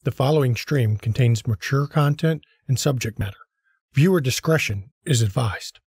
The following stream contains mature content and subject matter. Viewer discretion is advised.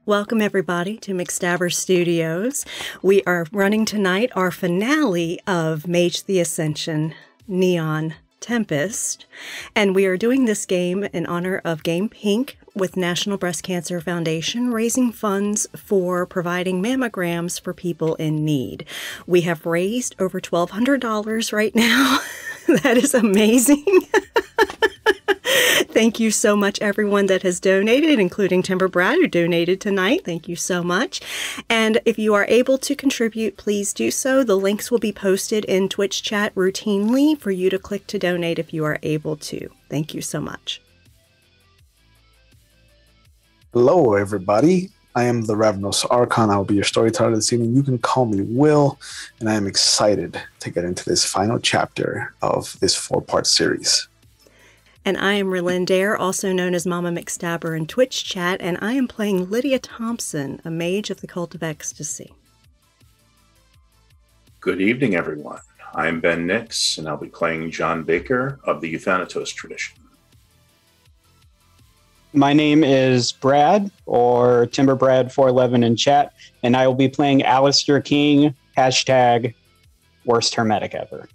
Welcome everybody to McStabber Studios. We are running tonight our finale of Mage the Ascension Neon Tempest, and we are doing this game in honor of Game Pink with National Breast Cancer Foundation, raising funds for providing mammograms for people in need. We have raised over $1,200 right now. That is amazing. Thank you so much, everyone that has donated, including Timber Brad, who donated tonight. Thank you so much. And if you are able to contribute, please do so. The links will be posted in Twitch chat routinely for you to click to donate if you are able to. Thank you so much. Hello, everybody. I am the Ravenous Archon. I will be your storyteller this evening. You can call me Will, and I am excited to get into this final chapter of this 4-part series. And I am Relindair, also known as Mama McStabber in Twitch chat, and I am playing Lydia Thompson, a mage of the Cult of Ecstasy. Good evening, everyone. I'm Ben Nix, and I'll be playing John Baker of the Euthanatos tradition. My name is Brad, or Timber Brad 411 in chat, and I will be playing Alistair King, hashtag worst hermetic ever.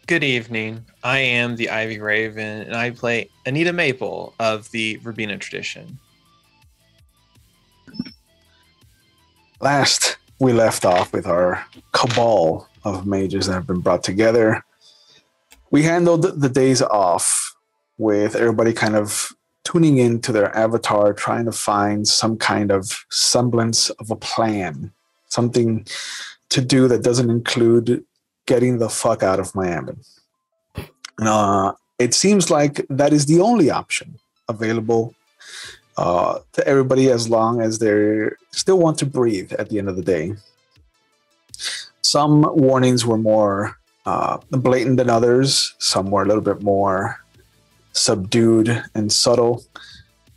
Good evening. I am the Ivy Raven, and I play Anita Maple of the Verbena tradition. Last, we left off with our cabal of mages that have been brought together. We handled the days off with everybody kind of tuning into their avatar, trying to find some kind of semblance of a plan, something to do that doesn't include getting the fuck out of Miami. It seems like that is the only option available to everybody as long as they still want to breathe at the end of the day. Some warnings were more blatant than others. Some were a little bit more subdued and subtle.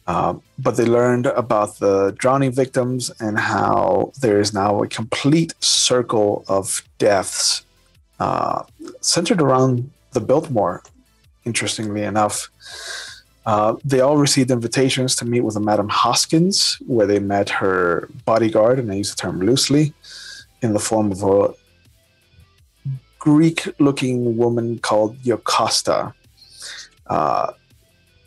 But they learned about the drowning victims and how there is now a complete circle of deaths centered around the Biltmore, interestingly enough. They all received invitations to meet with a Madame Hoskins, where they met her bodyguard, and I use the term loosely, in the form of a Greek-looking woman called Yokasta.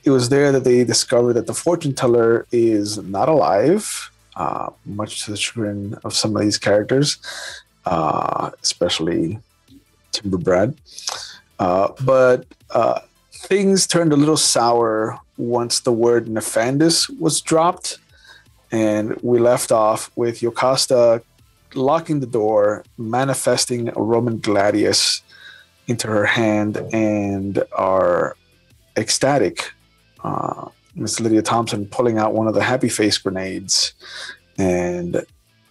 It was there that they discovered that the fortune teller is not alive, much to the chagrin of some of these characters, especially Timber Brad. But things turned a little sour once the word Nefandus was dropped, and we left off with Yokasta locking the door, manifesting a Roman gladius into her hand, and are ecstatic. Miss Lydia Thompson pulling out one of the happy face grenades and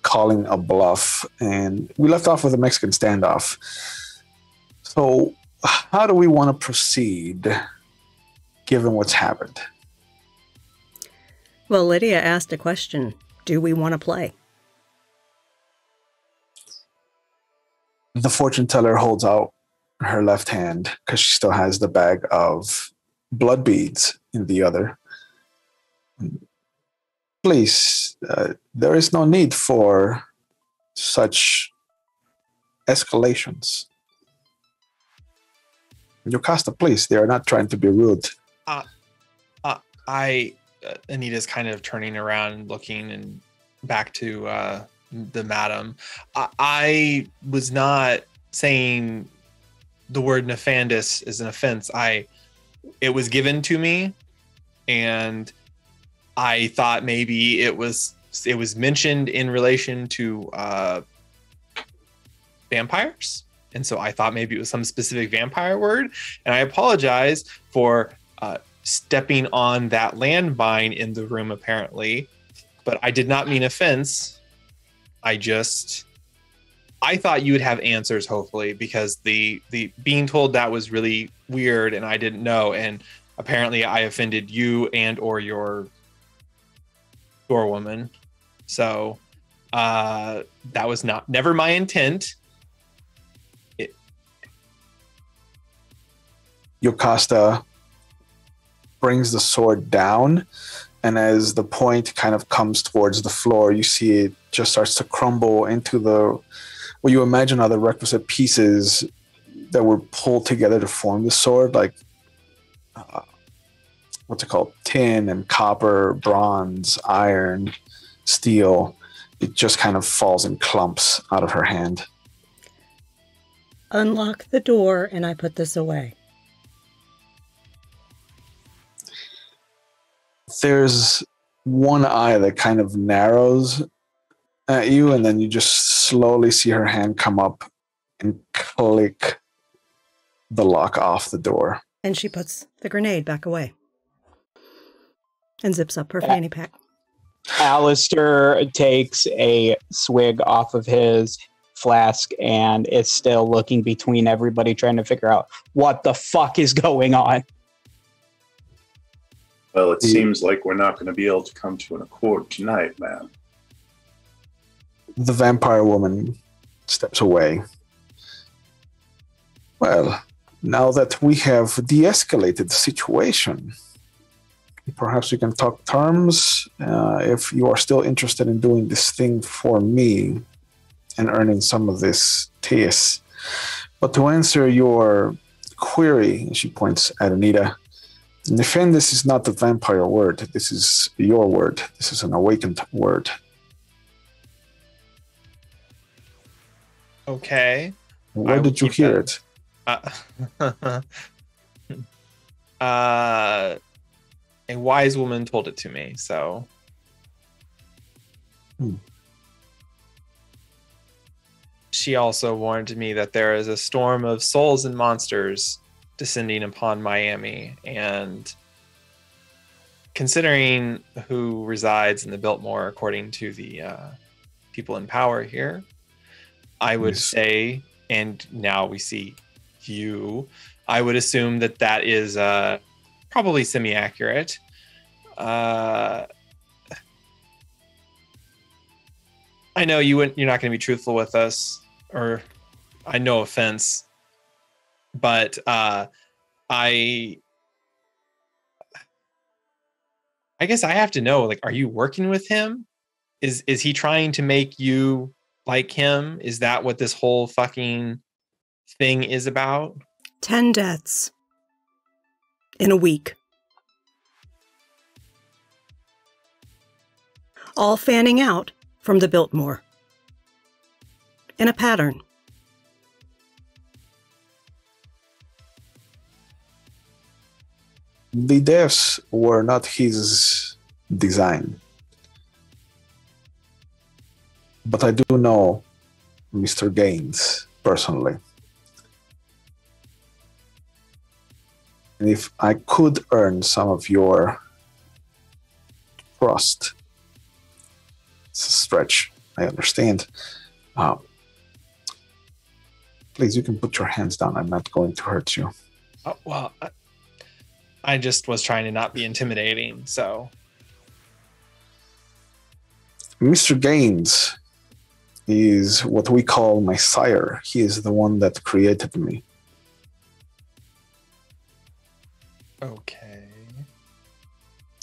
calling a bluff. And we left off with a Mexican standoff. So how do we want to proceed given what's happened? Well, Lydia asked a question. Do we want to play? The fortune teller holds out her left hand because she still has the bag of blood beads in the other. Please, there is no need for such escalations. Yokasta, please, they are not trying to be rude. Anita's kind of turning around, looking and back to the madam. I was not saying the word Nefandus is an offense. It was given to me, and I thought maybe it was mentioned in relation to vampires, and so I thought maybe it was some specific vampire word. And I apologize for stepping on that landmine in the room, apparently, but I did not mean offense. I thought you would have answers, hopefully, because the being told that was really weird and I didn't know, and apparently I offended you and or your woman. So that was never my intent. Yokasta brings the sword down, and as the point kind of comes towards the floor, you see it just starts to crumble into what you imagine are the requisite pieces that were pulled together to form the sword, like what's it called? Tin and copper, bronze, iron, steel. It just kind of falls in clumps out of her hand. Unlock the door, and I put this away. There's one eye that kind of narrows at you, and then you just slowly see her hand come up and click the lock off the door. And she puts the grenade back away and zips up her fanny pack. Alistair takes a swig off of his flask and is still looking between everybody, trying to figure out what the fuck is going on. Well, it seems like we're not going to be able to come to an accord tonight, man. The vampire woman steps away. Well, now that we have de-escalated the situation, perhaps we can talk terms if you are still interested in doing this thing for me and earning some of this TS. But to answer your query, she points at Anita, Nefandus is not the vampire word. This is your word. This is an awakened word. Okay. Where did you hear it? A wise woman told it to me, so. She also warned me that there is a storm of souls and monsters descending upon Miami, and considering who resides in the Biltmore, according to the people in power here, I would say, and now we see you, I would assume that that is probably semi-accurate. I know you're not going to be truthful with us, or I no offense, but I guess I have to know, like, are you working with him? Is he trying to make you like him? Is that what this whole fucking thing is about? 10 deaths in a week. All fanning out from the Biltmore. In a pattern. The deaths were not his design. But I do know Mr. Gaines personally. And if I could earn some of your trust, it's a stretch, I understand. Please, you can put your hands down. I'm not going to hurt you. Oh, well, I just was trying to not be intimidating, so. Mr. Gaines is what we call my sire. He is the one that created me. Okay.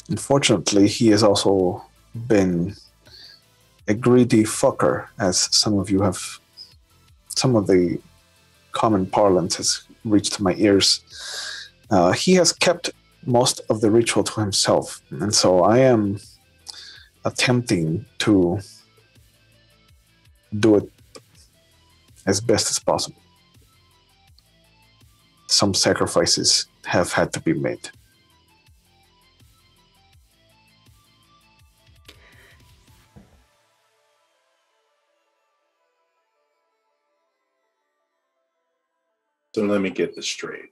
Unfortunately, he has also been a greedy fucker, as some of the common parlance has reached my ears. He has kept most of the ritual to himself, and so I am attempting to do it as best as possible. Some sacrifices have had to be made. So let me get this straight.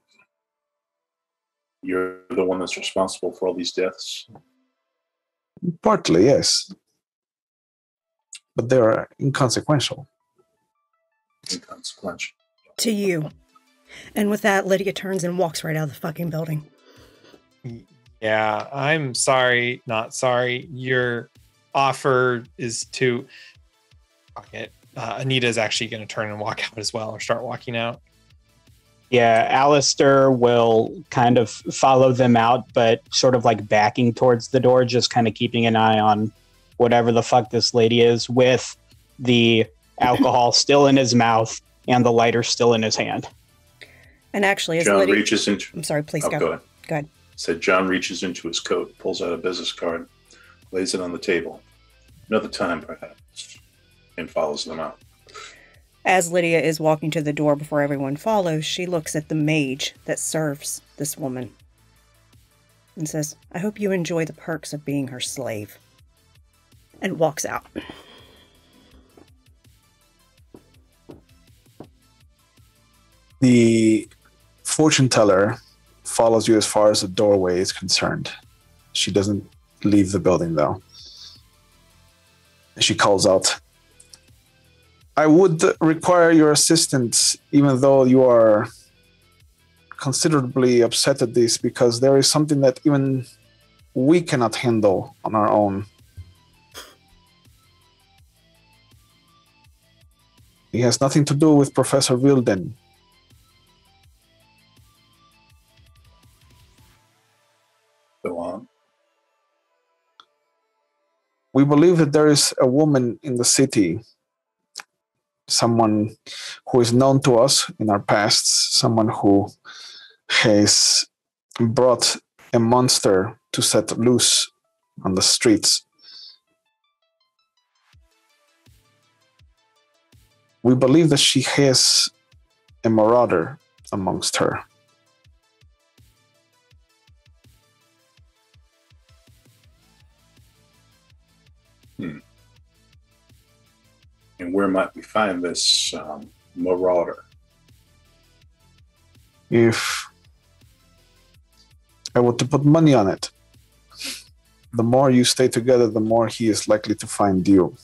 You're the one that's responsible for all these deaths? Partly, yes. But they are inconsequential. Inconsequential. To you. And with that, Lydia turns and walks right out of the fucking building. Yeah, I'm sorry, not sorry. Your offer is to... Okay. Anita's actually going to turn and walk out as well, or start walking out. Yeah, Alistair will kind of follow them out, but sort of like backing towards the door, just kind of keeping an eye on whatever the fuck this lady is, with the alcohol still in his mouth and the lighter still in his hand. And actually, as John Lydia... reaches into... I'm sorry, please go ahead. Go ahead. Said John reaches into his coat, pulls out a business card, lays it on the table. Another time, perhaps, and follows them out. As Lydia is walking to the door before everyone follows, she looks at the mage that serves this woman and says, "I hope you enjoy the perks of being her slave," and walks out. The fortune teller follows you as far as the doorway is concerned. She doesn't leave the building, though. She calls out, "I would require your assistance, even though you are considerably upset at this, because there is something that even we cannot handle on our own." It has nothing to do with Professor Wilden. Go on. We believe that there is a woman in the city, someone who is known to us in our pasts, someone who has brought a monster to set loose on the streets. We believe that she has a marauder amongst her. And where might we find this marauder? If I were to put money on it, the more you stay together, the more he is likely to find you.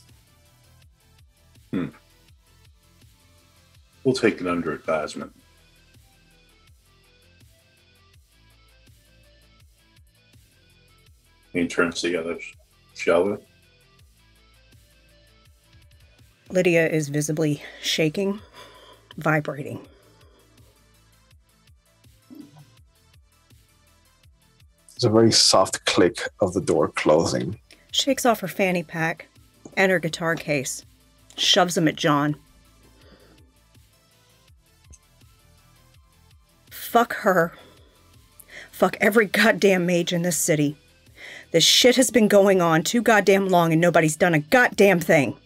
We'll take it under advisement. He turns to the others. Shall we? Lydia is visibly shaking, vibrating. There's a very soft click of the door closing. Shakes off her fanny pack and her guitar case. Shoves them at John. Fuck her. Fuck every goddamn mage in this city. This shit has been going on too goddamn long and nobody's done a goddamn thing.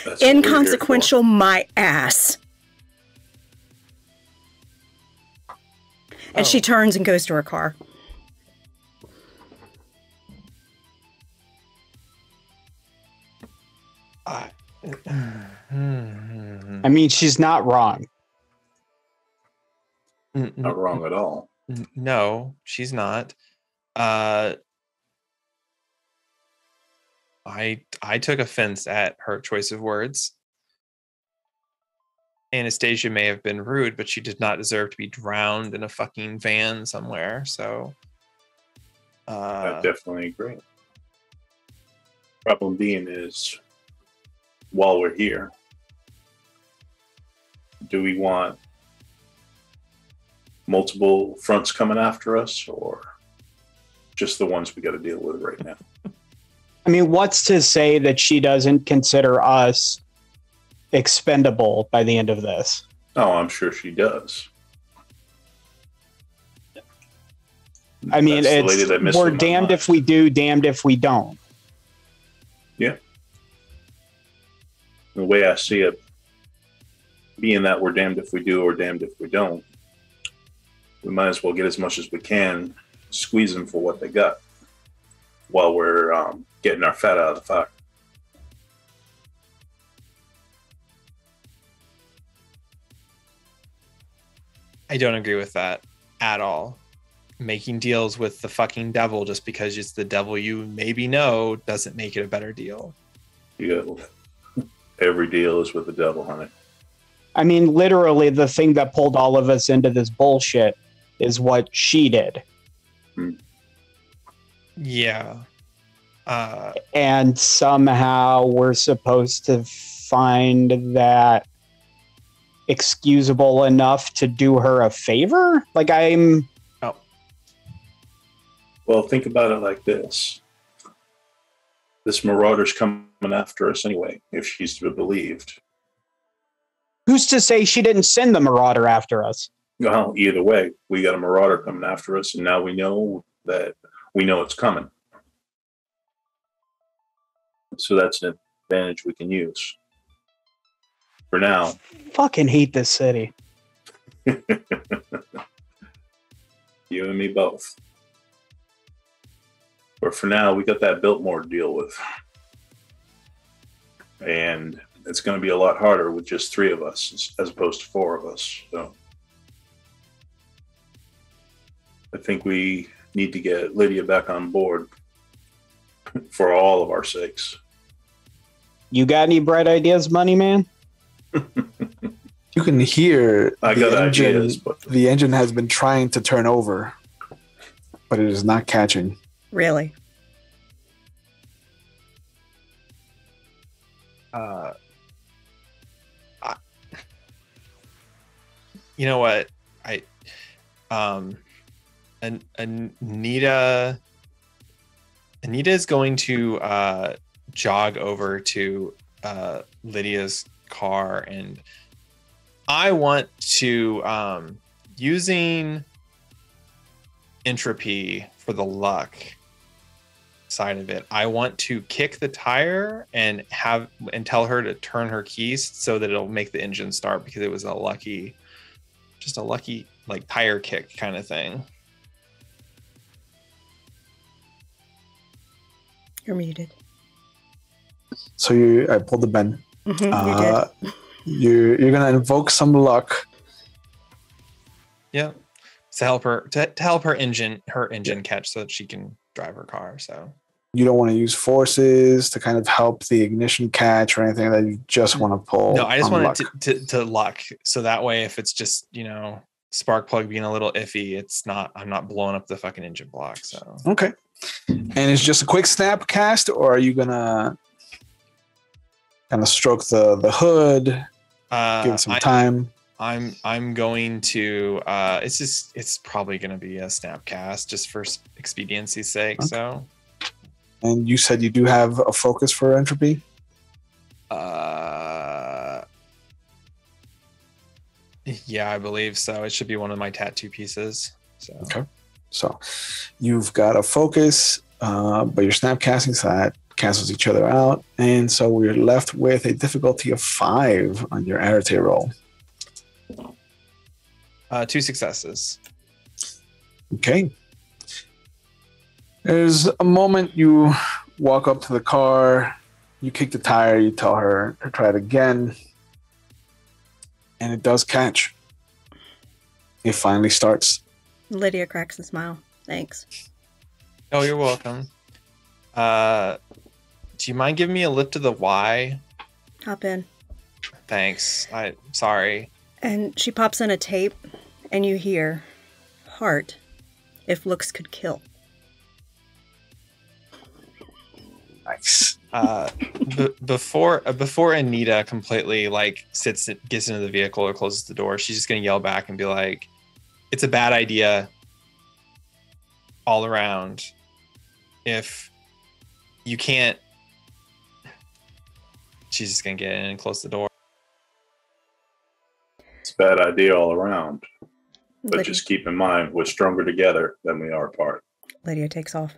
That's what we're here Inconsequential my ass. And she turns and goes to her car. I mean, she's not wrong. for. Not wrong at all. No, she's not. I took offense at her choice of words. Anastasia may have been rude, but she did not deserve to be drowned in a fucking van somewhere. So I definitely agree. Problem being is, while we're here, do we want multiple fronts coming after us, or just the ones we got to deal with right now? I mean, what's to say that she doesn't consider us expendable by the end of this? Oh, I'm sure she does. I mean, That's the lady that missed we're my damned mind. if we do, damned if we don't. Yeah. The way I see it, being that we're damned if we do or damned if we don't, we might as well get as much as we can, squeeze them for what they got, while we're getting our fat out of the fire. I don't agree with that at all. Making deals with the fucking devil just because it's the devil you maybe know doesn't make it a better deal. You got every deal is with the devil, honey. I mean, literally, the thing that pulled all of us into this bullshit is what she did. Yeah. And somehow we're supposed to find that excusable enough to do her a favor? Like, I'm... Oh. Well, think about it like this. This marauder's coming after us anyway, if she's to be believed. Who's to say she didn't send the marauder after us? Well, either way, we got a marauder coming after us, and now we know that it's coming. So that's an advantage we can use. For now. Fucking hate this city. You and me both. But for now, we got that Biltmore to deal with. And it's going to be a lot harder with just 3 of us as opposed to 4 of us. So I think we need to get Lydia back on board for all of our sakes. You got any bright ideas, money man? You can hear I got ideas, but the engine has been trying to turn over, but it is not catching. Really? You know what? Anita is going to jog over to Lydia's car, and I want to using entropy for the luck side of it. I want to kick the tire and tell her to turn her keys so that it'll make the engine start, because it was a lucky like tire kick kind of thing. You're muted. So I pulled the Ben. You did. You're gonna invoke some luck. Yeah. to help her engine catch so that she can drive her car. So you don't want to use forces to kind of help the ignition catch or anything that you just want to pull. No, I just want luck. it to luck. So that way, if it's just, spark plug being a little iffy, I'm not blowing up the fucking engine block. So Okay. And it's just a quick snap cast, or are you gonna kind of stroke the hood, give it some time? I'm going to it's probably gonna be a snap cast just for expediency's sake. Okay. So. And you said you do have a focus for entropy? Yeah, I believe so. It should be one of my tattoo pieces. So. Okay. So you've got a focus, but you're snap casting, so that cancels each other out. And so we're left with a difficulty of 5 on your arete roll. 2 successes. Okay. There's a moment you walk up to the car, you kick the tire, you tell her to try it again, and it does catch. It finally starts. Lydia cracks a smile. Thanks. Oh, you're welcome. Do you mind giving me a lift to the Y? Hop in. Thanks. Sorry. And she pops in a tape, and you hear, "Heart, if looks could kill." Nice. Before Anita completely gets into the vehicle or closes the door, she's just gonna yell back and be like, "It's a bad idea all around. If you can't," she's just gonna get in and close the door. It's a bad idea all around. But Lydia. Just keep in mind, we're stronger together than we are apart. Lydia takes off.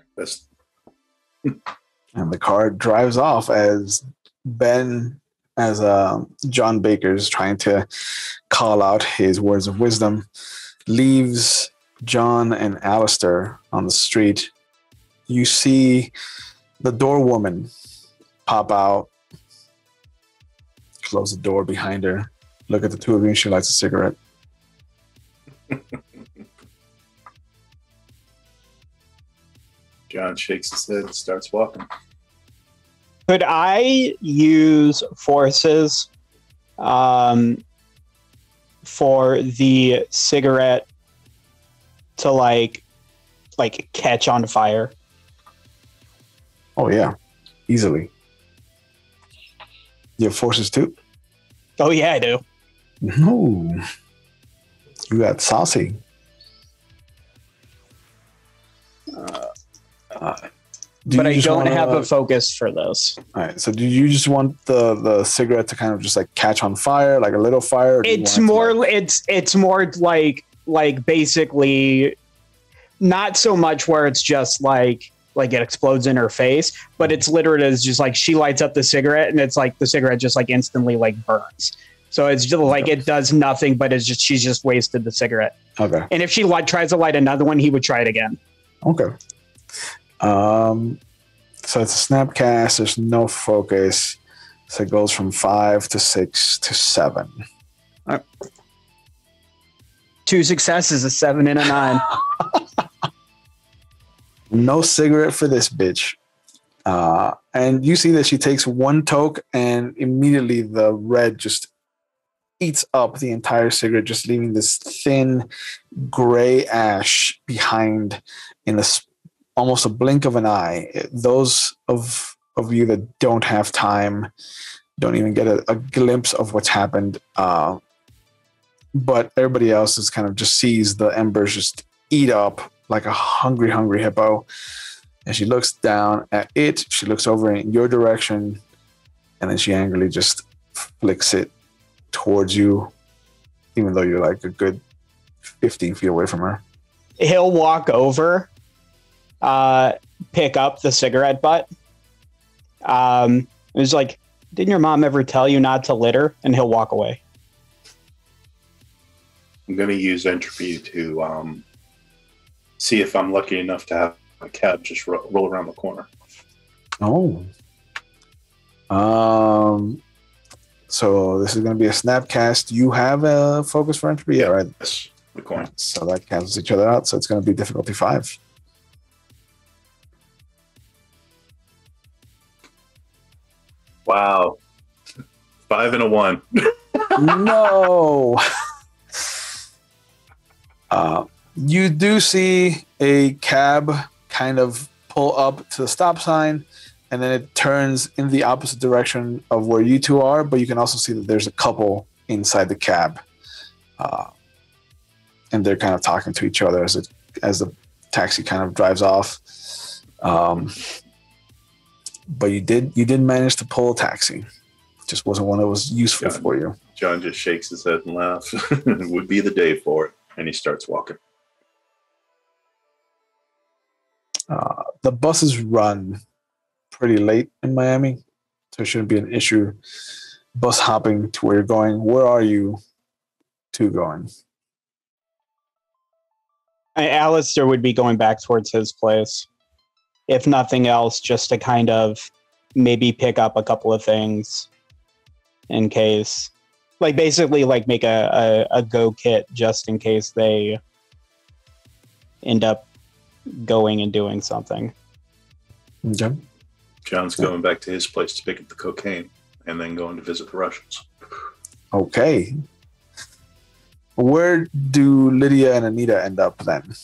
And the car drives off as John Baker's trying to call out his words of wisdom, leaves John and Alistair on the street. You see the door woman pop out, close the door behind her, look at the two of you, and she lights a cigarette. John shakes his head and starts walking. Could I use forces for the cigarette to like catch on fire? Oh yeah, easily. You have forces too? Oh yeah, I do. No. You got saucy. But I don't have a focus for those. All right. So do you just want the cigarette to kind of just like catch on fire, like a little fire? It's more like basically not so much where it's just like it explodes in her face, but it's literally is just like she lights up the cigarette and it's like the cigarette just like instantly like burns. So it's just like it does nothing, but it's just she's just wasted the cigarette. Okay. And if she tries to light another one, he would try it again. Okay. So it's a snap cast. There's no focus. So it goes from 5 to 6 to 7. All right. 2 successes, a 7 and a 9. No cigarette for this bitch. And you see that she takes one toke and immediately the red just eats up the entire cigarette, just leaving this thin gray ash behind in almost a blink of an eye. Those of you that don't have time don't even get a glimpse of what's happened. But everybody else is kind of just sees the embers just eat up like a hungry hippo. And she looks down at it. She looks over in your direction. And then she angrily just flicks it towards you, even though you're like a good 15 feet away from her. He'll walk over, pick up the cigarette butt. It was like, didn't your mom ever tell you not to litter? And he'll walk away. I'm going to use entropy to see if I'm lucky enough to have a cab just roll around the corner. Oh. So this is going to be a snap cast. You have a focus for entropy? Yeah, right. the coin. So that cancels each other out. So it's going to be difficulty 5. Wow. 5 and a 1. No. You do see a cab kind of pull up to the stop sign, and then it turns in the opposite direction of where you two are, but you can also see that there's a couple inside the cab. And they're kind of talking to each other as the taxi kind of drives off. But you did manage to pull a taxi. Just wasn't one that was useful for you. John just shakes his head and laughs. It would be the day for it. And he starts walking. The buses run pretty late in Miami, so it shouldn't be an issue bus hopping to where you're going. Where are you two going? Alistair would be going back towards his place. If nothing else, just to kind of maybe pick up a couple of things in case. Like basically like make a go kit just in case they end up going and doing something. Okay. John's going back to his place to pick up the cocaine and then going to visit the Russians. Okay. Where do Lydia and Anita end up then?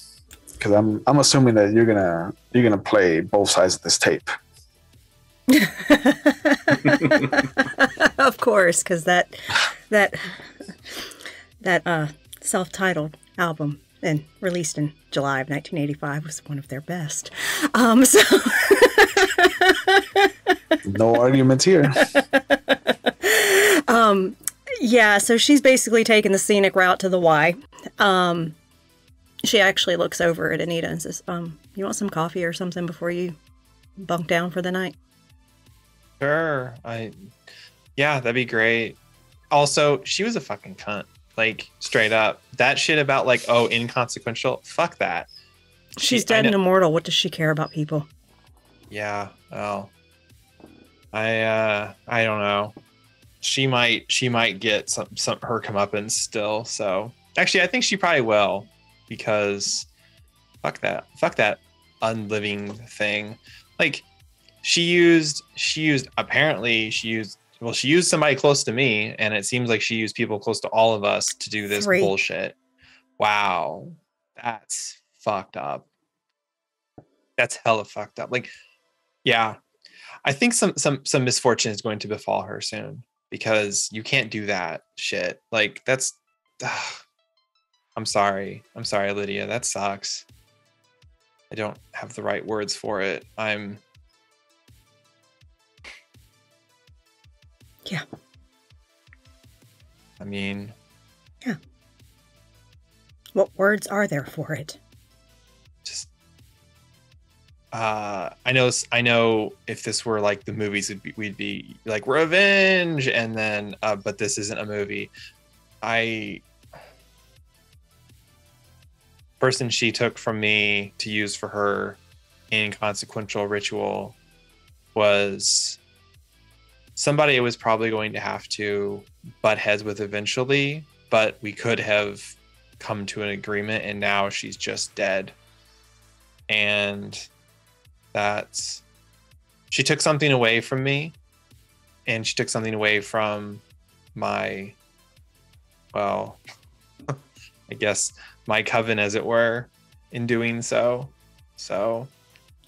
Because I'm assuming that you're gonna play both sides of this tape. Of course, because that self-titled album and released in July of 1985 was one of their best. No arguments here. Yeah, so she's basically taken the scenic route to the Y. She actually looks over at Anita and says, you want some coffee or something before you bunk down for the night? Sure. Yeah, that'd be great. Also, she was a fucking cunt. Like, straight up. That shit about, like, oh, inconsequential. Fuck that. She's dead and immortal. What does she care about people? Yeah, well. I don't know. She might get some her comeuppance still. So actually, I think she probably will, because fuck that unliving thing. Like she used somebody close to me, and it seems like she used people close to all of us to do this bullshit. Wow, that's fucked up. That's hella fucked up. Like, yeah, I think some misfortune is going to befall her soon. Because you can't do that shit. Like, that's... I'm sorry, Lydia. That sucks. I don't have the right words for it. Yeah. I mean... Yeah. What words are there for it? Just... I know if this were like the movies, we'd be like revenge, and then but this isn't a movie. Person she took from me to use for her inconsequential ritual was somebody I was probably going to have to butt heads with eventually, but we could have come to an agreement, and now she's just dead. And she took something away from me, and she took something away from my, well, I guess my coven, as it were, in doing so. So,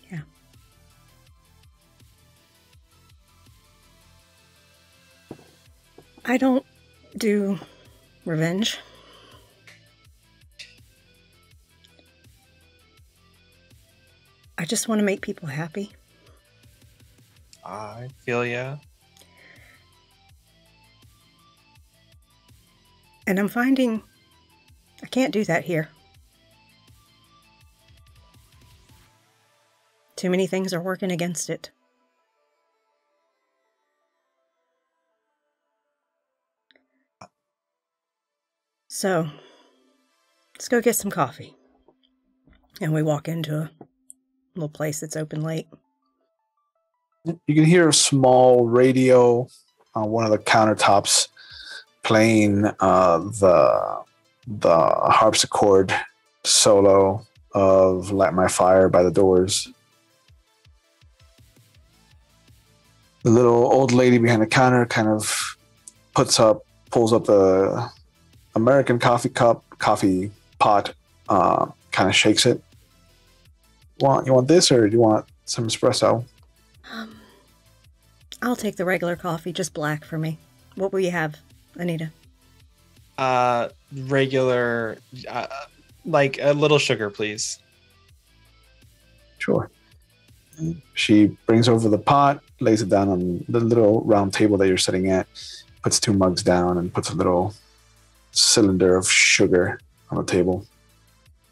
yeah. I don't do revenge. I just want to make people happy. I feel ya. And I'm finding I can't do that here. Too many things are working against it. So, let's go get some coffee. And we walk into a little place that's open late. You can hear a small radio on one of the countertops playing the the harpsichord solo of Light My Fire by the Doors. The little old lady behind the counter kind of pulls up the American coffee pot, kind of shakes it. You want this, or do you want some espresso? I'll take the regular coffee, just black for me. What will you have, Anita? Regular, like a little sugar, please. Sure. And she brings over the pot, lays it down on the little round table that you're sitting at, puts 2 mugs down, and puts a little cylinder of sugar on the table.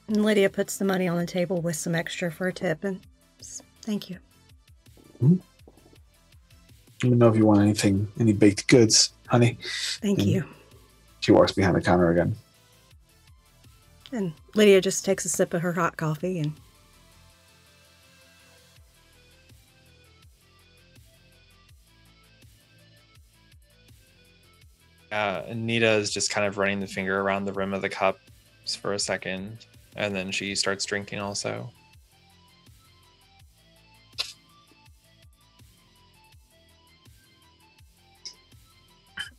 And Lydia puts the money on the table with some extra for a tip, and thank you. Mm-hmm. Let me know if you want any baked goods, honey. Thank you. She walks behind the counter again. And Lydia just takes a sip of her hot coffee and... Anita is just kind of running the finger around the rim of the cup for a second, and then she starts drinking also.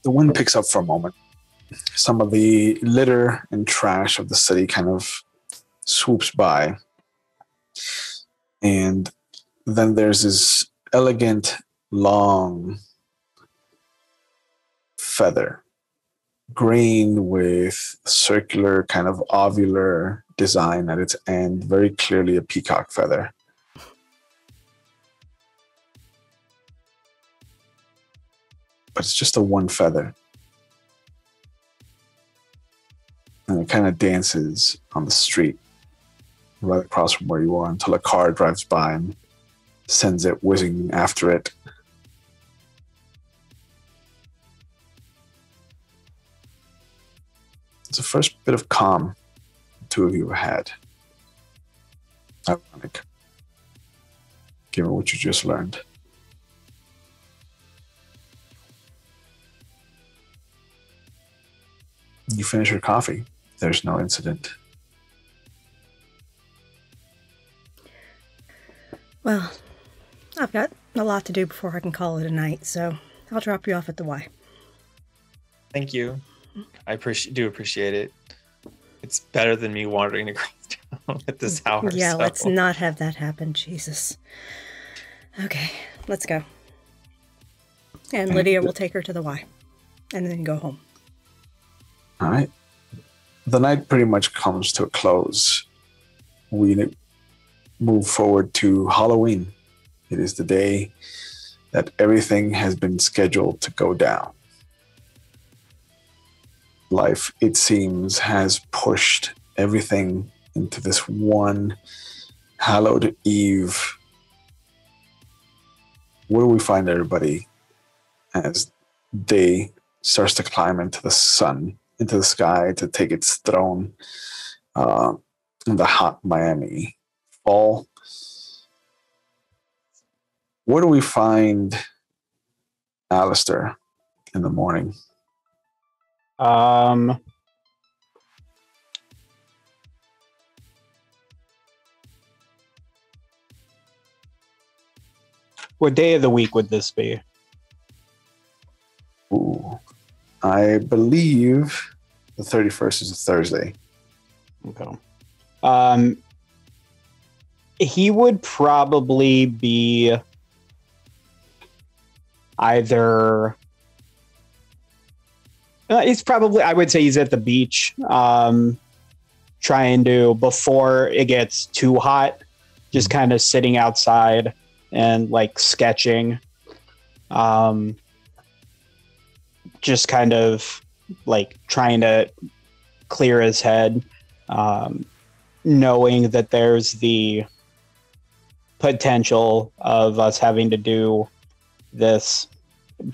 The wind picks up for a moment. Some of the litter and trash of the city kind of swoops by. And then there's this elegant, long feather, green with circular kind of ovular design at its end, very clearly a peacock feather. But it's just a one feather. And it kind of dances on the street right across from where you are until a car drives by and sends it whizzing after it. It's the first bit of calm the two of you have had. Ironic, given what you just learned. You finish your coffee. There's no incident. Well, I've got a lot to do before I can call it a night, so I'll drop you off at the Y. Thank you. I do appreciate it. It's better than me wandering across town at this hour. Yeah, so. Let's not have that happen, Jesus. Okay, let's go. And Lydia will take her to the Y, and then go home. All right. The night pretty much comes to a close. We move forward to Halloween. It is the day that everything has been scheduled to go down. Life, it seems, has pushed everything into this one hallowed eve. Where do we find everybody as day starts to climb into the sun, into the sky to take its throne in the hot Miami fall? Where do we find Alistair in the morning? What day of the week would this be? Ooh, I believe the 31st is a Thursday. Okay. He would probably be either... he's probably, I would say he's at the beach, trying to, before it gets too hot, just kind of sitting outside and like sketching. Just kind of like trying to clear his head, knowing that there's the potential of us having to do this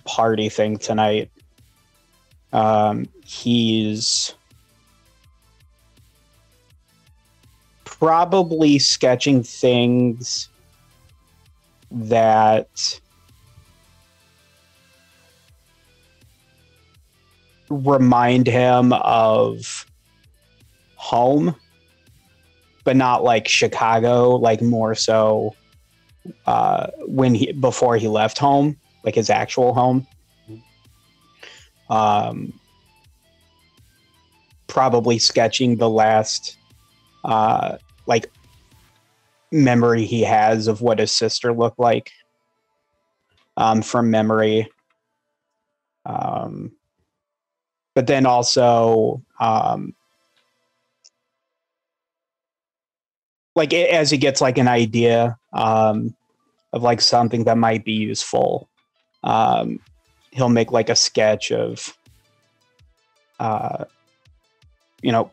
party thing tonight. He's probably sketching things that remind him of home, but not like Chicago, like more so before he left home, like his actual home. Probably sketching the last like memory he has of what his sister looked like from memory. But then also like as he gets like an idea of like something that might be useful, he'll make like a sketch of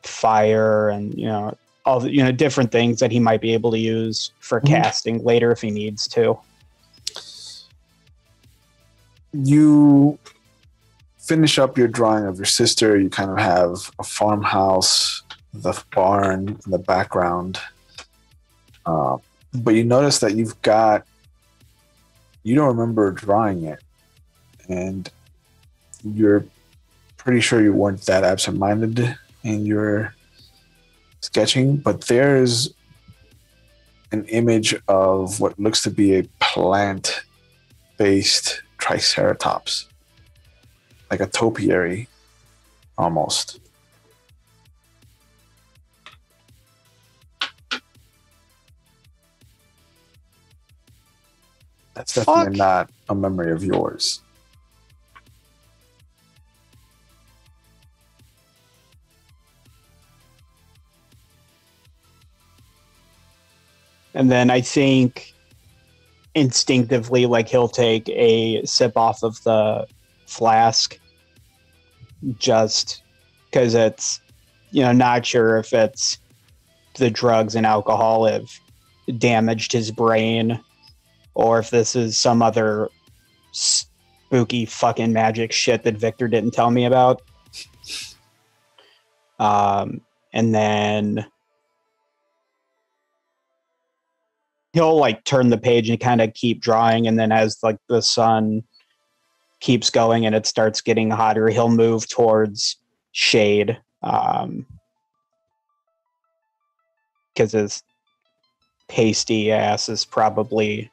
fire and all the different things that he might be able to use for casting later if he needs to. You finish up your drawing of your sister. You kind of have a farmhouse, the barn in the background. But you notice that you don't remember drawing it. And you're pretty sure you weren't that absent-minded in your sketching, but there's an image of what looks to be a plant-based triceratops, like a topiary almost. That's definitely not a memory of yours. And then I think instinctively, like he'll take a sip off of the flask just because it's, not sure if it's the drugs and alcohol have damaged his brain or if this is some other spooky fucking magic shit that Victor didn't tell me about. And then he'll like turn the page and kind of keep drawing. And then as like the sun keeps going and it starts getting hotter, he'll move towards shade. Because his pasty ass is probably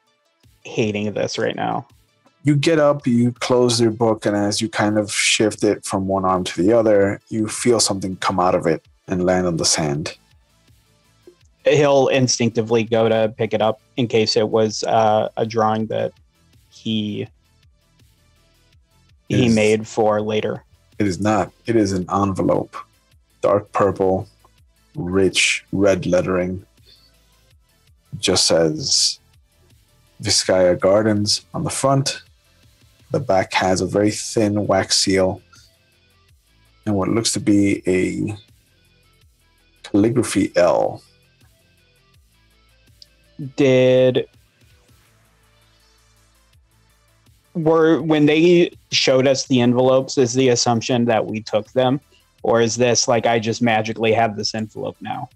hating this right now. You get up, you close your book, and as you kind of shift it from one arm to the other, you feel something come out of it and land on the sand. He'll instinctively go to pick it up in case it was a drawing that he made for later. It is not. It is an envelope. Dark purple, rich red lettering. Just says Vizcaya Gardens on the front. The back has a very thin wax seal and what looks to be a calligraphy L. When they showed us the envelopes, is the assumption that we took them, or is this like I just magically have this envelope now?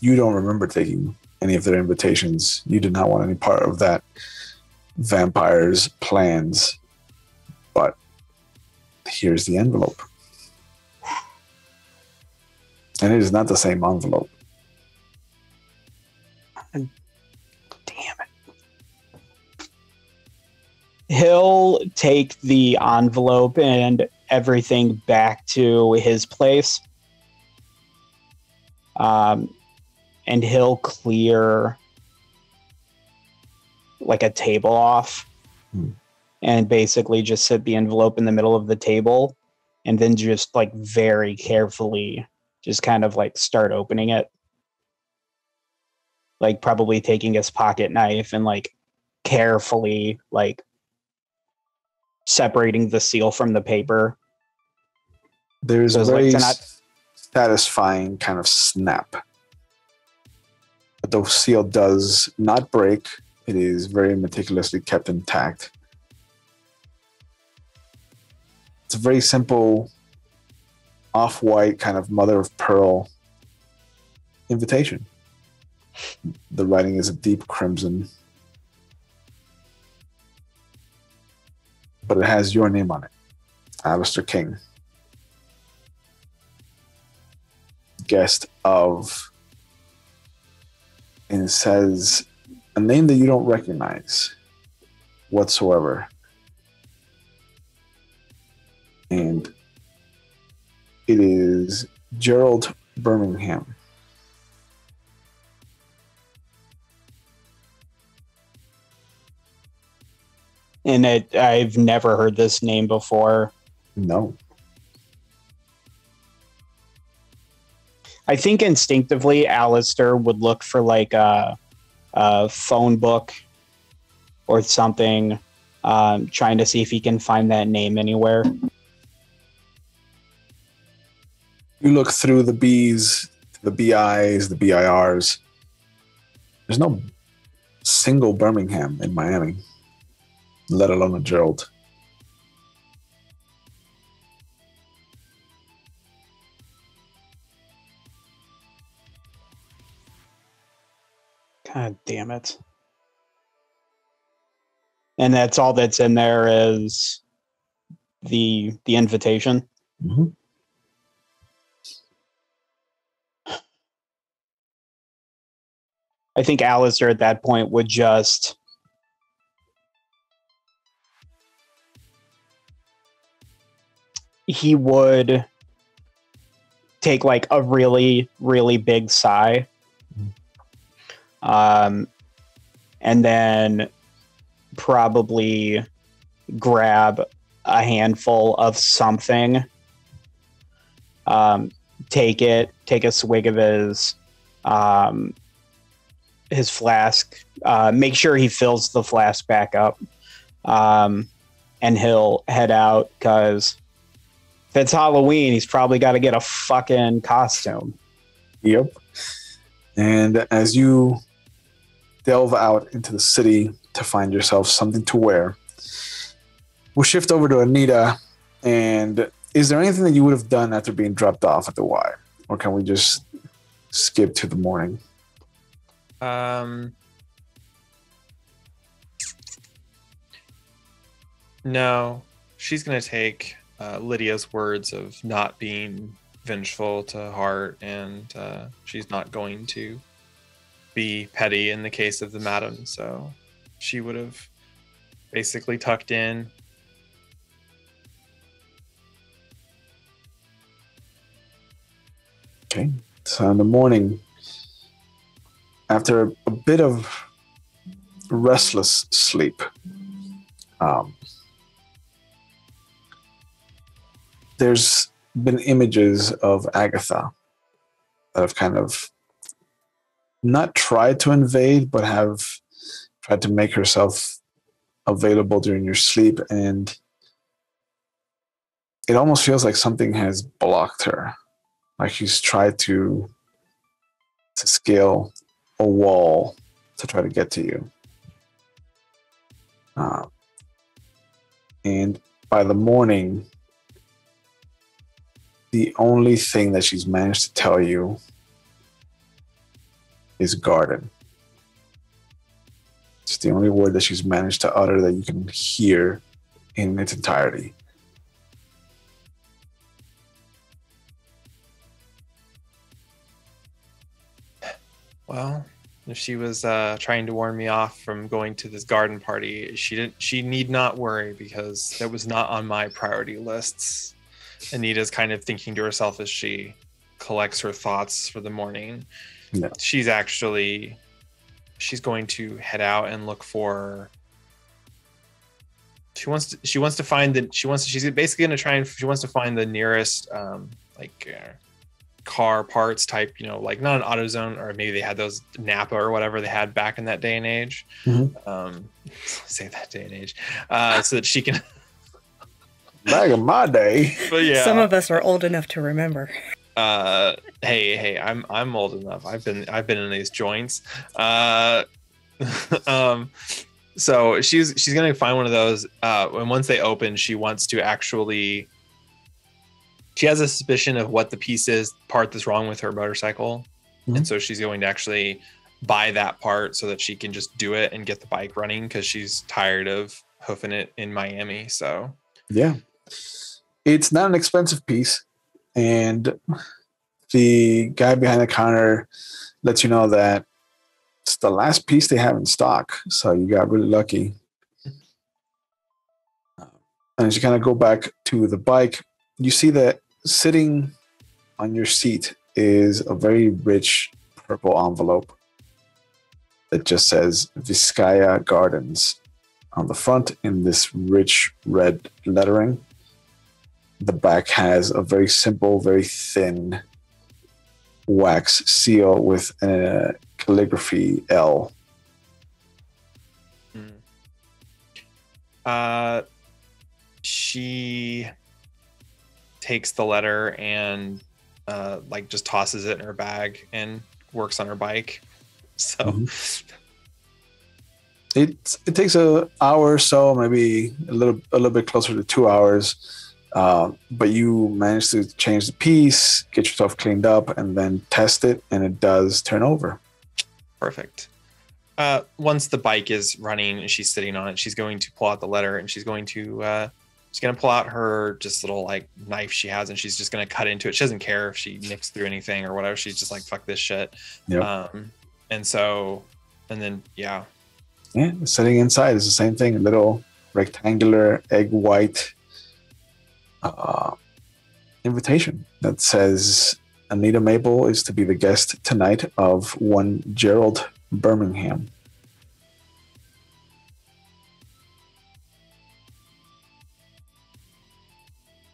You don't remember taking any of their invitations. You did not want any part of that vampire's plans, but here's the envelope. And it is not the same envelope. Damn it. He'll take the envelope and everything back to his place. And he'll clear like a table off and basically just sit the envelope in the middle of the table and then just like very carefully just kind of like start opening it. Like probably taking his pocket knife and like carefully like separating the seal from the paper. There's a very satisfying kind of snap. But the seal does not break. It is very meticulously kept intact. It's a very simple, off-white kind of mother of pearl invitation. The writing is a deep crimson, but it has your name on it, Alistair King. guest of, and it says a name that you don't recognize whatsoever. And it is Gerald Birmingham. And I've never heard this name before. No. I think instinctively, Alistair would look for like a phone book or something, trying to see if he can find that name anywhere. You look through the B's, the BIs, the BIRs. There's no single Birmingham in Miami, let alone a Gerald. God damn it. And that's all that's in there is the invitation. Mm-hmm. I think Alistair at that point would just he would take like a really, really big sigh. And then probably grab a handful of something, take a swig of his flask, make sure he fills the flask back up, and he'll head out because if it's Halloween, he's probably got to get a fucking costume. Yep. And as you delve out into the city to find yourself something to wear, we'll shift over to Anita. And is there anything that you would have done after being dropped off at the Y? Or can we just skip to the morning? No, she's going to take Lydia's words of not being vengeful to heart, and she's not going to be petty in the case of the madam. So she would have basically tucked in. Okay. So in the morning, after a bit of restless sleep, there's been images of Agatha that have kind of not tried to invade, but have tried to make herself available during your sleep. And it almost feels like something has blocked her. Like she's tried to scale a wall to try to get to you. And by the morning, the only thing that she's managed to tell you is garden. It's the only word that she's managed to utter that you can hear in its entirety. Well, if she was trying to warn me off from going to this garden party, she need not worry, because that was not on my priority lists. Anita's kind of thinking to herself as she collects her thoughts for the morning. No. She's going to head out and look for. She wants to find the nearest car parts type, like not an AutoZone, or maybe they had those Napa or whatever they had back in that day and age. Mm-hmm. Say that day and age, so that she can. Back in my day. But yeah, some of us are old enough to remember. Hey, I'm old enough. I've been in these joints. So she's gonna find one of those. And once they open, she wants to actually. She has a suspicion of what the part that's wrong with her motorcycle, Mm-hmm. and so she's going to actually buy that part so that she can just do it and get the bike running, because she's tired of hoofing it in Miami. So yeah, it's not an expensive piece, and The guy behind the counter lets you know that it's the last piece they have in stock, so you got really lucky. And as you kind of go back to the bike, you see that sitting on your seat is a very rich purple envelope that just says Vizcaya Gardens on the front in this rich red lettering. The back has a very simple, very thin wax seal with a calligraphy L. She takes the letter and like just tosses it in her bag and works on her bike. So it takes an hour or so, maybe a little bit closer to 2 hours. But you manage to change the piece, get yourself cleaned up, and then test it, and it does turn over. Perfect. Once the bike is running and she's sitting on it, she's going to pull out the letter and she's going to pull out her just little like knife she has, and she's just going to cut into it. She doesn't care if she nicks through anything or whatever. She's just like, fuck this shit. Yep. Sitting inside is the same thing. A little rectangular egg white invitation that says Anita Mabel is to be the guest tonight of one Gerald Birmingham.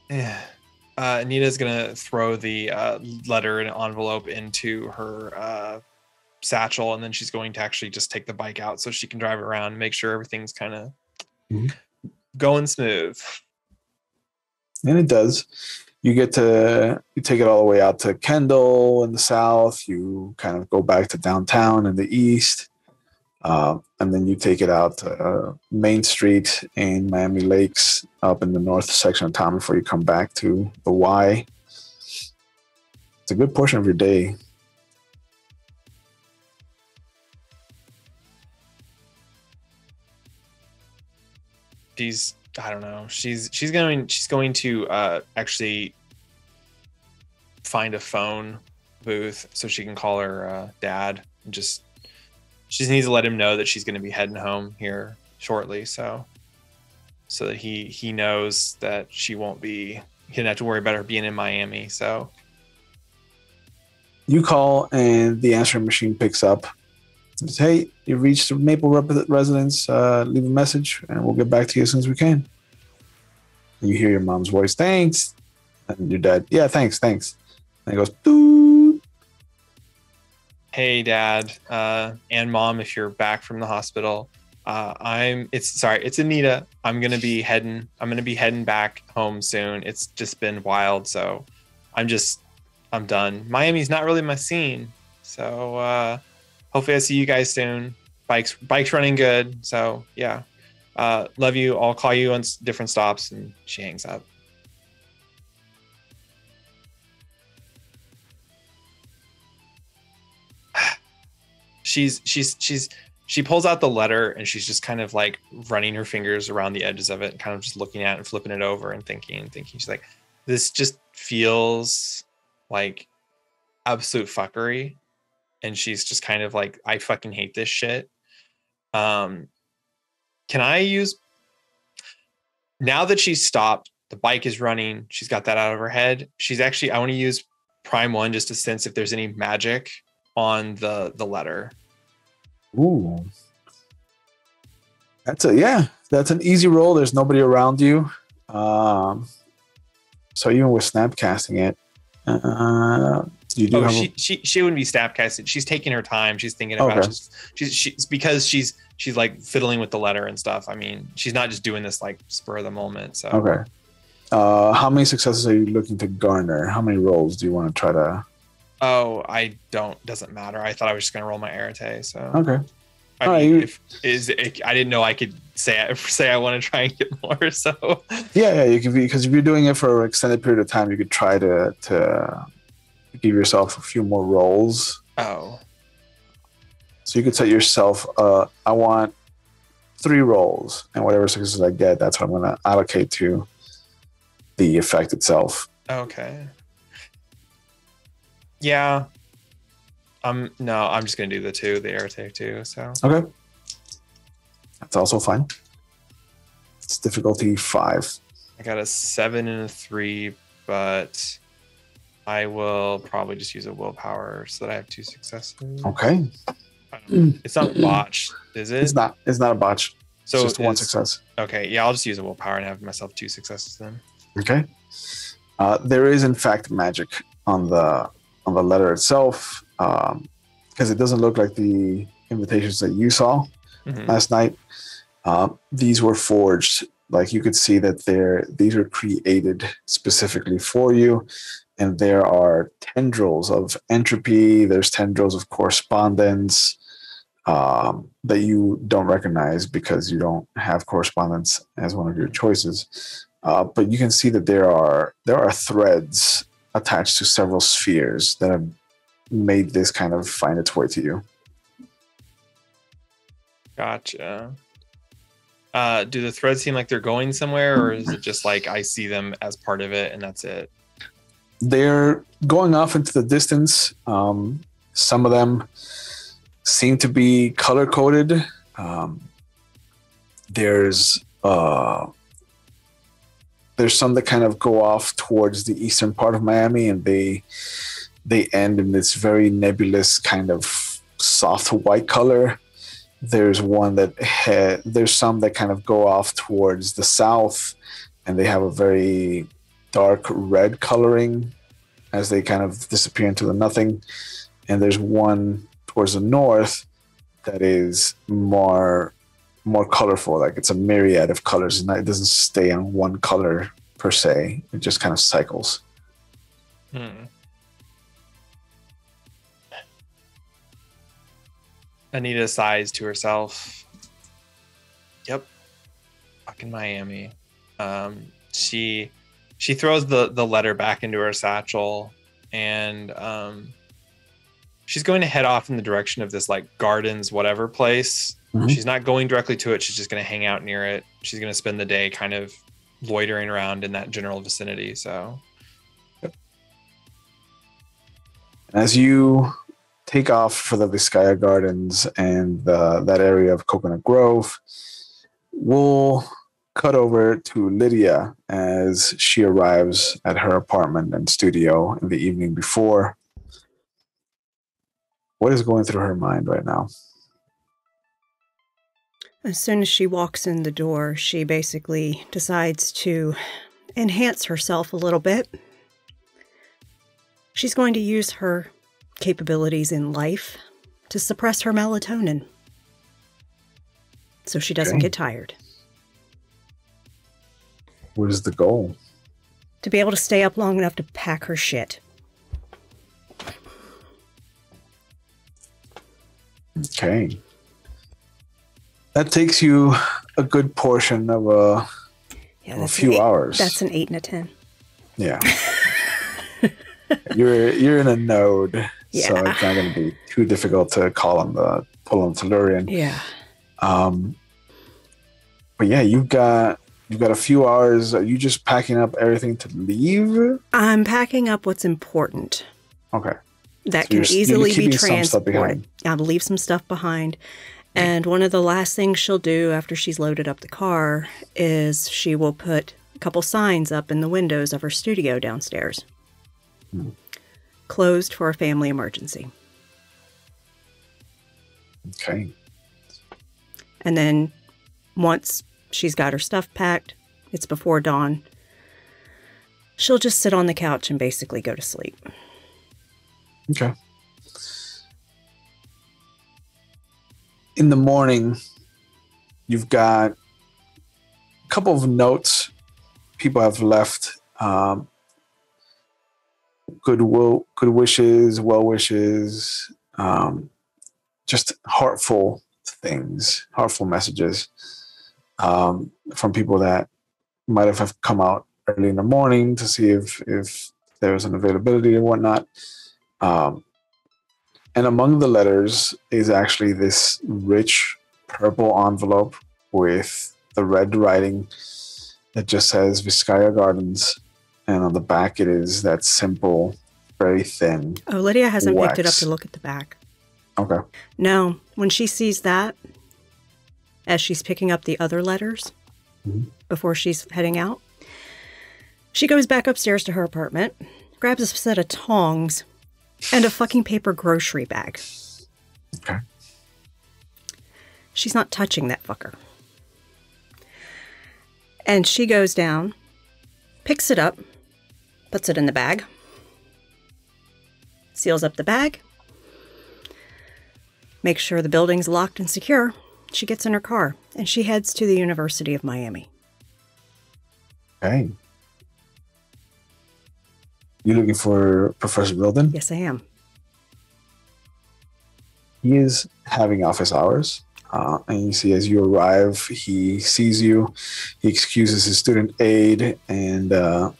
Yeah. Anita's gonna throw the letter and envelope into her satchel, and then she's going to actually just take the bike out so she can drive it around and make sure everything's kind of going smooth. And it does. You take it all the way out to Kendall in the south. You kind of go back to downtown in the east. And then you take it out to Main Street and Miami Lakes up in the north section of town before you come back to the Y. It's a good portion of your day. I don't know. She's going to actually find a phone booth so she can call her dad and she just needs to let him know that she's going to be heading home here shortly, so that he knows that he didn't have to worry about her being in Miami. So you call and the answering machine picks up. Says, hey, you reached the Maple residence. Leave a message and we'll get back to you as soon as we can. And you hear your mom's voice, thanks. And your dad, yeah, thanks. And he goes, doot. Hey, Dad, and Mom, if you're back from the hospital, it's Anita. I'm gonna be heading back home soon. It's just been wild, so I'm done. Miami's not really my scene, so hopefully I see you guys soon. Bike's running good, so yeah. Love you. I'll call you on different stops. And she hangs up. She pulls out the letter and she's just kind of like running her fingers around the edges of it and kind of just looking at it and flipping it over and thinking. She's like, this just feels like absolute fuckery. And she's just kind of like, I fucking hate this shit. Can I use, now that she's stopped, the bike is running, she's got that out of her head. I want to use Prime 1 just to sense if there's any magic on the letter. Ooh. That's an easy roll. There's nobody around you. So even with snapcasting it, you do she wouldn't be snapcasting. She's taking her time. She's thinking about it. She's because she's like fiddling with the letter and stuff. I mean, she's not just doing this like spur of the moment. So okay. How many successes are you looking to garner? How many rolls do you want to try to? Oh, doesn't matter. I thought I was just gonna roll my Arete. So okay. I didn't know I could say I want to try and get more. So yeah, you could, because if you're doing it for an extended period of time, you could try to give yourself a few more rolls. Oh. So you could set yourself, I want 3 rolls, and whatever successes I get, that's what I'm going to allocate to the effect itself. Okay. Yeah. No, I'm just gonna do the air attack too. So Okay. That's also fine. It's difficulty 5. I got a 7 and a 3, but I will probably just use a willpower so that I have 2 successes. Okay. It's not botched, is it? It's not a botch. So it's just one success. Okay, yeah, I'll just use a willpower and have myself 2 successes then. Okay. There is in fact magic on the letter itself, because it doesn't look like the invitations that you saw last night. These were forged. Like, you could see that these are created specifically for you, and there are tendrils of entropy. There's tendrils of correspondence that you don't recognize because you don't have correspondence as one of your choices. But you can see that there are threads attached to several spheres that have made this kind of find its way to you. Gotcha. Do the threads seem like they're going somewhere, or is it just like I see them as part of it and that's it? They're going off into the distance. Some of them seem to be color coded. There's some that kind of go off towards the eastern part of Miami, and they end in this very nebulous kind of soft white color. There's some that kind of go off towards the south, and they have a very dark red coloring as they kind of disappear into the nothing. And there's one towards the north that is more colorful, like it's a myriad of colors. It doesn't stay on one color per se. It just kind of cycles. Anita sighs to herself. Yep. Fucking Miami. She throws the letter back into her satchel, and she's going to head off in the direction of this like gardens whatever place. She's not going directly to it. She's just going to hang out near it. She's going to spend the day kind of loitering around in that general vicinity. So as you take off for the Vizcaya Gardens and that area of Coconut Grove, we'll cut over to Lydia as she arrives at her apartment and studio in the evening before. What is going through her mind right now? As soon as she walks in the door, she basically decides to enhance herself a little bit. She's going to use her capabilities in life to suppress her melatonin so she doesn't get tired. What is the goal? To be able to stay up long enough to pack her shit. Okay. That takes you a good portion of a few hours. That's an 8 and a 10. Yeah. You're in a node, yeah. So it's not going to be too difficult to pull on the Tellurian. Yeah. But yeah, you've got a few hours. Are you just packing up everything to leave? I'm packing up what's important. Okay. That can easily be transported. I'll leave some stuff behind. And one of the last things she'll do after she's loaded up the car is she will put a couple signs up in the windows of her studio downstairs. Closed for a family emergency. Okay. And then once she's got her stuff packed, it's before dawn, she'll just sit on the couch and basically go to sleep. Okay. In the morning, you've got a couple of notes people have left. Good wishes, well wishes, just heartful things, heartful messages from people that might have come out early in the morning to see if there was an availability or whatnot. And among the letters is actually this rich purple envelope with the red writing that just says Vizcaya Gardens. And on the back, it is that simple very thin. Oh, Lydia hasn't picked it up wax. to look at the back. Okay. No, when she sees that, as she's picking up the other letters before she's heading out, she goes back upstairs to her apartment, grabs a set of tongs, and a fucking paper grocery bag. Okay. She's not touching that fucker. And she goes down, picks it up, puts it in the bag, seals up the bag, makes sure the building's locked and secure. She gets in her car, and she heads to the University of Miami. Okay. You looking for Professor Wilden? Yes, I am. He is having office hours. And you see as you arrive, he sees you. He excuses his student aid and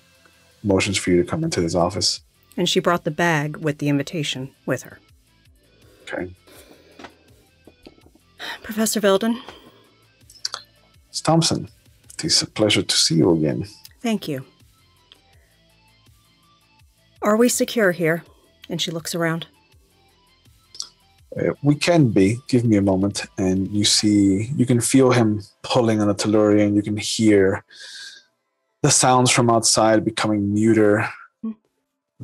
motions for you to come into his office. And she brought the bag with the invitation with her. Okay. Professor Vilden. It's Thompson. It's a pleasure to see you again. Thank you. Are we secure here? And she looks around. We can be. Give me a moment. And you can feel him pulling on the tellurian. You can hear the sounds from outside becoming muter.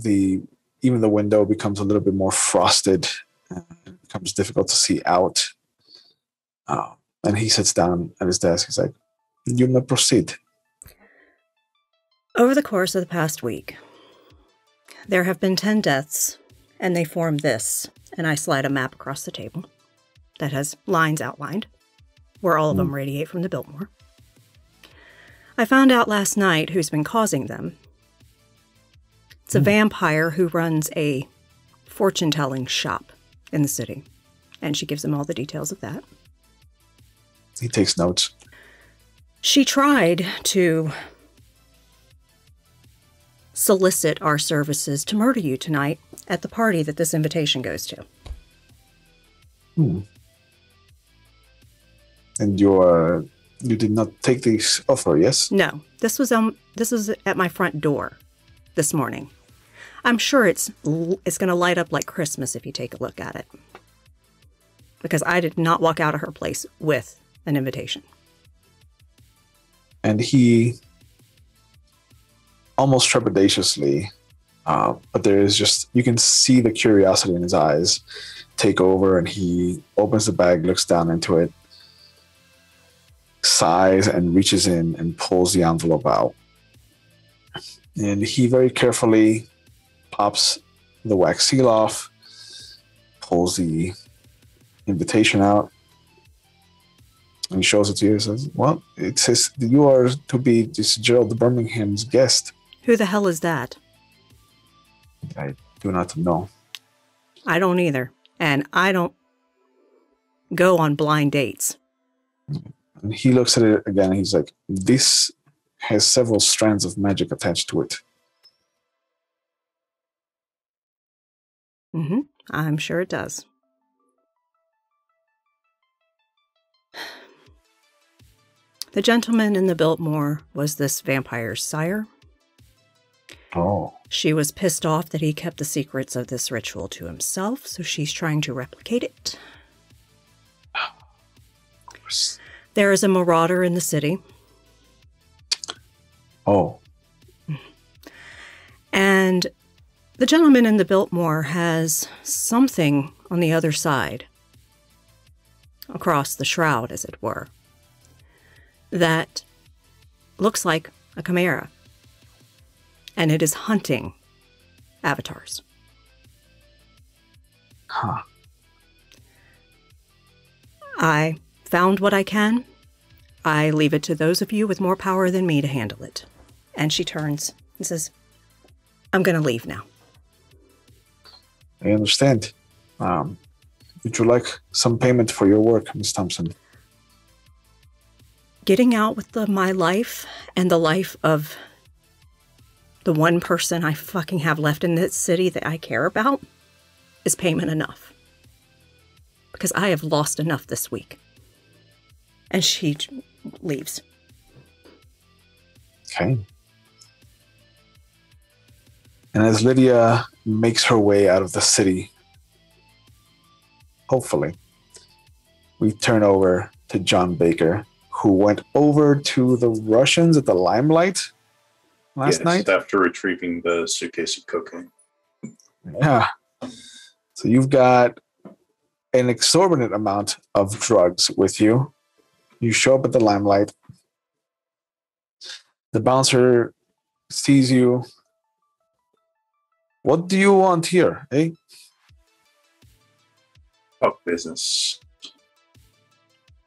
Even the window becomes a little bit more frosted. It becomes difficult to see out. And he sits down at his desk. He's like, "You may proceed." Over the course of the past week, there have been 10 deaths, and they form this. And I slide a map across the table that has lines outlined, where all of them radiate from the Biltmore. I found out last night who's been causing them. It's a vampire who runs a fortune-telling shop in the city, and she gives him all the details of that. He takes notes. She tried to solicit our services to murder you tonight at the party that this invitation goes to. And you did not take this offer, yes? No, this was at my front door this morning. I'm sure it's going to light up like Christmas if you take a look at it. Because I did not walk out of her place with an invitation. And he almost trepidatiously, but there is just, you can see the curiosity in his eyes take over, and he opens the bag, looks down into it, sighs, and reaches in and pulls the envelope out. And he very carefully pops the wax seal off, pulls the invitation out, and he shows it to you and says, "Well, it says that you are to be this Gerald Birmingham's guest." Who the hell is that? I do not know. I don't either. And I don't go on blind dates. And he looks at it again, and he's like, "This has several strands of magic attached to it." I'm sure it does. The gentleman in the Biltmore was this vampire's sire. Oh. She was pissed off that he kept the secrets of this ritual to himself, so she's trying to replicate it. There is a marauder in the city. Oh. And the gentleman in the Biltmore has something on the other side, across the shroud, as it were, that looks like a chimera. And it is hunting avatars. Huh. I found what I can. I leave it to those of you with more power than me to handle it. And she turns and says, "I'm going to leave now." I understand. Would you like some payment for your work, Miss Thompson? Getting out with my life and the life of the one person I fucking have left in this city that I care about is payment enough. Because I have lost enough this week. And she leaves. Okay. And as Lydia makes her way out of the city, hopefully, we turn over to John Baker, who went over to the Russians at the Limelight last night. After retrieving the suitcase of cocaine. Yeah. So you've got an exorbitant amount of drugs with you. You show up at the Limelight. The bouncer sees you. What do you want here, eh? Talk business.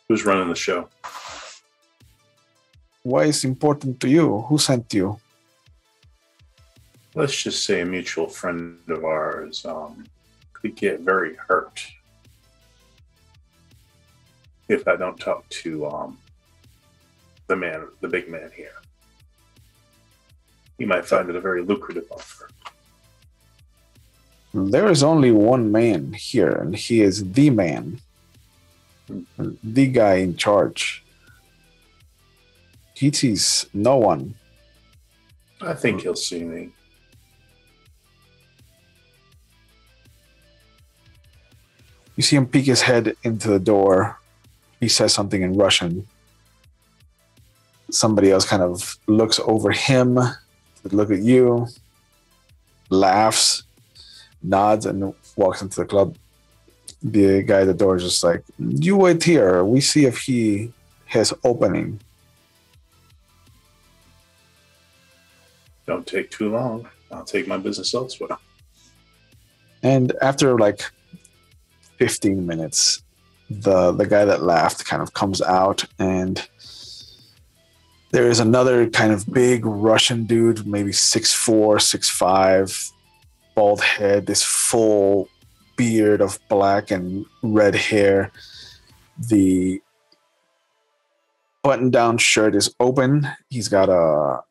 Who's running the show? Why is it important to you? Who sent you? Let's just say a mutual friend of ours could get very hurt if I don't talk to the big man here. He might find it a very lucrative offer. There is only one man here, and he is the man. The guy in charge. He sees no one. I think he'll see me. You see him peek his head into the door. He says something in Russian. Somebody else kind of looks over him, look at you, laughs, nods, and walks into the club. The guy at the door is just like, you wait here. We see if he has opening. Don't take too long. I'll take my business elsewhere. And after like 15 minutes, the guy that laughed kind of comes out, and there is another kind of big Russian dude, maybe 6'4", 6'5", bald head, this full beard of black and red hair. The button-down shirt is open. He's got a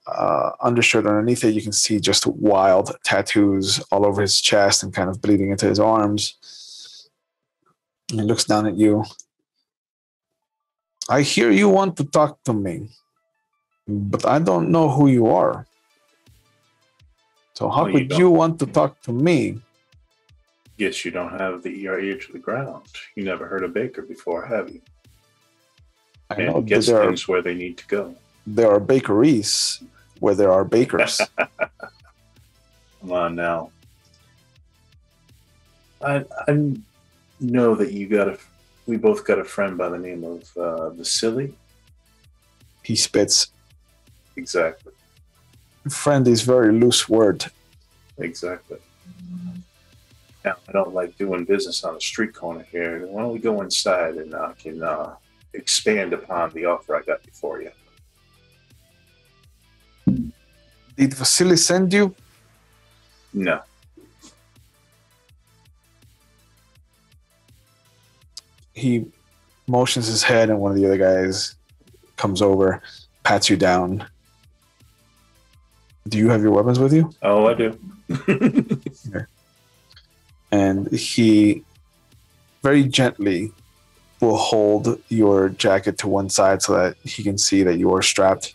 undershirt underneath it. You can see just wild tattoos all over his chest and kind of bleeding into his arms. And he looks down at you. I hear you want to talk to me, but I don't know who you are. So how could you want to talk to me? Guess you don't have the ear to the ground. You never heard of Baker before, have you? I know guess there things where they need to go. There are bakeries where there are bakers. Come on now. I know that we both got a friend by the name of Vasily. He spits. Exactly. Friend is very loose word. Exactly. Now, I don't like doing business on a street corner here. Why don't we go inside and I can expand upon the offer I got before you? Did Vasily send you? No. He motions his head, and one of the other guys comes over, pats you down. Do you have your weapons with you? Oh, I do. Okay. And he very gently will hold your jacket to one side so that he can see that you are strapped.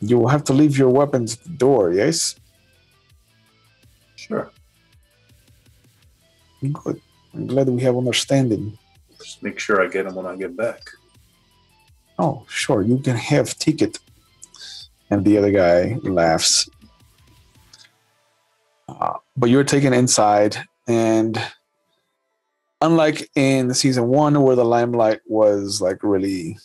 You will have to leave your weapons at the door, yes? Sure. Good. I'm glad we have understanding. Just make sure I get them when I get back. Oh, sure. You can have ticket. And the other guy laughs. But you're taken inside, and unlike in season 1 where the Limelight was like really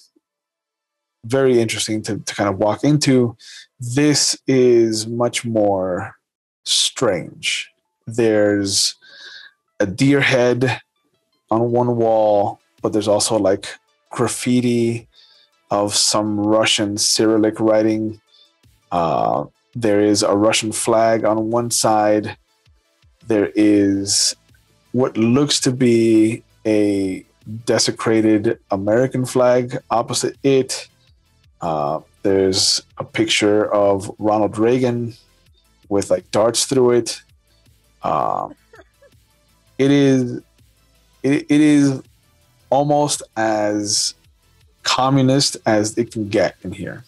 very interesting to kind of walk into, this is much more strange. There's a deer head on one wall, but there's also like graffiti of some Russian Cyrillic writing. There is a Russian flag on one side. There is what looks to be a desecrated American flag opposite it. There's a picture of Ronald Reagan with like darts through it. It is almost as communist as it can get in here.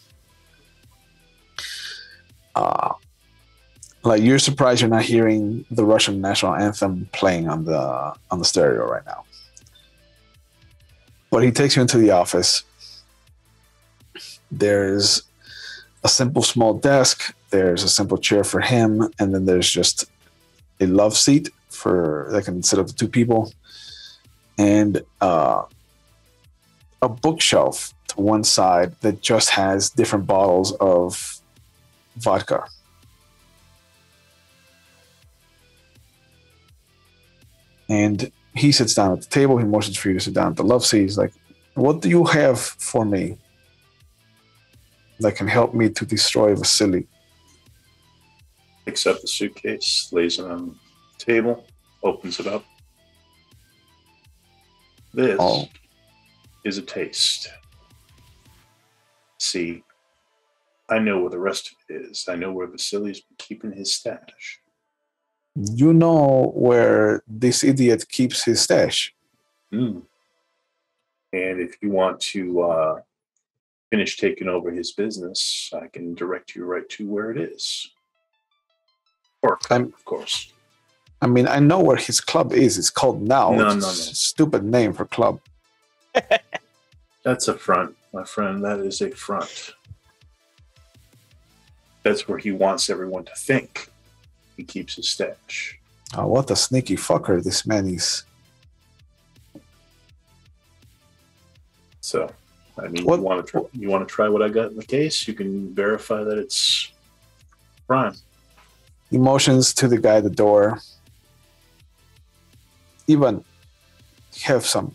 Like you're surprised you're not hearing the Russian national anthem playing on the stereo right now. But he takes you into the office. There's a simple small desk. There's a simple chair for him, and then there's just a love seat for that can sit up to two people, and a bookshelf to one side that just has different bottles of vodka. And he sits down at the table. He motions for you to sit down at the love seat. He's like, "What do you have for me that can help me to destroy Vasily?" Picks up the suitcase, lays it on the table, opens it up. This is a taste. See, I know where the rest of it is. I know where Vasily's been keeping his stash. You know where this idiot keeps his stash. And if you want to finish taking over his business, I can direct you right to where it is. Or, of course. I mean, I know where his club is. It's called Now. No. Stupid name for club. That's a front, my friend. That is a front. That's where he wants everyone to think he keeps his stash. Oh, what a sneaky fucker this man is. So, I mean, you want to try what I got in the case? You can verify that it's prime. He motions to the guy at the door. Ivan, have some.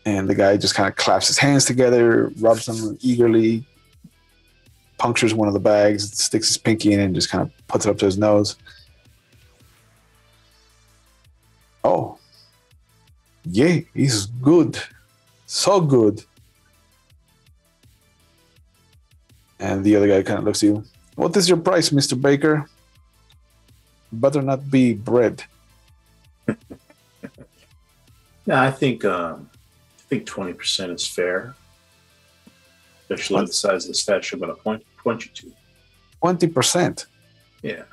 And the guy just kind of claps his hands together, rubs them eagerly, punctures one of the bags, sticks his pinky in it, and just kind of puts it up to his nose. Oh, yeah, he's good. So good. And the other guy kind of looks at you. What is your price, Mr. Baker? Better not be bread. Yeah, I think 20% is fair. Especially the size of the stash I'm going to point you to. 20%? Yeah.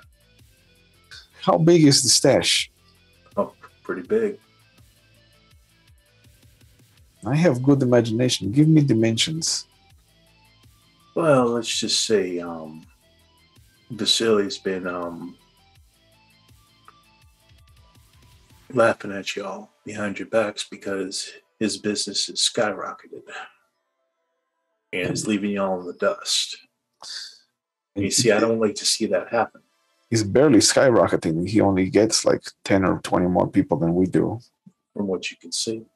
How big is the stash? Oh, pretty big. I have good imagination. Give me dimensions. Well, let's just say Vasily's been laughing at y'all behind your backs because his business is skyrocketed and is leaving y'all in the dust. And you see, I don't like to see that happen. He's barely skyrocketing. He only gets like 10 or 20 more people than we do. From what you can see.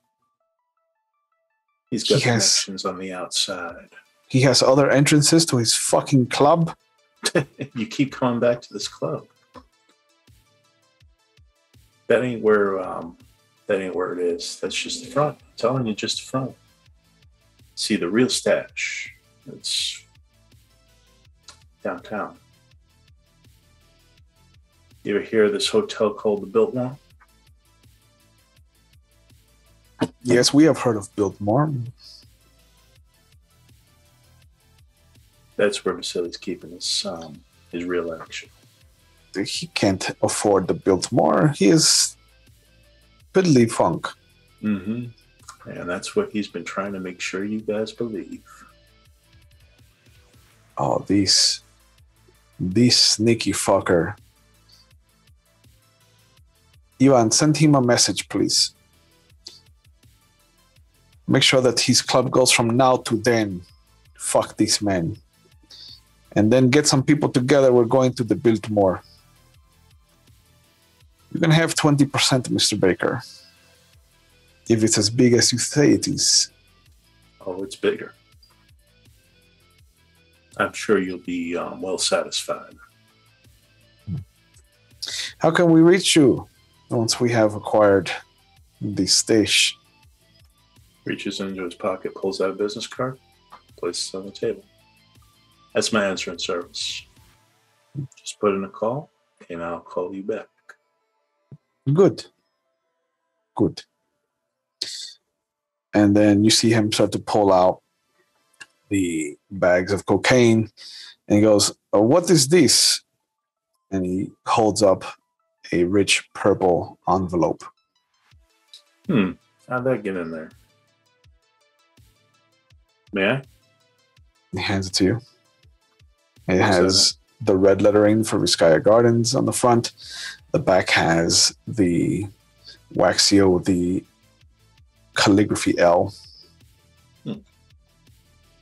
He's got connections on the outside. He has other entrances to his fucking club. You keep coming back to this club. That ain't where it is. That's just the front. I'm telling you, just the front. See, the real stash. It's downtown. You ever hear of this hotel called the Biltmore? Yes, we have heard of Biltmore. That's where Vasily's keeping his real action. He can't afford the Biltmore. He is piddly funk. Mm-hmm. And that's what he's been trying to make sure you guys believe. Oh, this sneaky fucker. Ivan, send him a message, please. Make sure that his club goes from now to then. Fuck this man. And then get some people together. We're going to the Biltmore. You can have 20%, Mr. Baker. If it's as big as you say it is. Oh, it's bigger. I'm sure you'll be well satisfied. How can we reach you once we have acquired the stash? Reaches into his pocket, pulls out a business card, places it on the table. That's my answering service. Just put in a call, and I'll call you back. Good. And then you see him start to pull out the bags of cocaine, and he goes, "What is this?" And he holds up a rich purple envelope. How'd that get in there? May I? He hands it to you. It has the red lettering for Vizcaya Gardens on the front. The back has the wax seal with the calligraphy L.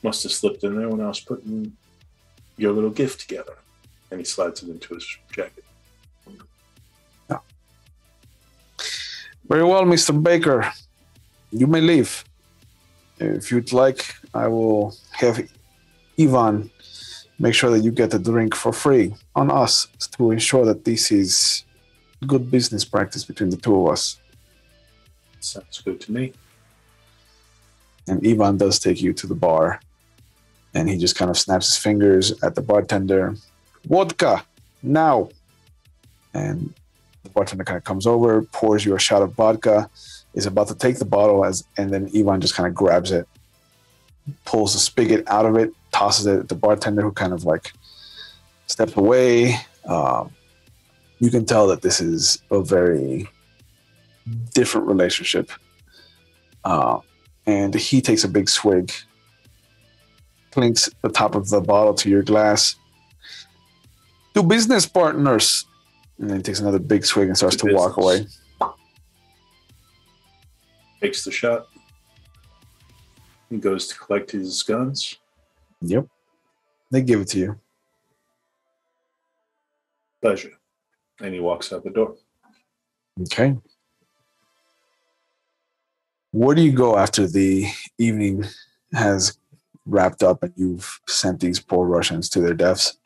Must have slipped in there when I was putting your little gift together. And he slides it into his jacket. Yeah. Very well, Mr. Baker. You may leave. If you'd like, I will have Ivan make sure that you get a drink for free on us to ensure that this is good business practice between the two of us. Sounds good to me. And Ivan does take you to the bar, and he just kind of snaps his fingers at the bartender. Vodka, now! And the bartender kind of comes over, pours you a shot of vodka, is about to take the bottle, and then Ivan just kind of grabs it, pulls the spigot out of it, tosses it at the bartender, who kind of like steps away. You can tell that this is a very different relationship. And he takes a big swig, clinks the top of the bottle to your glass. "To business, partners!" And then he takes another big swig and starts to walk away. Takes the shot. He goes to collect his guns. Yep. They give it to you. Pleasure. And he walks out the door. Okay. Where do you go after the evening has wrapped up and you've sent these poor Russians to their deaths?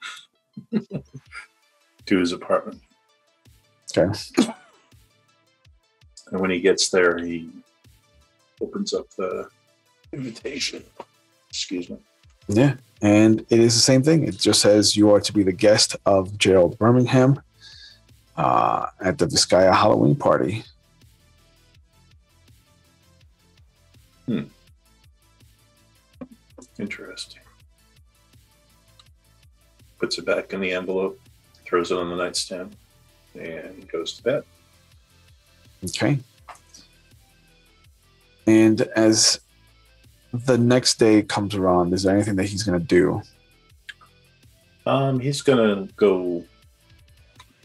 To his apartment. Okay. And when he gets there, he opens up the invitation. Excuse me. Yeah. And it is the same thing. It just says you are to be the guest of Gerald Birmingham at the Vizcaya Halloween party. Interesting. Puts it back in the envelope, throws it on the nightstand, and goes to bed. Okay. And as the next day comes around, is there anything that he's going to do? He's going to go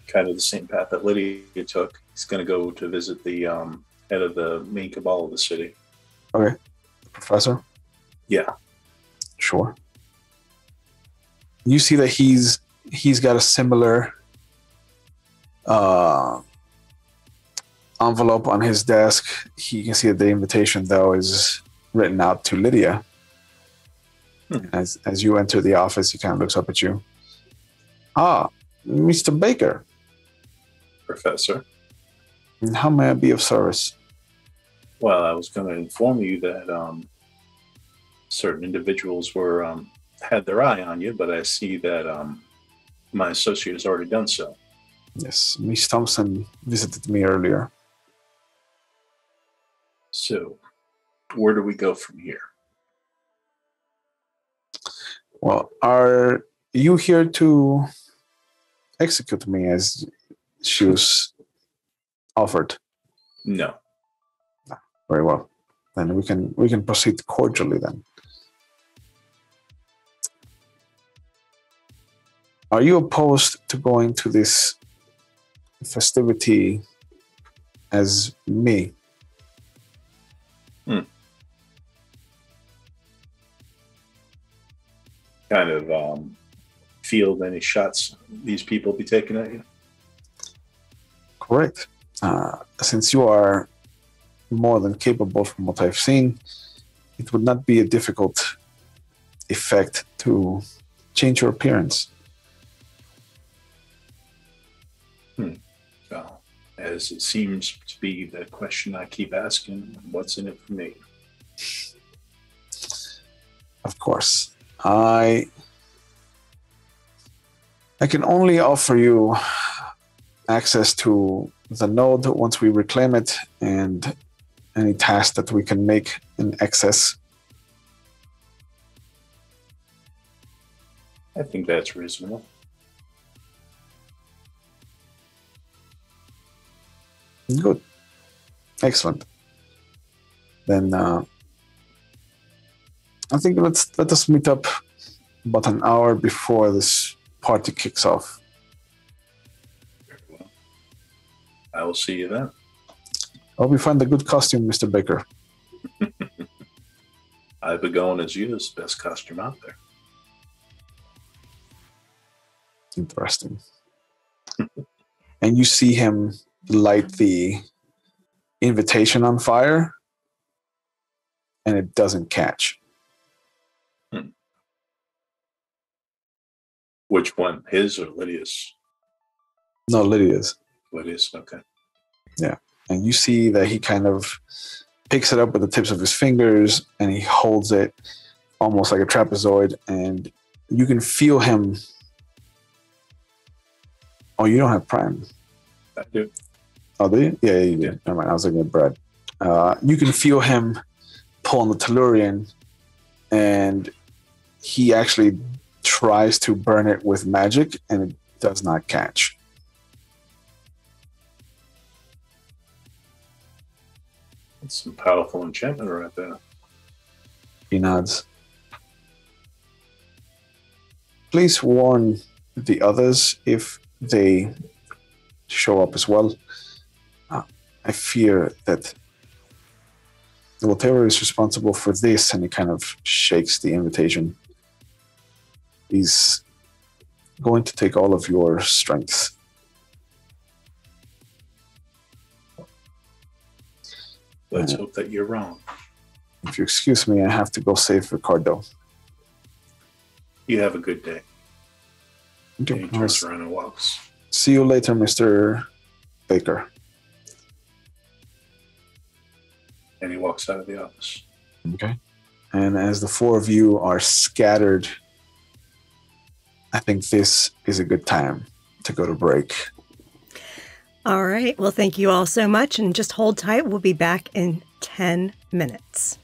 kind of the same path that Lydia took. He's going to go to visit the head of the main cabal of the city. Okay. Professor? Yeah. Sure. You see that he's got a similar envelope on his desk. You can see that the invitation, though, is written out to Lydia. As you enter the office, he kind of looks up at you. "Ah, Mr. Baker. Professor. How may I be of service?" Well, I was going to inform you that certain individuals were had their eye on you, but I see that my associate has already done so. Yes, Miss Thompson visited me earlier. So, where do we go from here? Well, are you here to execute me as she was offered? No. Very well. Then we can proceed cordially then. Are you opposed to going to this festivity as me? Kind of field any shots these people be taking at you? Correct. Since you are more than capable from what I've seen, it would not be a difficult effect to change your appearance. Well, as it seems to be the question I keep asking, what's in it for me? Of course. I can only offer you access to the node once we reclaim it, and any task that we can make in excess. I think that's reasonable. Good. Excellent. Then I think let us meet up about an hour before this party kicks off. Very well. I will see you then. I hope you find a good costume, Mr. Baker. I've been going as you as the best costume out there. Interesting. And you see him light the invitation on fire, and it doesn't catch. Which one? His or Lydia's? No, Lydia's. Lydia's, okay. Yeah. And you see that he kind of picks it up with the tips of his fingers and he holds it almost like a trapezoid, and you can feel him. Oh, you don't have Prime. I do. Oh, do you? Yeah, you do. Never mind. I was looking at Brad. You can feel him pull on the Tellurian, and he actually tries to burn it with magic, and it does not catch. That's some powerful enchantment right there. He nods. Please warn the others if they show up as well. I fear that whatever is responsible for this, and he kind of shakes the invitation, he's going to take all of your strength. Let's hope that you're wrong. If you excuse me, I have to go save Ricardo. You have a good day. And he Okay. turns around and walks. See you later, Mr. Baker. And he walks out of the office. Okay. And as the four of you are scattered, I think this is a good time to go to break. All right. Well, thank you all so much. And just hold tight. We'll be back in 10 minutes.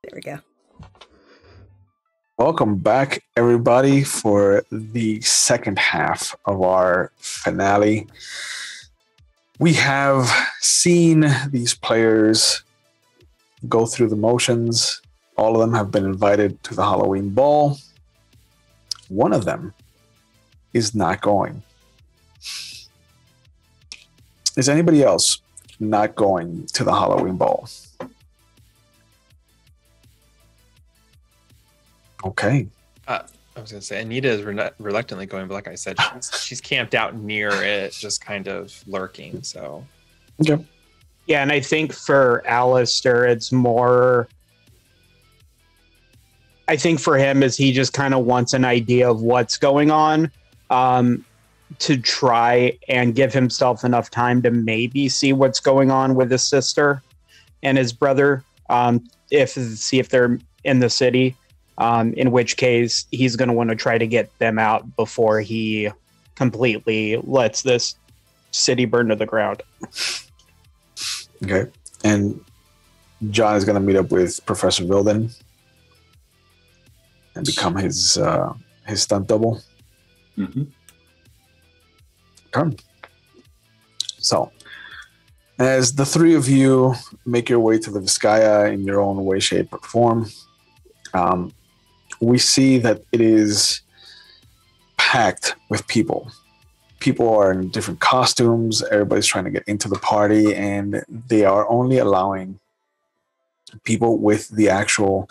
There we go. Welcome back, everybody, for the second half of our finale. We have seen these players go through the motions. All of them have been invited to the Halloween ball. One of them is not going. Is anybody else not going to the Halloween ball? Okay. I was going to say, Anita is reluctantly going, but like I said, she's camped out near it, just kind of lurking. So, Okay. Yeah, and I think for Alistair, it's more. I think for him is he just kind of wants an idea of what's going on, to try and give himself enough time to maybe see what's going on with his sister and his brother, see if they're in the city. In which case, he's going to want to try to get them out before he completely lets this city burn to the ground. Okay. And John is going to meet up with Professor Vilden and become his stunt double. Mm-hmm. Okay. So, as the three of you make your way to the Vizcaya in your own way, shape, or form, we see that it is packed with people. People are in different costumes. Everybody's trying to get into the party, and they are only allowing people with the actual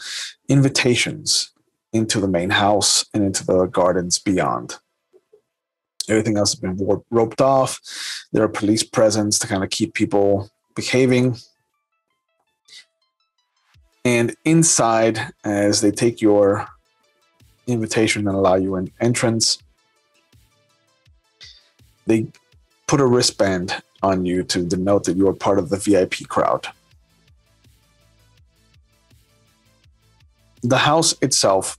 invitations into the main house and into the gardens beyond. Everything else has been roped off. There are police presence to kind of keep people behaving. And inside, as they take your invitation and allow you an entrance, they put a wristband on you to denote that you are part of the VIP crowd. The house itself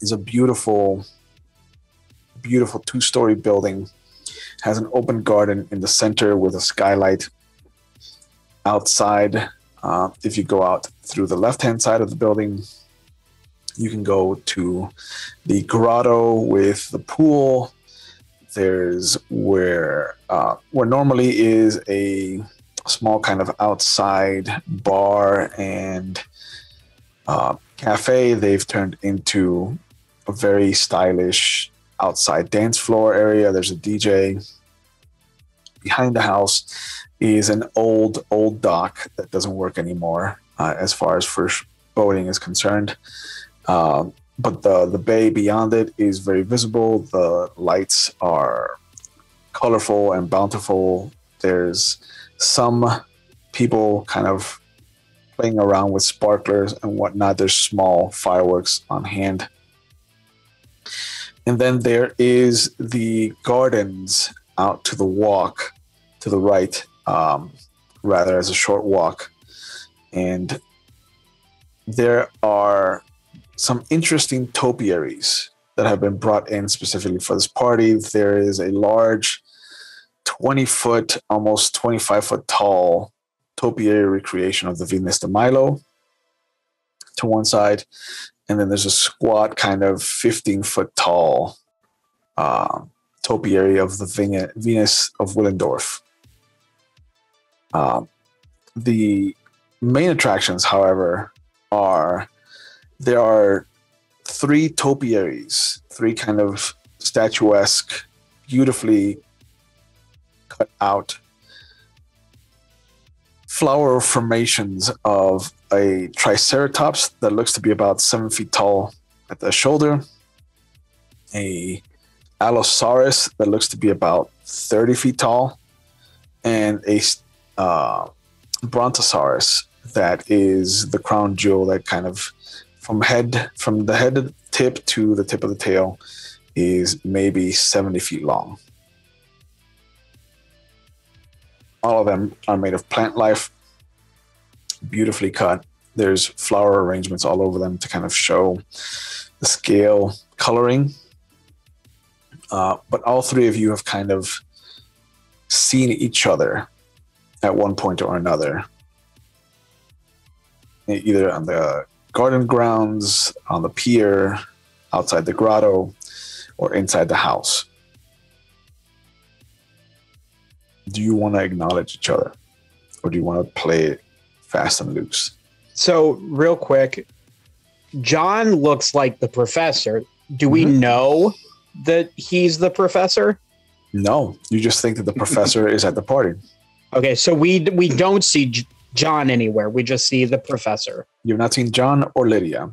is a beautiful, beautiful two-story building. Has an open garden in the center with a skylight. Outside, if you go out through the left-hand side of the building, you can go to the grotto with the pool. There's where normally is a small kind of outside bar and cafe. They've turned into a very stylish outside dance floor area. There's a DJ. Behind the house is an old dock that doesn't work anymore as far as first boating is concerned. But the bay beyond it is very visible. The lights are colorful and bountiful. There's some people kind of playing around with sparklers and whatnot. There's small fireworks on hand. And then there is the gardens out to the walk to the right, rather as a short walk. And there are some interesting topiaries that have been brought in specifically for this party. There is a large 20-foot, almost 25-foot tall topiary recreation of the Venus de Milo to one side. And then there's a squat kind of 15-foot tall topiary of the Venus of Willendorf. The main attractions, however, there are three topiaries, three kind of statuesque, beautifully cut out flower formations of a triceratops that looks to be about 7 feet tall at the shoulder, a allosaurus that looks to be about 30 feet tall, and a brontosaurus that is the crown jewel that kind of from the head tip to the tip of the tail is maybe 70 feet long. All of them are made of plant life, beautifully cut. There's flower arrangements all over them to kind of show the scale coloring. But all three of you have kind of seen each other at one point or another, either on the garden grounds, on the pier, outside the grotto, or inside the house. Do you want to acknowledge each other, or do you want to play it fast and loose? So, real quick, John looks like the professor. Do we know that he's the professor? No, you just think that the professor is at the party. Okay, so we don't see John anywhere. We just see the professor. You've not seen John or Lydia.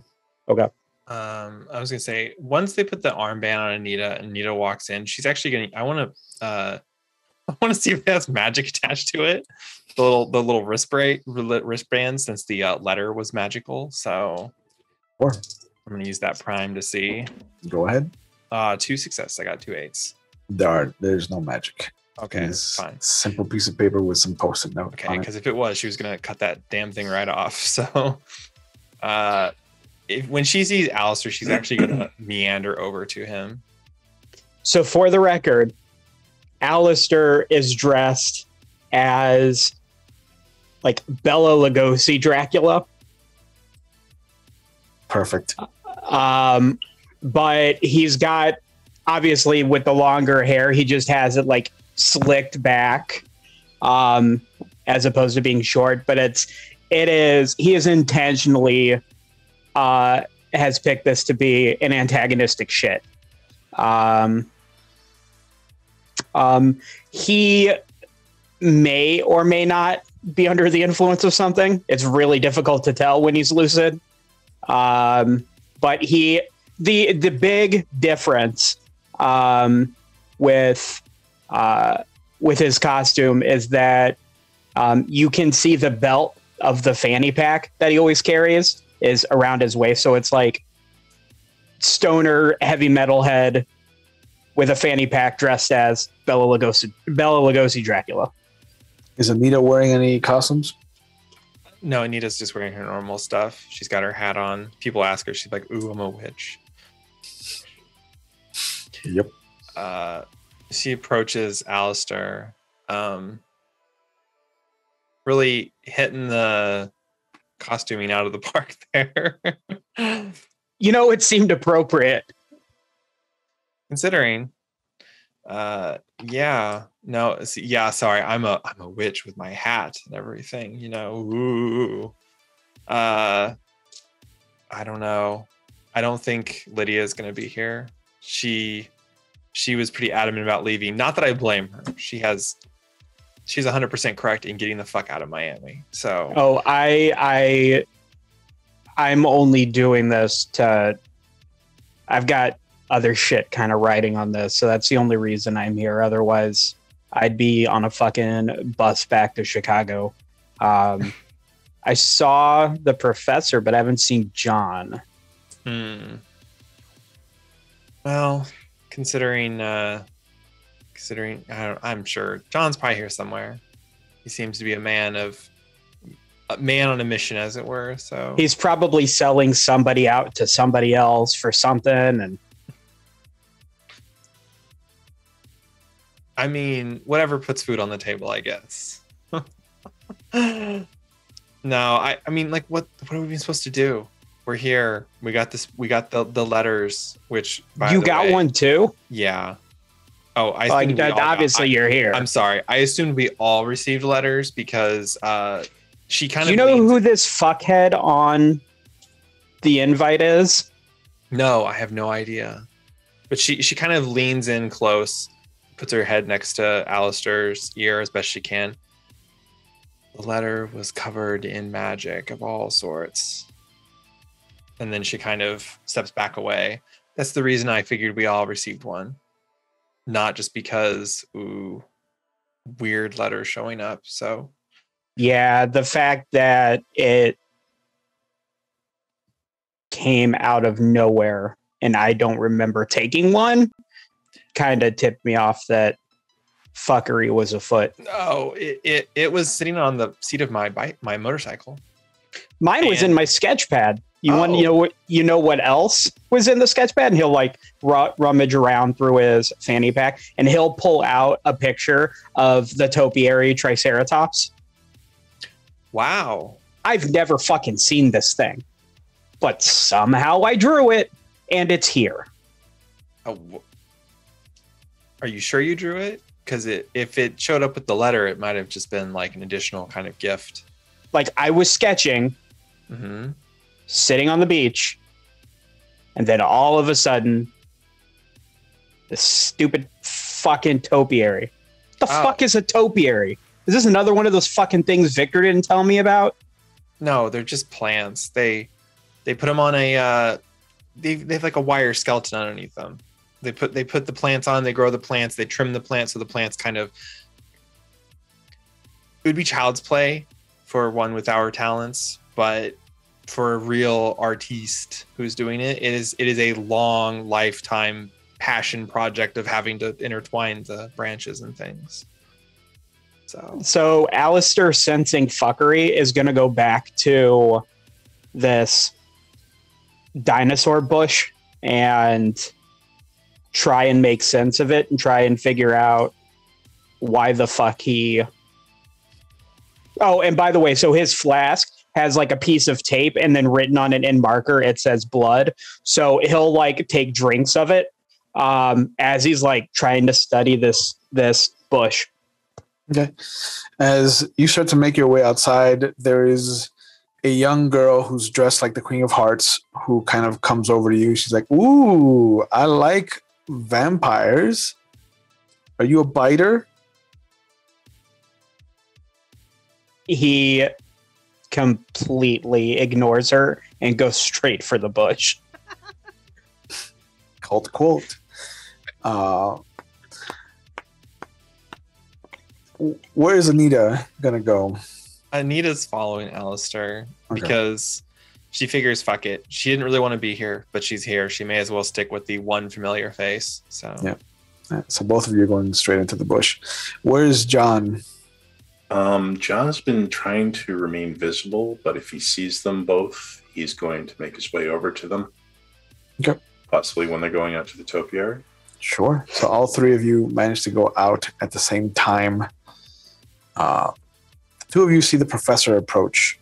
Okay. I was gonna say, once they put the armband on Anita and Anita walks in, she's actually gonna. I want to see if it has magic attached to it. The little wristband, since the letter was magical. So, Sure. I'm gonna use that prime to see. Go ahead. 2 success. I got 2 8s. There's no magic. Okay, It's fine. simple piece of paper with some post-it note. Okay, because if it was, she was gonna cut that damn thing right off. So, when she sees Alistair, she's actually gonna meander over to him. So for the record, Alistair is dressed as like Bela Lugosi Dracula. Perfect. But he's got, obviously with the longer hair, he just has it like slicked back, as opposed to being short. But he is intentionally has picked this to be an antagonistic shit. He may or may not be under the influence of something. It's really difficult to tell when he's lucid. But the big difference with his costume is that you can see the belt of the fanny pack that he always carries is around his waist. So it's like stoner heavy metal head with a fanny pack dressed as Bela Lugosi Dracula. Is Anita wearing any costumes? No, Anita's just wearing her normal stuff. She's got her hat on. People ask her, she's like, "Ooh, I'm a witch." Yep. She approaches Alistair, really hitting the costuming out of the park there. It seemed appropriate. Considering, sorry, I'm a witch with my hat and everything, Ooh. I don't know. I don't think Lydia is going to be here. She was pretty adamant about leaving. Not that I blame her. She's 100% correct in getting the fuck out of Miami. So, I'm only doing this I've got other shit kind of riding on this, so that's the only reason I'm here. Otherwise, I'd be on a fucking bus back to Chicago. I saw the professor, but I haven't seen John. Well, considering I'm sure John's probably here somewhere. He seems to be a man on a mission, as it were. So he's probably selling somebody out to somebody else for something. And I mean, whatever puts food on the table, I guess. No, I mean, like, what are we supposed to do? We're here. We got this. We got the letters. Which you got one too? Yeah. Oh, obviously you're here. I'm sorry. I assumed we all received letters because she kind of. Do you know who this fuckhead on the invite is? No, I have no idea. But she kind of leans in close, puts her head next to Alistair's ear as best she can. The letter was covered in magic of all sorts. And then she kind of steps back away. That's the reason I figured we all received one. Not just because, weird letters showing up. So, yeah, the fact that it came out of nowhere and I don't remember taking one, kind of tipped me off that fuckery was afoot. Oh, it was sitting on the seat of my motorcycle. Mine was in my sketch pad. You know what else was in the sketch pad? And he'll like rummage around through his fanny pack, and he'll pull out a picture of the topiary triceratops. Wow. I've never fucking seen this thing, but somehow I drew it, and it's here. Oh, are you sure you drew it? Because if it showed up with the letter, it might have just been like an additional kind of gift. Like I was sketching, sitting on the beach, and then all of a sudden, this stupid fucking topiary. What the fuck is a topiary? Is this another one of those fucking things Victor didn't tell me about? No, they're just plants. They put them on a they have like a wire skeleton underneath them. They put the plants on, they grow the plants, they trim the plants so the plants kind of, it would be child's play for one with our talents, but for a real artiste who's doing it, it is a long lifetime passion project of having to intertwine the branches and things. So Alistair sensing fuckery is going to go back to this dinosaur bush and try and make sense of it and try and figure out why the fuck he... Oh, and by the way, so his flask has like a piece of tape, and then written on it in marker, it says blood. So he'll like take drinks of it as he's like trying to study this bush. Okay. As you start to make your way outside, there is a young girl who's dressed like the Queen of Hearts who kind of comes over to you. She's like, "Ooh, I like vampires. Are you a biter?" He completely ignores her and goes straight for the bush. Cult quote. Where is Anita gonna go? Anita's following Alistair because she figures, fuck it. She didn't really want to be here, but she's here. She may as well stick with the one familiar face. So yeah. So both of you are going straight into the bush. Where's John? John's been trying to remain visible, but if he sees them both, he's going to make his way over to them. Okay. Possibly when they're going out to the topiary. Sure. So all three of you managed to go out at the same time. Two of you see the professor approach.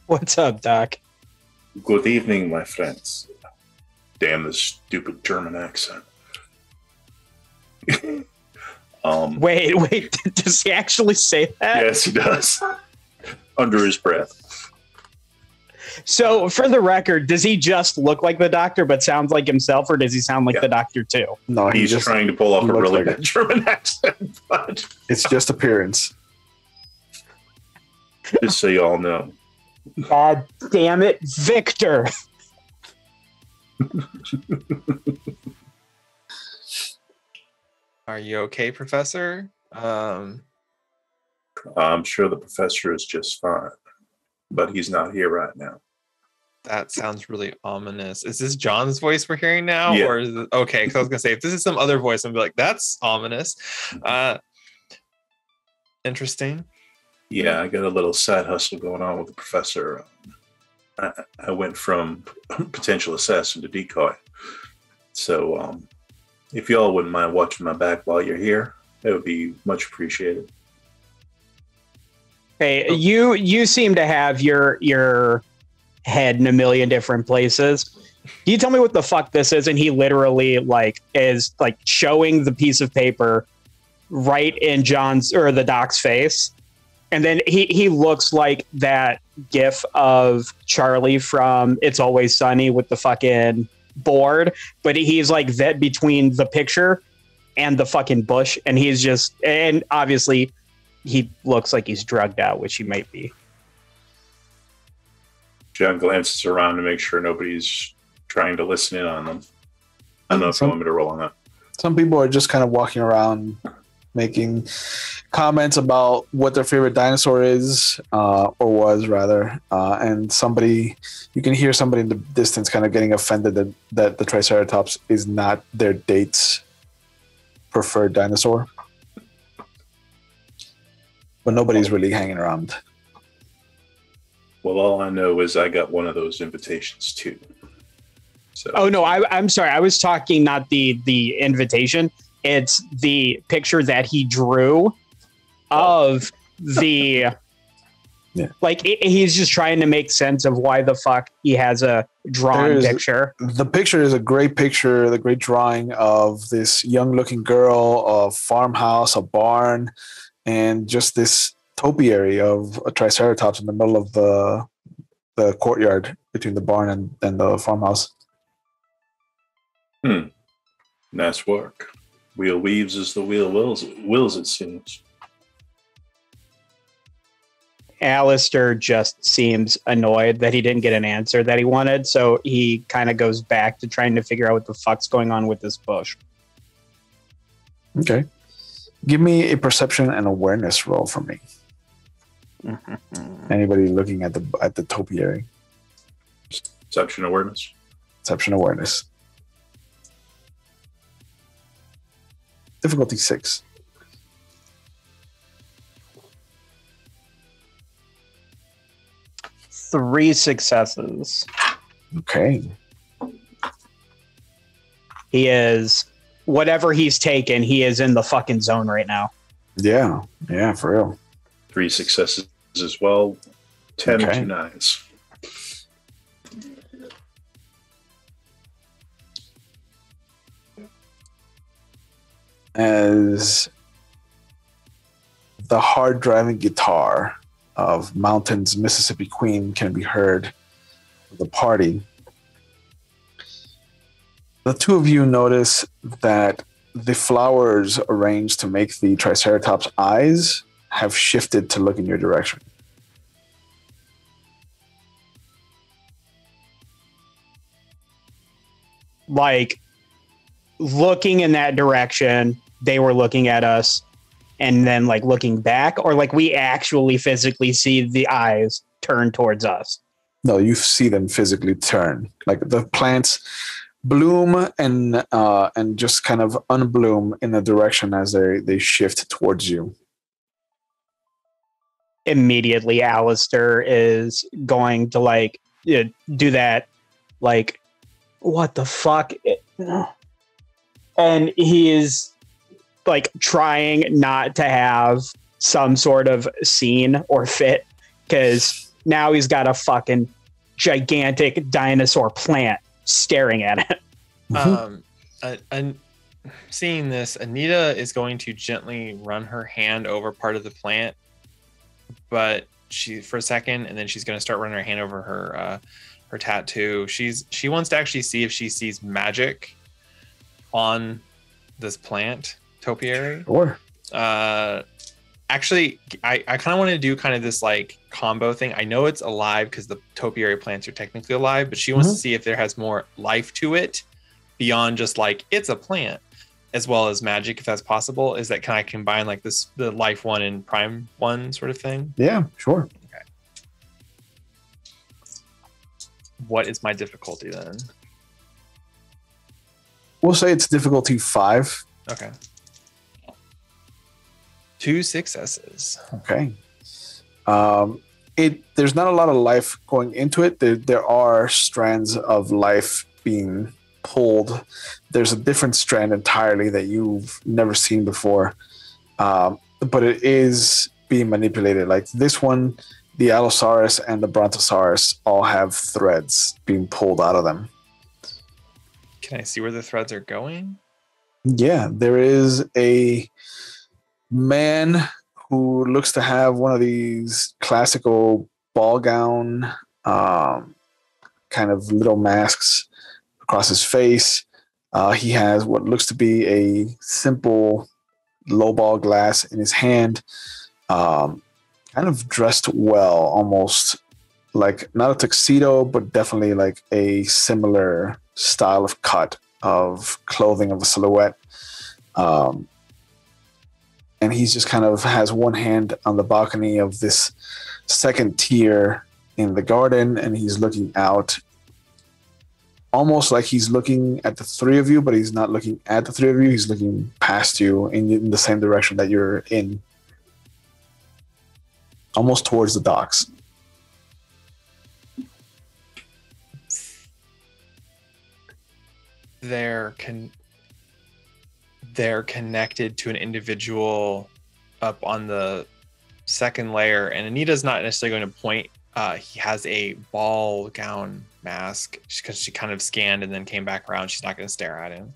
What's up, Doc? Good evening, my friends. Damn this stupid German accent. Wait, does he actually say that? Yes, he does. Under his breath. So, for the record, does he just look like the Doctor but sounds like himself, or does he sound like the Doctor too? No, he's just trying to pull off a really good German accent, but it's just appearance. Just so you all know. God damn it, Victor! Are you okay, Professor? I'm sure the professor is just fine, but he's not here right now. That sounds really ominous. Is this John's voice we're hearing now? Yeah. Or is it, okay, because I was going to say, if this is some other voice, I'm be like, that's ominous. Interesting. Yeah, I got a little side hustle going on with the professor. I went from potential assassin to decoy. So if y'all wouldn't mind watching my back while you're here, it would be much appreciated. Hey, you seem to have your head in a million different places. Can you tell me what the fuck this is? And he literally is showing the piece of paper right in John's or the Doc's face. And then he looks like that gif of Charlie from It's Always Sunny with the fucking board, but he's like that between the picture and the fucking bush, and he's just, and obviously he looks like he's drugged out, which he might be. John glances around to make sure nobody's trying to listen in on them. I don't know if you want me to roll on that. Some people are just kind of walking around making comments about what their favorite dinosaur is, or was rather. And you can hear somebody in the distance kind of getting offended that the Triceratops is not their date's preferred dinosaur. But nobody's really hanging around. Well, all I know is I got one of those invitations too. So. Oh no, I'm sorry. I was talking not the invitation. It's the picture that he drew of the. Yeah. Like he's just trying to make sense of why the fuck he has a drawn picture. The picture is a great picture, the great drawing of this young-looking girl, a farmhouse, a barn, and just this topiary of a Triceratops in the middle of the courtyard between the barn and the farmhouse. Nice work. Wheel weaves as the wheel wills, it seems. Alistair just seems annoyed that he didn't get an answer that he wanted, so he kind of goes back to trying to figure out what the fuck's going on with this bush. Okay. Give me a perception and awareness roll for me. Anybody looking at the topiary? Perception awareness. Perception awareness. Difficulty 6. Three successes. Okay. He is, whatever he's taken, he is in the fucking zone right now. Yeah, for real. 3 successes as well. 10 Okay. 2 9s. As the hard driving guitar of Mountain's Mississippi Queen can be heard with the party, the two of you notice that the flowers arranged to make the Triceratops' eyes have shifted to look in your direction. Like, looking in that direction, they were looking at us, and then like looking back, or like we actually physically see the eyes turn towards us. No, you see them physically turn. Like the plants bloom and just kind of unbloom in a direction as they shift towards you. Immediately, Alistair is going to like do that, like, what the fuck? And he is like trying not to have some sort of scene or fit, because now he's got a fucking gigantic dinosaur plant staring at it. And seeing this, Anita is going to gently run her hand over part of the plant, but she for a second, and then she's going to start running her hand over her tattoo. She wants to actually see if she sees magic on this plant topiary. Sure. Actually, I kind of want to do kind of this like combo thing. I know it's alive because the topiary plants are technically alive, but she wants to see if there has more life to it beyond just like it's a plant, as well as magic, if that's possible. Is that, can I combine like this, the life one and prime one sort of thing? Yeah, sure. Okay. What is my difficulty then? We'll say it's difficulty 5. Okay. 2 successes. Okay. There's not a lot of life going into it. There are strands of life being pulled. There's a different strand entirely that you've never seen before, but it is being manipulated. Like this one, the Allosaurus and the Brontosaurus all have threads being pulled out of them. Can I see where the threads are going? Yeah, there is a man who looks to have one of these classical ball gown kind of little masks across his face. He has what looks to be a simple lowball glass in his hand, kind of dressed well, almost like not a tuxedo, but definitely like a similar style of cut of clothing of a silhouette. and he's just kind of has one hand on the balcony of this second tier in the garden, and he's looking out, almost like he's looking at the three of you, but he's not looking at the three of you. He's looking past you in the same direction that you're in, almost towards the docks. They're connected to an individual up on the second layer, and Anita's not necessarily going to point. He has a ball gown mask because she kind of scanned and then came back around. She's not going to stare at him.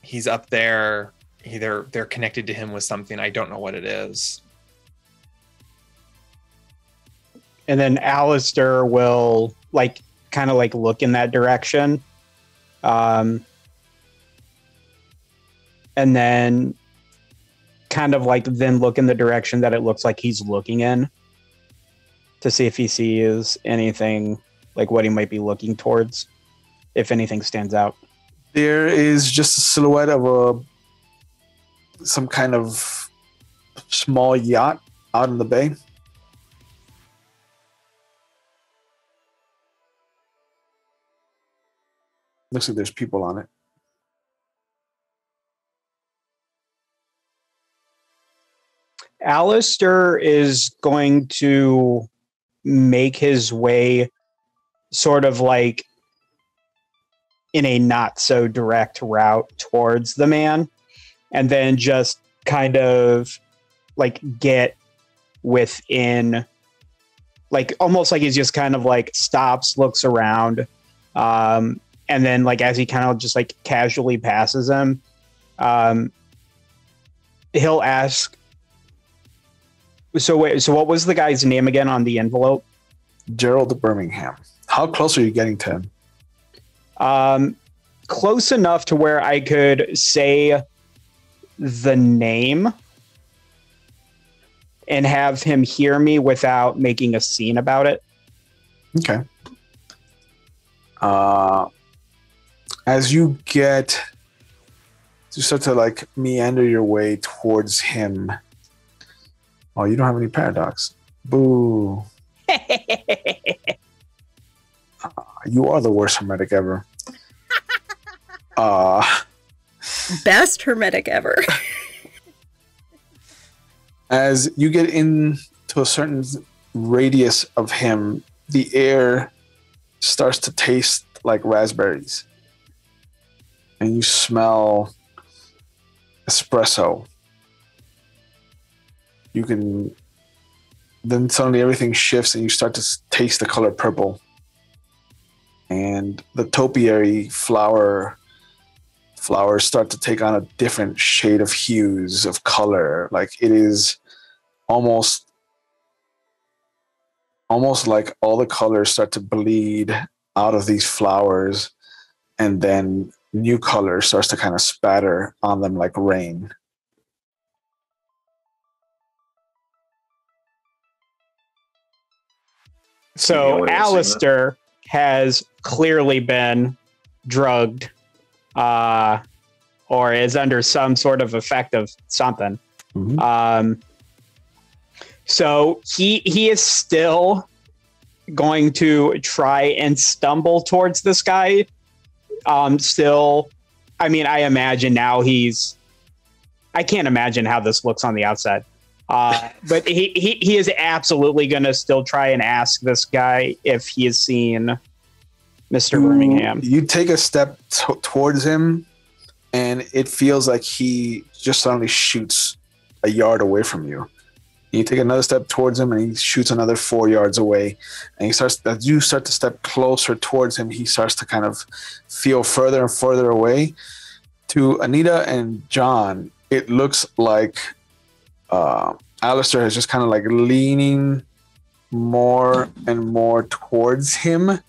He's up there. They're connected to him with something. I don't know what it is. And then Alistair will kind of look in that direction. And then kind of then look in the direction that it looks like he's looking in to see if he sees anything what he might be looking towards, if anything stands out. There is just a silhouette of some kind of small yacht out in the bay. Looks like there's people on it. Alistair is going to make his way sort of in a not so direct route towards the man, and then just kind of get within, almost like he's just kind of stops, looks around, and then as he kind of just casually passes him, he'll ask, so what was the guy's name again on the envelope? Gerald Birmingham. How close are you getting to him? Close enough to where I could say the name and have him hear me without making a scene about it. Okay. As you start to meander your way towards him. Oh, you don't have any paradox. Boo. You are the worst hermetic ever. Best hermetic ever. As you get into a certain radius of him, the air starts to taste like raspberries. And you smell espresso. Then suddenly everything shifts and you start to taste the color purple. And the topiary flowers start to take on a different shade of hues of color. It is almost like all the colors start to bleed out of these flowers, and then new color starts to kind of spatter on them like rain. So Alistair has clearly been drugged, or is under some sort of effect of something. Mm-hmm. So he is still going to try and stumble towards this guy. Still, I mean, I imagine now I can't imagine how this looks on the outside. But he is absolutely going to still try and ask this guy if he has seen Mr. Birmingham. You take a step towards him, and it feels like he just suddenly shoots a yard away from you. You take another step towards him, and he shoots another 4 yards away. And as you start to step closer towards him, he starts to kind of feel further and further away. To Anita and John, it looks like Alistair is just kind of leaning more and more towards him.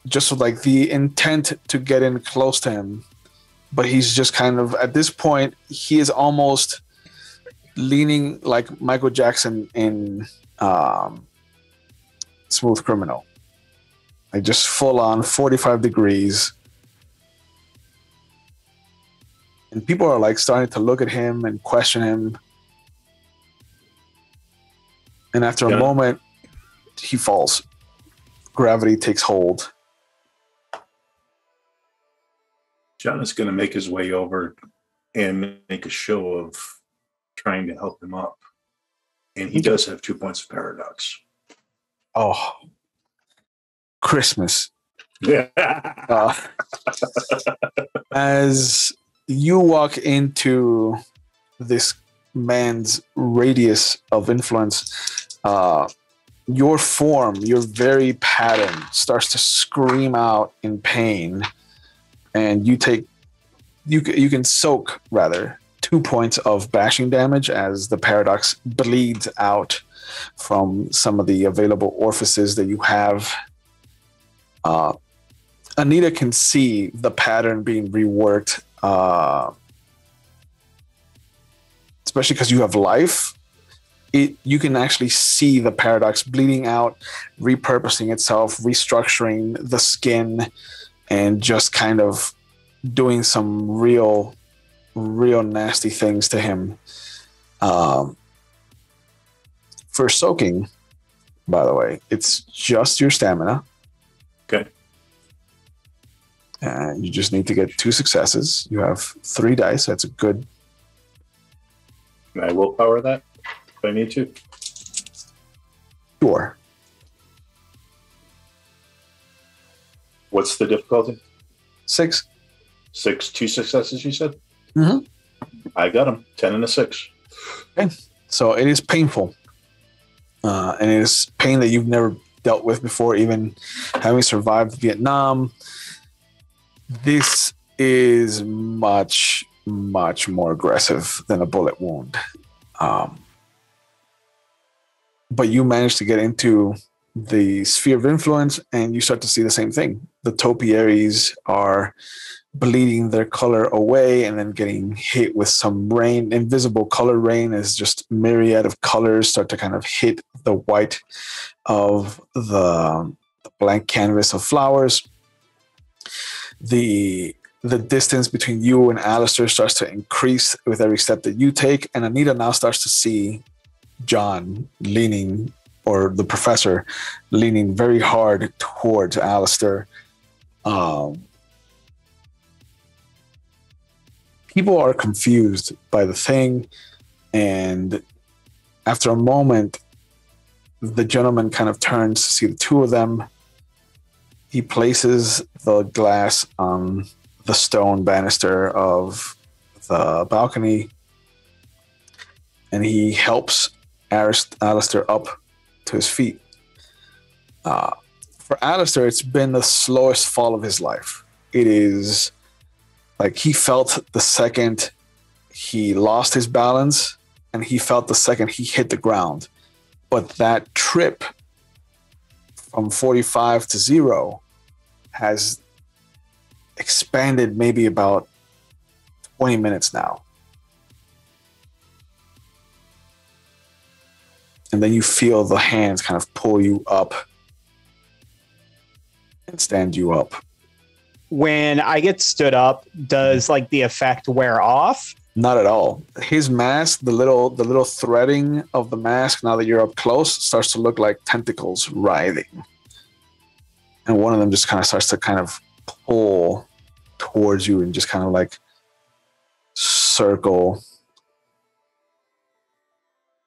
Just with the intent to get in close to him. But he's just kind of, at this point, he is almost leaning like Michael Jackson in Smooth Criminal. Just full on 45 degrees. And people are like starting to look at him and question him. And after a moment, he falls. Gravity takes hold. John is going to make his way over and make a show of trying to help him up. And he does have 2 points of paradox. Oh, Christmas. Yeah. As you walk into this man's radius of influence, your form, your very pattern starts to scream out in pain, and you can soak 2 points of bashing damage as the paradox bleeds out from some of the available orifices that you have. Anita can see the pattern being reworked, especially because you have life. You can actually see the paradox bleeding out, repurposing itself, restructuring the skin, and just kind of doing some real nasty things to him. For soaking, by the way, it's just your stamina. Okay. And you just need to get 2 successes. You have 3 dice. That's a good. Can I willpower that if I need to? Sure. What's the difficulty? 6. 6, 2 successes, you said? Mm-hmm. I got him. 10 and a 6. Okay. So it is painful. And it is pain that you've never dealt with before, even having survived Vietnam. This is much, much more aggressive than a bullet wound. But you manage to get into the sphere of influence, and you start to see the same thing. The topiaries are bleeding their color away and then getting hit with some rain. Invisible color rain is just myriad of colors start to kind of hit the white of the blank canvas of flowers. The distance between you and Alistair starts to increase with every step that you take, and Anita now starts to see John leaning, or the professor leaning very hard towards Alistair. People are confused by the thing, and after a moment, the gentleman kind of turns to see the 2 of them. He places the glass on the stone banister of the balcony, and he helps Alistair up to his feet. For Alistair, it's been the slowest fall of his life. It is like he felt the second he lost his balance, and he felt the second he hit the ground. But that trip from 45 to 0 has expanded maybe about 20 minutes now. And then you feel the hands kind of pull you up and stand you up. When I get stood up, does like the effect wear off? Not at all. His mask, the little threading of the mask, now that you're up close, starts to look like tentacles writhing. And one of them just kind of starts to kind of pull towards you and just kind of like circle.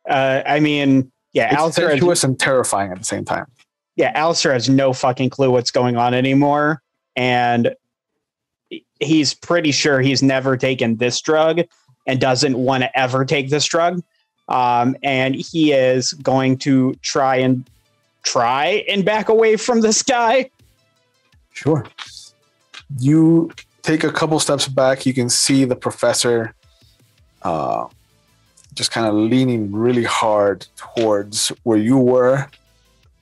I mean, yeah, it's sensuous and terrifying at the same time. Yeah, Alistair has no fucking clue what's going on anymore. And he's pretty sure he's never taken this drug and doesn't want to ever take this drug. And he is going to try and back away from this guy. Sure. You take a couple steps back. You can see the professor just kind of leaning really hard towards where you were.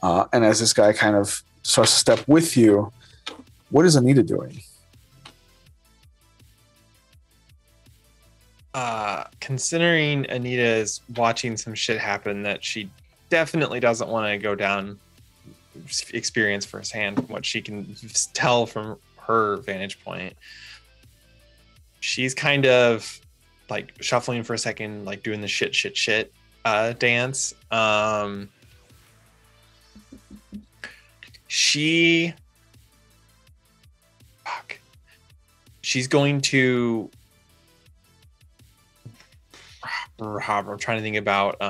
And as this guy kind of starts to step with you, what is Anita doing? Considering Anita is watching some shit happen that she definitely doesn't want to go down, experience firsthand from what she can tell from her vantage point. she's kind of like shuffling for a second, like doing the shit dance. She's going to. I'm trying to think about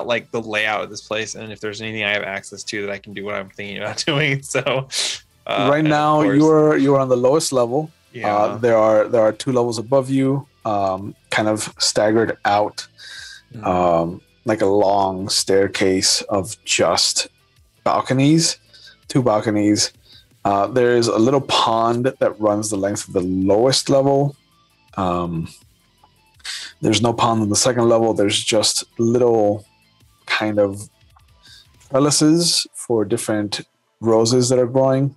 like the layout of this place and if there's anything I have access to that I can do what I'm thinking about doing. So right now you're on the lowest level. Yeah. There are 2 levels above you, kind of staggered out, like a long staircase of just balconies, 2 balconies. There is a little pond that runs the length of the lowest level. There's no pond on the second level. There's just little kind of trellises for different roses that are growing.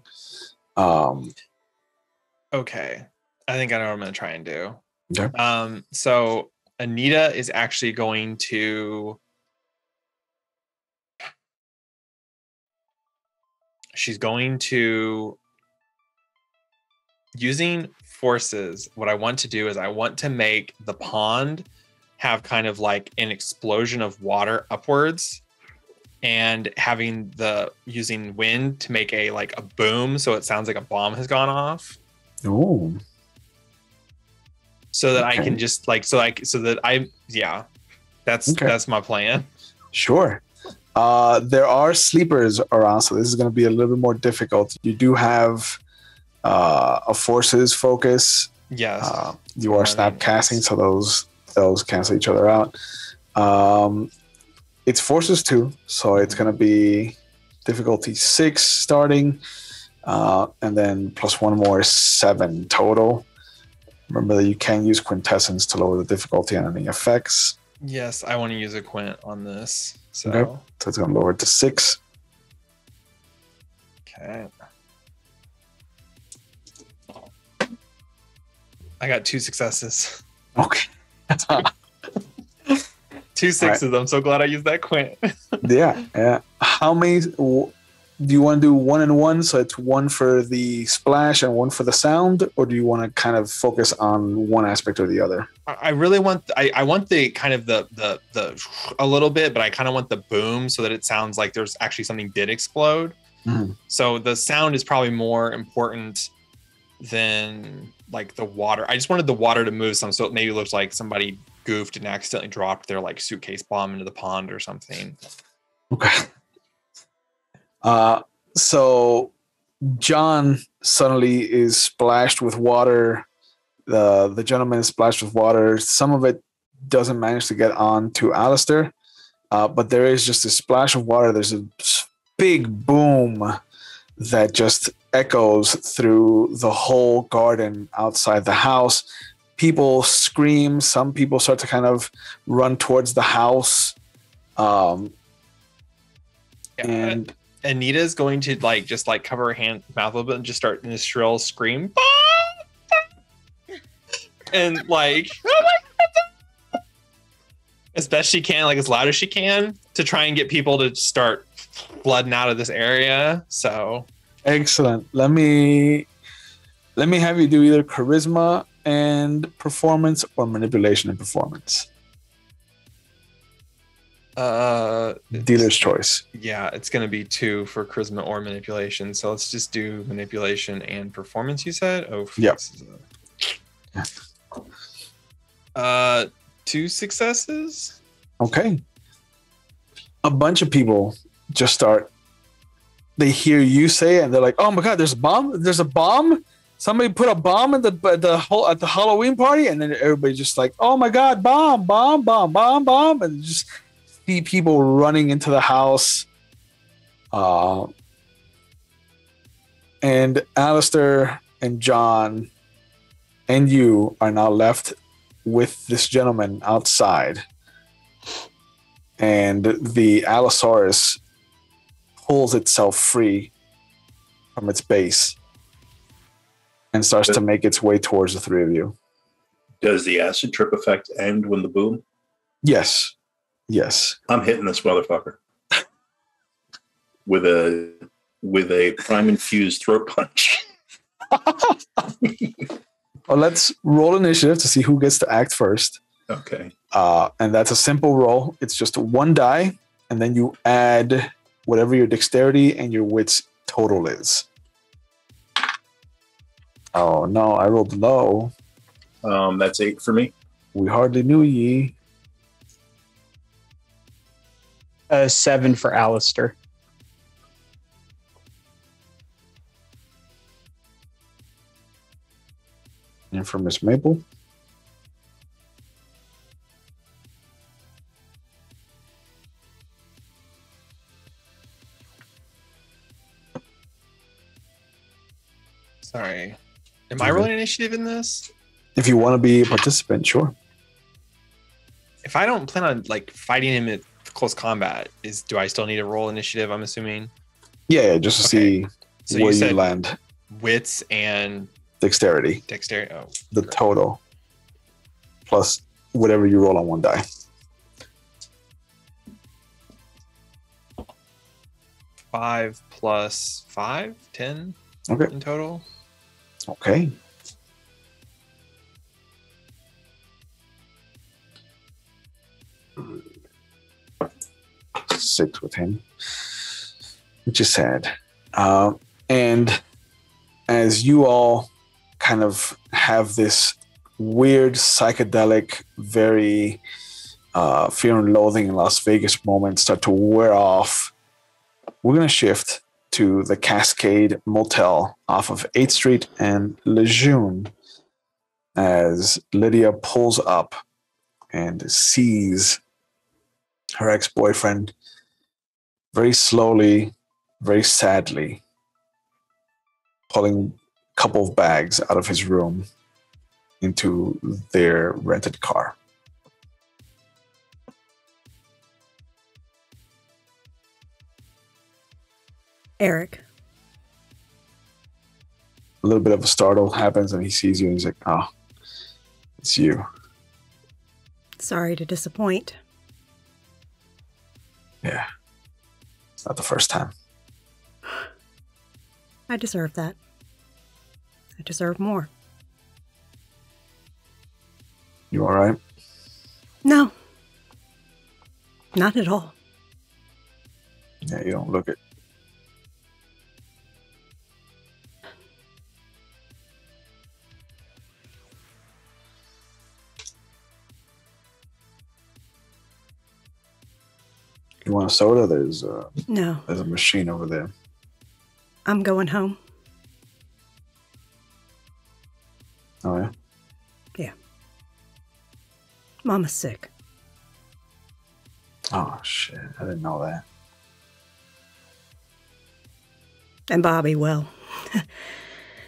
Okay. I think I know what I'm going to try and do. Okay. So Anita is actually going to... She's going to... Using forces, what I want to do is I want to make the pond have kind of like an explosion of water upwards and using wind to make a boom so it sounds like a bomb has gone off. Oh. So that I can just that's my plan. Sure. There are sleepers around, so this is going to be a little bit more difficult. You do have a forces focus. Yes. You are snap casting, so those cancel each other out. It's forces 2, so it's going to be difficulty 6 starting, and then plus 1 more is 7 total. Remember that you can use quintessence to lower the difficulty on any effects. Yes, I want to use a quint on this. So, okay. So it's going to lower it to 6. Okay. I got 2 successes. Okay. 2 sixes. Right. I'm so glad I used that quint. Yeah. How many do you want to do? 1 and 1, so it's 1 for the splash and 1 for the sound, or do you want to kind of focus on one aspect or the other? I really want I want the kind of the a little bit, but I kind of want the boom so that it sounds like there's actually something did explode. Mm-hmm. So the sound is probably more important than like the water. I just wanted the water to move some, so it maybe looks like somebody goofed and accidentally dropped their like suitcase bomb into the pond or something. Okay. So John suddenly is splashed with water. The gentleman is splashed with water. Some of it doesn't manage to get on to Alistair, but there is just a splash of water. There's a big boom that just echoes through the whole garden outside the house. People scream. Some people start to kind of run towards the house. And Anita's going to just cover her mouth a little bit and just start in a shrill scream. And oh my God, as best she can, as loud as she can, to try and get people to start flooding out of this area. So excellent. Let me have you do either charisma and performance or manipulation and performance. Dealer's choice. Yeah, it's going to be 2 for charisma or manipulation. So let's just do manipulation and performance, you said? Oh, yeah. 2 successes. Okay. A bunch of people just start. They hear you say it and they're like, "Oh my God, there's a bomb! There's a bomb! Somebody put a bomb at the Halloween party!" And then everybody just like, "Oh my God, bomb, bomb, bomb, bomb, bomb!" And just see people running into the house. And Alistair and John and you are now left with this gentleman outside. And the Allosaurus pulls itself free from its base and starts to make its way towards the 3 of you. Does the acid trip effect end when the boom? Yes. I'm hitting this motherfucker with a prime infused throat punch. Well, let's roll initiative to see who gets to act first. Okay. And that's a simple roll. It's just one die, and then you add whatever your dexterity and your wits total is. Oh no, I rolled low. That's 8 for me. We hardly knew ye. 7 for Alistair. And for Miss Maple. Sorry. Am I rolling initiative in this? If you want to be a participant, sure. If I don't plan on like fighting him at close combat, do I still need to roll initiative? I'm assuming. Yeah, just to see So where you you said land. wits and Dexterity. dexterity. Oh, The great. total. Plus whatever you roll on one die. 5 plus 5, 10 Okay. in total. Okay. Six with him, which is sad. And as you all kind of have this weird, psychedelic, very fear and loathing in Las Vegas moment start to wear off, we're going to shift to the Cascade Motel off of 8th Street and Lejeune as Lydia pulls up and sees her ex-boyfriend very slowly, very sadly, pulling a couple of bags out of his room into their rented car. Eric. A little bit of a startle happens and he sees you and he's like, oh, it's you. Sorry to disappoint. Yeah. It's not the first time. I deserve that. I deserve more. You all right? No. Not at all. Yeah, you don't look it. You want a soda? There's No. a machine over there. I'm going home. Oh yeah? Yeah. Mama's sick. Oh shit, I didn't know that. And Bobby, well,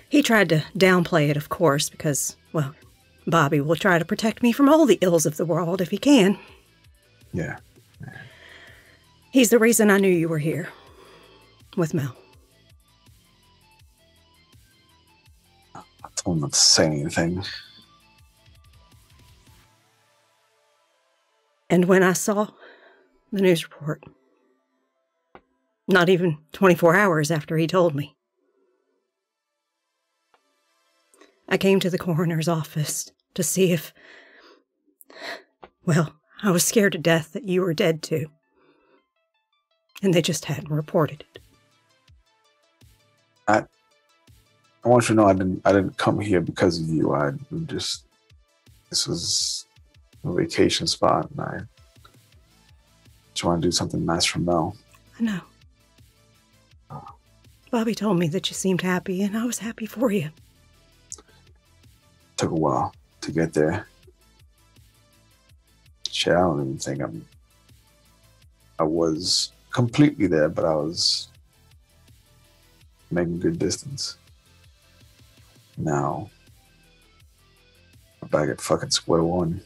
he tried to downplay it, of course, because, well, Bobby will try to protect me from all the ills of the world if he can. Yeah. He's the reason I knew you were here. With Mel. I told him not to say anything. And when I saw the news report, not even 24 hours after he told me, I came to the coroner's office to see if, well, I was scared to death that you were dead too. And they just hadn't reported it. I want you to know I didn't come here because of you. This was a vacation spot and I just want to do something nice for Mel. I know. Bobby told me that you seemed happy, and I was happy for you. Took a while to get there. Shit, I don't even think I was completely there, but I was making good distance. Now, I'm back at fucking square one.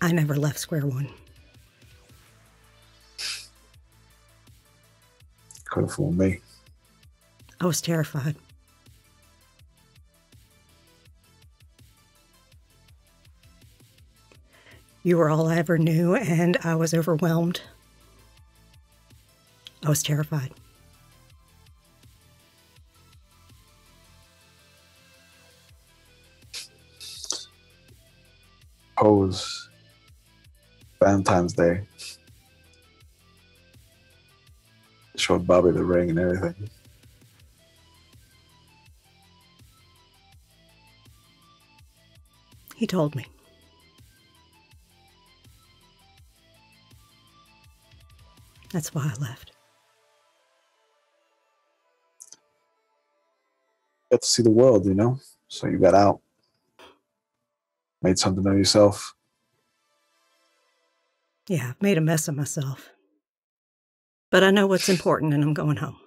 I never left square one. Could have fooled me. I was terrified. You were all I ever knew, and I was overwhelmed. I was terrified. propose Valentine's Day. Showed Bobby the ring and everything. He told me. That's why I left. Got to see the world, so you got out. Made something of yourself. Yeah, I've made a mess of myself. But I know what's important and I'm going home.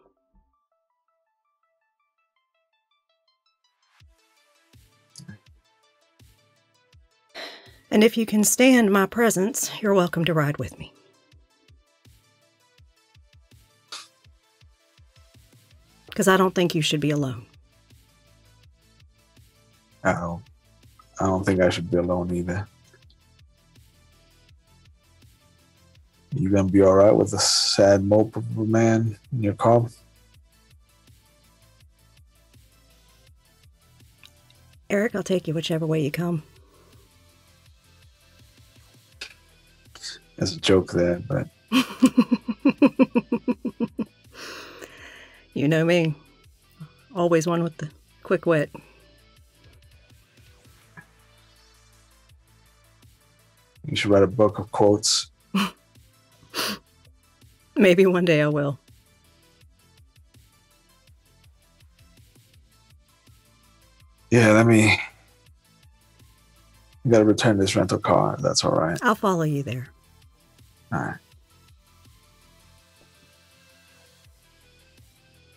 And if you can stand my presence, you're welcome to ride with me. Because I don't think you should be alone. I don't think I should be alone either. You gonna be all right with a sad mope of a man in your car? Eric, I'll take you whichever way you come. There's a joke there, but... You know me. Always one with the quick wit. You should write a book of quotes. Maybe one day I will. Yeah, you gotta return this rental car, if that's all right. I'll follow you there. All right.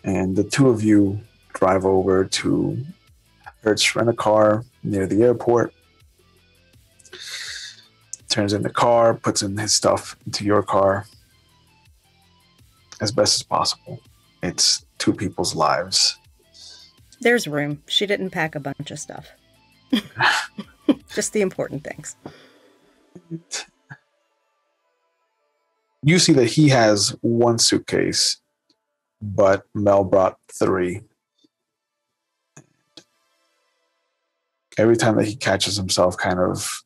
And the two of you drive over to Hertz Rent-A-Car near the airport. Turns in the car, puts in his stuff into your car as best as possible. It's two people's lives. There's room. She didn't pack a bunch of stuff. Just the important things. You see that he has one suitcase, but Mel brought 3. Every time that he catches himself kind of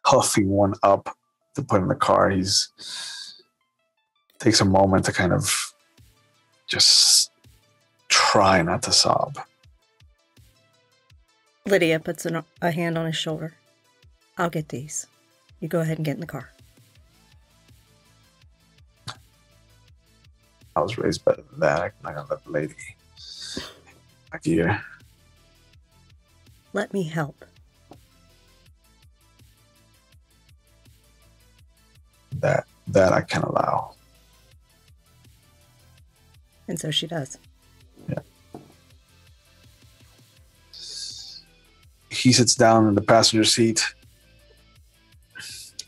huffing one up to put in the car, he's takes a moment to kind of just try not to sob. Lydia puts a hand on his shoulder. I'll get these. You go ahead and get in the car. I was raised better than that. I'm not gonna let the lady back here. Let me help. That I can allow. And so she does. Yeah. He sits down in the passenger seat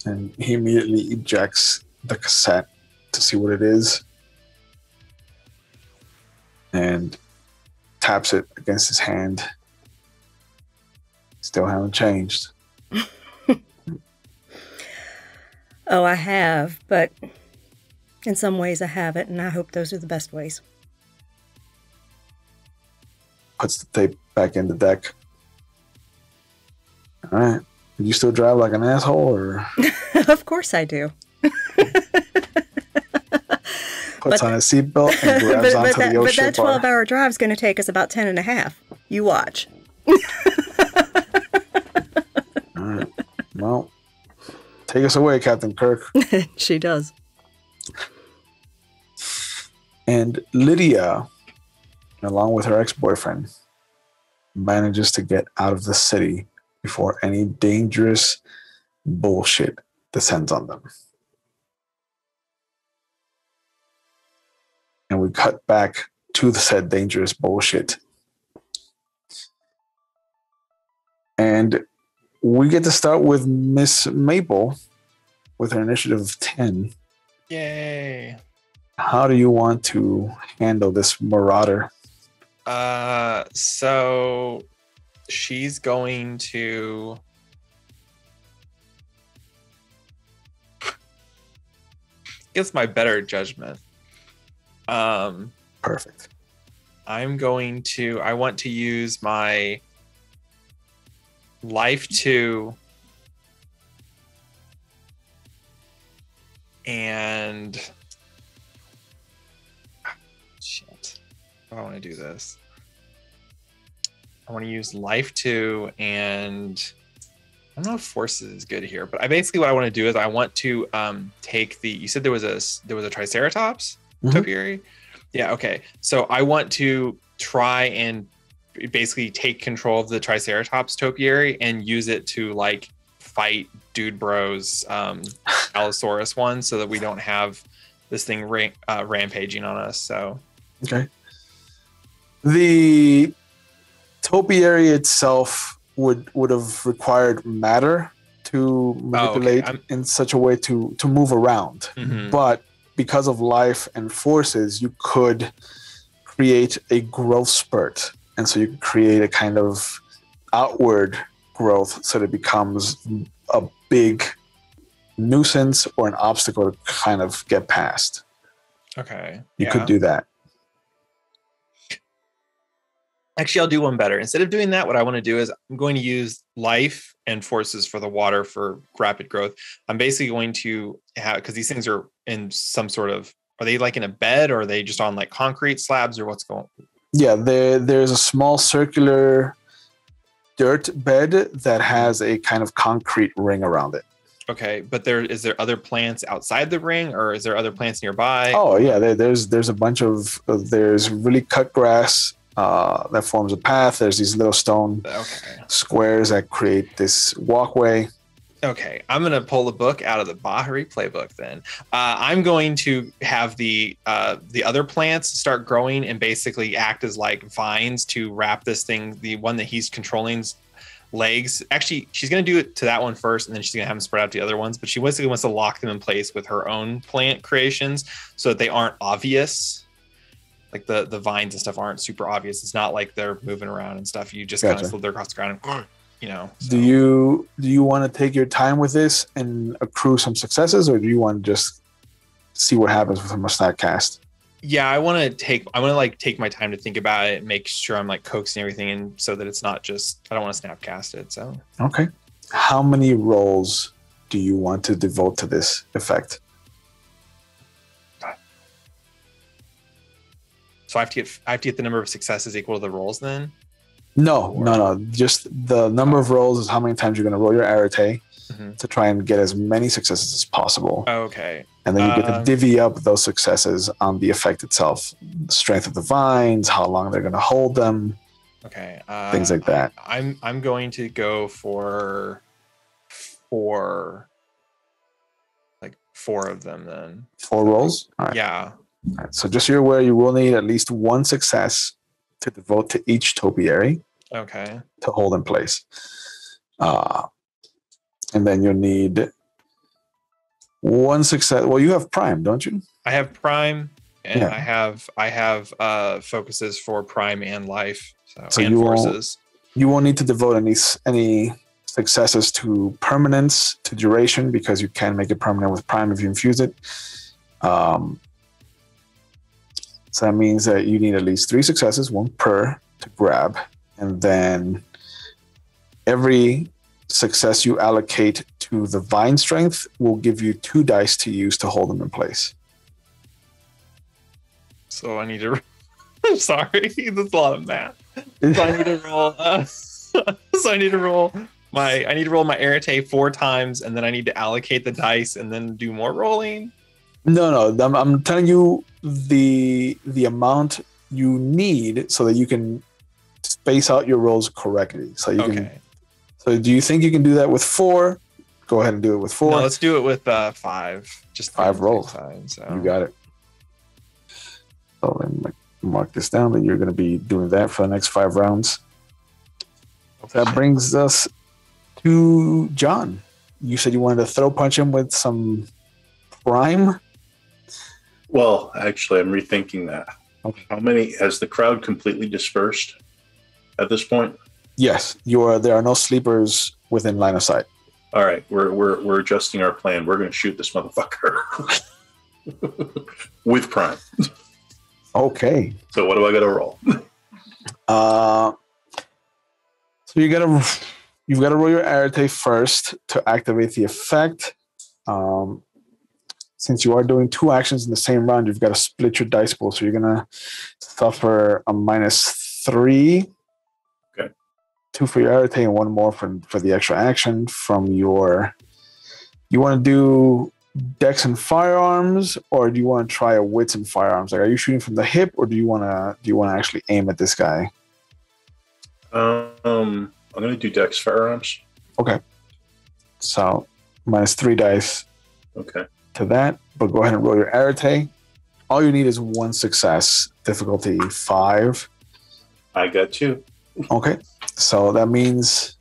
and he immediately ejects the cassette to see what it is and taps it against his hand. Still haven't changed. Oh, I have, but in some ways I haven't, and I hope those are the best ways. Puts the tape back in the deck. All right. Do you still drive like an asshole, or? Of course I do. Puts on his seatbelt and grabs onto the ocean. But that 12-hour drive is going to take us about 10 and a half. You watch. All right. Well, take us away, Captain Kirk. She does. And Lydia, along with her ex-boyfriend, manages to get out of the city before any dangerous bullshit descends on them. And we cut back to the said dangerous bullshit. And we get to start with Miss Maple with her initiative of 10. Yay. How do you want to handle this marauder? So she's going to guess my better judgment. Perfect. I want to use my life 2 And shit. How do I want to do this? I want to use life 2, and I don't know if forces is good here, but what I want to do is I want to take the. You said there was a Triceratops topiary. Yeah. Okay. So I want to try and basically take control of the Triceratops topiary and use it to like fight Dude Bros Allosaurus one, so that we don't have this thing rampaging on us. So okay. The topiary itself would have required matter to manipulate in such a way to move around. But because of life and forces, you could create a growth spurt. And so you can create a kind of outward growth so that it becomes a big nuisance or an obstacle to kind of get past. Okay. You could do that. Actually, I'll do one better. Instead of doing that, what I want to do is I'm going to use life and forces for the water for rapid growth. I'm basically going to have, because these things are in some sort of, are they like in a bed, or are they just on like concrete slabs, or what's going on? Yeah, there's a small circular dirt bed that has a kind of concrete ring around it. Okay, but is there other plants outside the ring, or is there other plants nearby? Oh yeah, there's a bunch of there's really cut grass that forms a path. There's these little stone squares that create this walkway. Okay, I'm going to pull the book out of the Bahari playbook then. I'm going to have the other plants start growing and basically act as like vines to wrap this thing, the one that he's controlling's legs. Actually, she's going to do it to that one first, and then she's going to have them spread out to the other ones. But she basically wants to lock them in place with her own plant creations so that they aren't obvious. Like the vines and stuff aren't super obvious. It's not like they're moving around and stuff. You just kind of slither across the ground and, you know. So. Do you want to take your time with this and accrue some successes, or do you want to just see what happens with a stat cast? Yeah, I want to take my time to think about it, make sure I'm like coaxing everything in so that it's not just, I don't want to snap cast it. So okay, how many rolls do you want to devote to this effect? So I have to get the number of successes equal to the rolls then? No. Just the number of rolls is how many times you're going to roll your arete to try and get as many successes as possible. Okay. And then you get to divvy up those successes on the effect itself. The strength of the vines, how long they're going to hold them. Okay. Things like that. I'm going to go for four of them then. 4 rolls? All right. Yeah. All right, so just so you're aware, you will need at least 1 success to devote to each topiary. Okay. To hold in place. And then you'll need 1 success. Well, you have Prime, don't you? I have Prime, and I have focuses for Prime and Life. So and forces. You won't need to devote any successes to permanence, to duration, because you can make it permanent with Prime if you infuse it. So that means that you need at least 3 successes, 1 per, to grab. And then every success you allocate to the vine strength will give you 2 dice to use to hold them in place. So I need to... I'm sorry, that's a lot of math. So I need to roll... I need to roll my arete 4 times, and then I need to allocate the dice and then do more rolling? No. I'm telling you the amount you need so that you can space out your rolls correctly. So you can. So do you think you can do that with 4? Go ahead and do it with 4. No, let's do it with 5. Just 5 rolls. So. You got it. So let me mark this down that you're going to be doing that for the next 5 rounds. That brings us to John. You said you wanted to throw punch him with some Prime. Well, actually, I'm rethinking that. Okay. How many has the crowd completely dispersed at this point? Yes, there are no sleepers within line of sight. All right, we're adjusting our plan. We're going to shoot this motherfucker with Prime. Okay. So what do I got to roll? So you've got to roll your arete first to activate the effect. since you are doing 2 actions in the same round, you've got to split your dice pool. So you're going to suffer a -3. Okay. 2 for your irritate and 1 more for the extra action from your... You want to do dex and firearms, or do you want to try a wits and firearms? Like, are you shooting from the hip, or do you want to actually aim at this guy? I'm going to do dex firearms. Okay. So -3 dice. Okay. To that, but go ahead and roll your arete. All you need is 1 success, difficulty 5. I got 2. Okay, so that means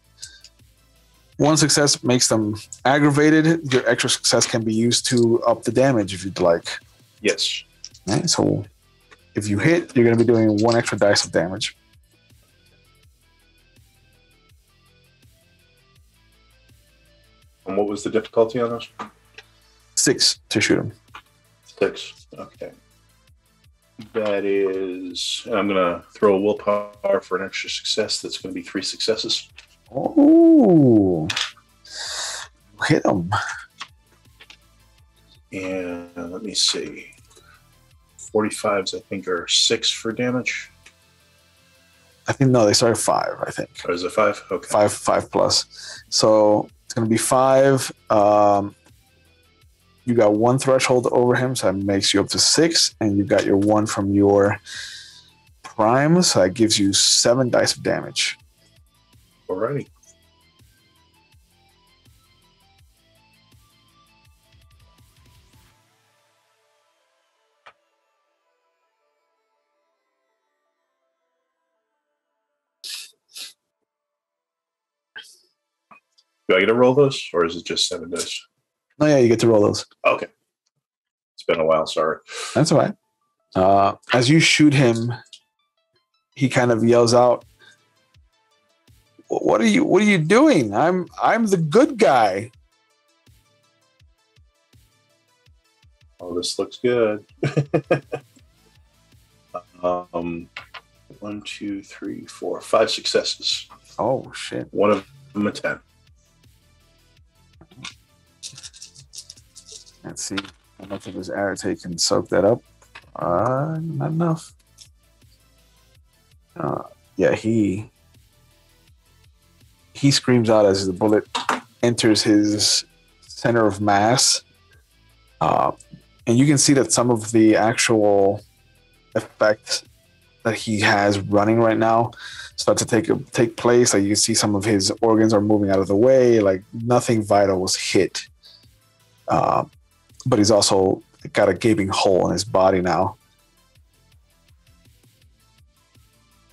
1 success makes them aggravated. Your extra success can be used to up the damage if you'd like. Yes. Okay, so if you hit, you're going to be doing 1 extra dice of damage. And what was the difficulty on this? 6 to shoot him. 6. Okay. That is... I'm going to throw a willpower for an extra success. That's going to be 3 successes. Oh, hit him. And let me see. 45s, I think, are 6 for damage. I think, no, they start at 5, I think. Or is it 5? Okay. 5 plus. So it's going to be 5. You got 1 threshold over him, so that makes you up to 6. And you got your 1 from your prime, so that gives you 7 dice of damage. Alrighty. Do I get to roll those, or is it just 7 dice? Oh, yeah, you get to roll those. Okay. It's been a while, sorry. That's all right. As you shoot him, he kind of yells out, What are you doing? I'm the good guy. Oh, this looks good. 1, 2, 3, 4, 5 successes. Oh shit. One of them a 10. Let's see how much of his arete can soak that up. Not enough. Yeah, he screams out as the bullet enters his center of mass. And you can see that some of the actual effect that he has running right now start to take place. Like, you can see some of his organs are moving out of the way. Like, nothing vital was hit. But he's also got a gaping hole in his body now.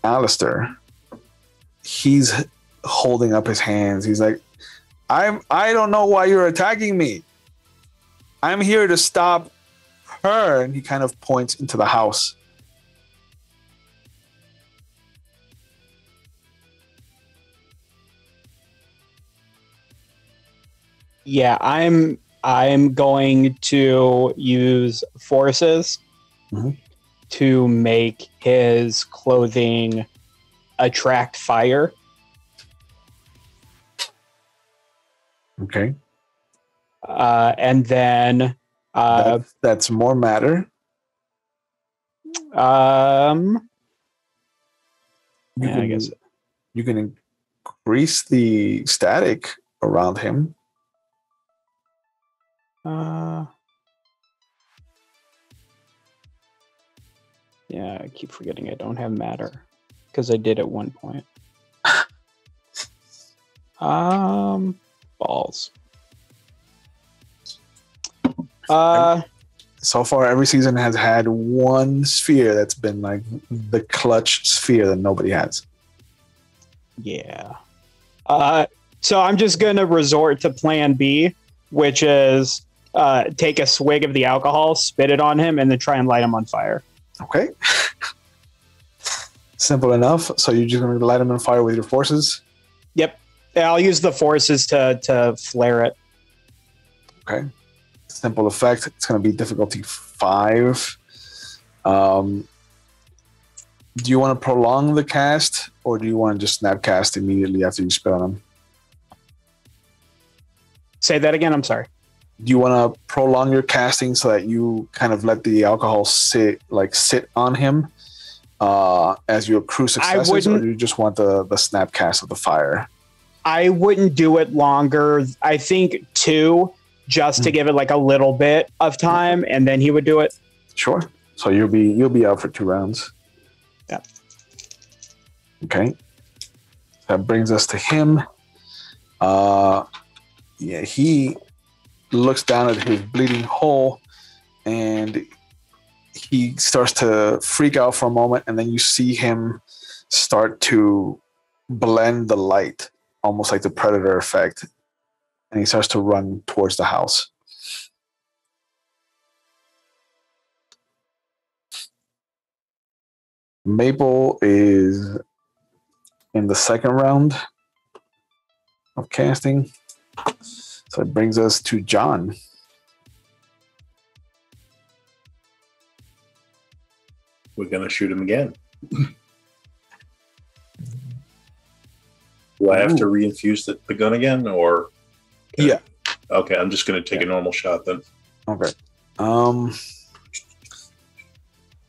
Alistair, he's holding up his hands. He's like, I don't know why you're attacking me. I'm here to stop her. And he kind of points into the house. Yeah, I'm going to use forces to make his clothing attract fire. Okay. And then that's more matter. I guess you can increase the static around him. Yeah, I keep forgetting I don't have matter because I did at one point. Balls. So far, every season has had one sphere that's been like the clutch sphere that nobody has. Yeah. So I'm just going to resort to plan B, which is take a swig of the alcohol, spit it on him, and then try and light him on fire. Okay. Simple enough. So you're just going to light him on fire with your forces? Yep. I'll use the forces to flare it. Okay. Simple effect. It's going to be difficulty 5. Do you want to prolong the cast, or do you want to just snap cast immediately after you spit on him? Say that again. I'm sorry. Do you want to prolong your casting so that you kind of let the alcohol sit on him as you accrue successes, or do you just want the snap cast of the fire? I wouldn't do it longer. I think 2, just to give it like a little bit of time, and then he would do it. Sure. So you'll be out for 2 rounds. Yeah. Okay. That brings us to him. He looks down at his bleeding hole, and he starts to freak out for a moment, and then you see him start to blend the light, almost like the Predator effect, and he starts to run towards the house. Maple is in the second round of casting. So it brings us to John. We're going to shoot him again. Do I have to reinfuse the gun again, or? Yeah. Okay, I'm just going to take a normal shot then. Okay.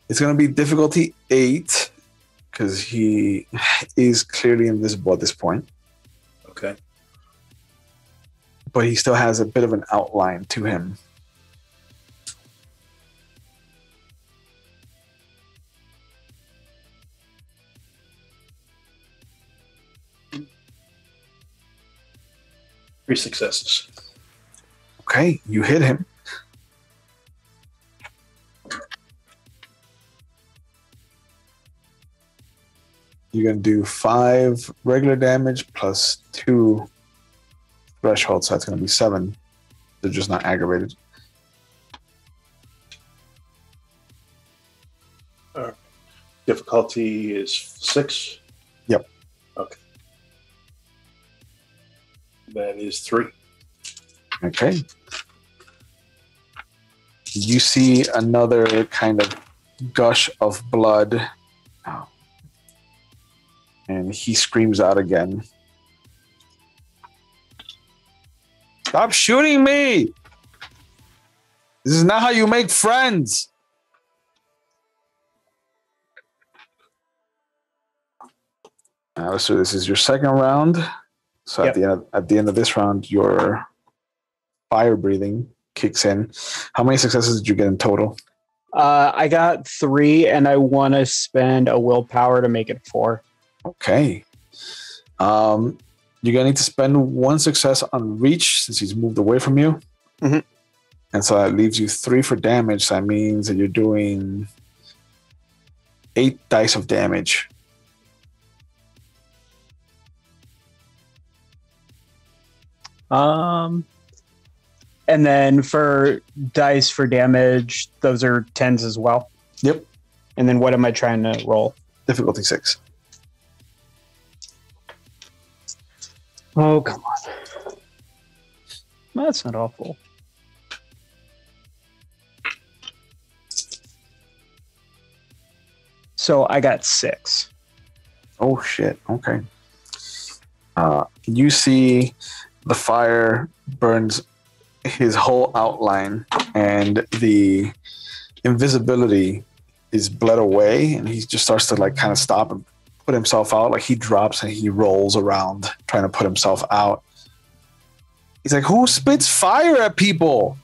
It's going to be difficulty 8 because he is clearly invisible at this point. Okay. But he still has a bit of an outline to him. Three successes. Okay, you hit him. You're going to do 5 regular damage plus 2 threshold, so that's going to be 7. They're just not aggravated. Difficulty is 6? Yep. Okay. That is 3. Okay. You see another kind of gush of blood. Oh. And he screams out again. Stop shooting me! This is not how you make friends! So this is your second round. So Yep. at the end of this round, your fire breathing kicks in. How many successes did you get in total? I got 3, and I want to spend a willpower to make it 4. Okay. You're gonna need to spend 1 success on reach since he's moved away from you. Mhm. And so that leaves you 3 for damage. So that means that you're doing 8 dice of damage. And then for dice for damage, those are 10s as well. Yep. And then what am I trying to roll? Difficulty 6. Oh, come on. That's not awful. So I got 6. Oh shit. Okay. You see the fire burns his whole outline, and the invisibility is bled away, and he just starts to like kind of stop and put himself out. Like he drops and he rolls around trying to put himself out. He's like, "Who spits fire at people?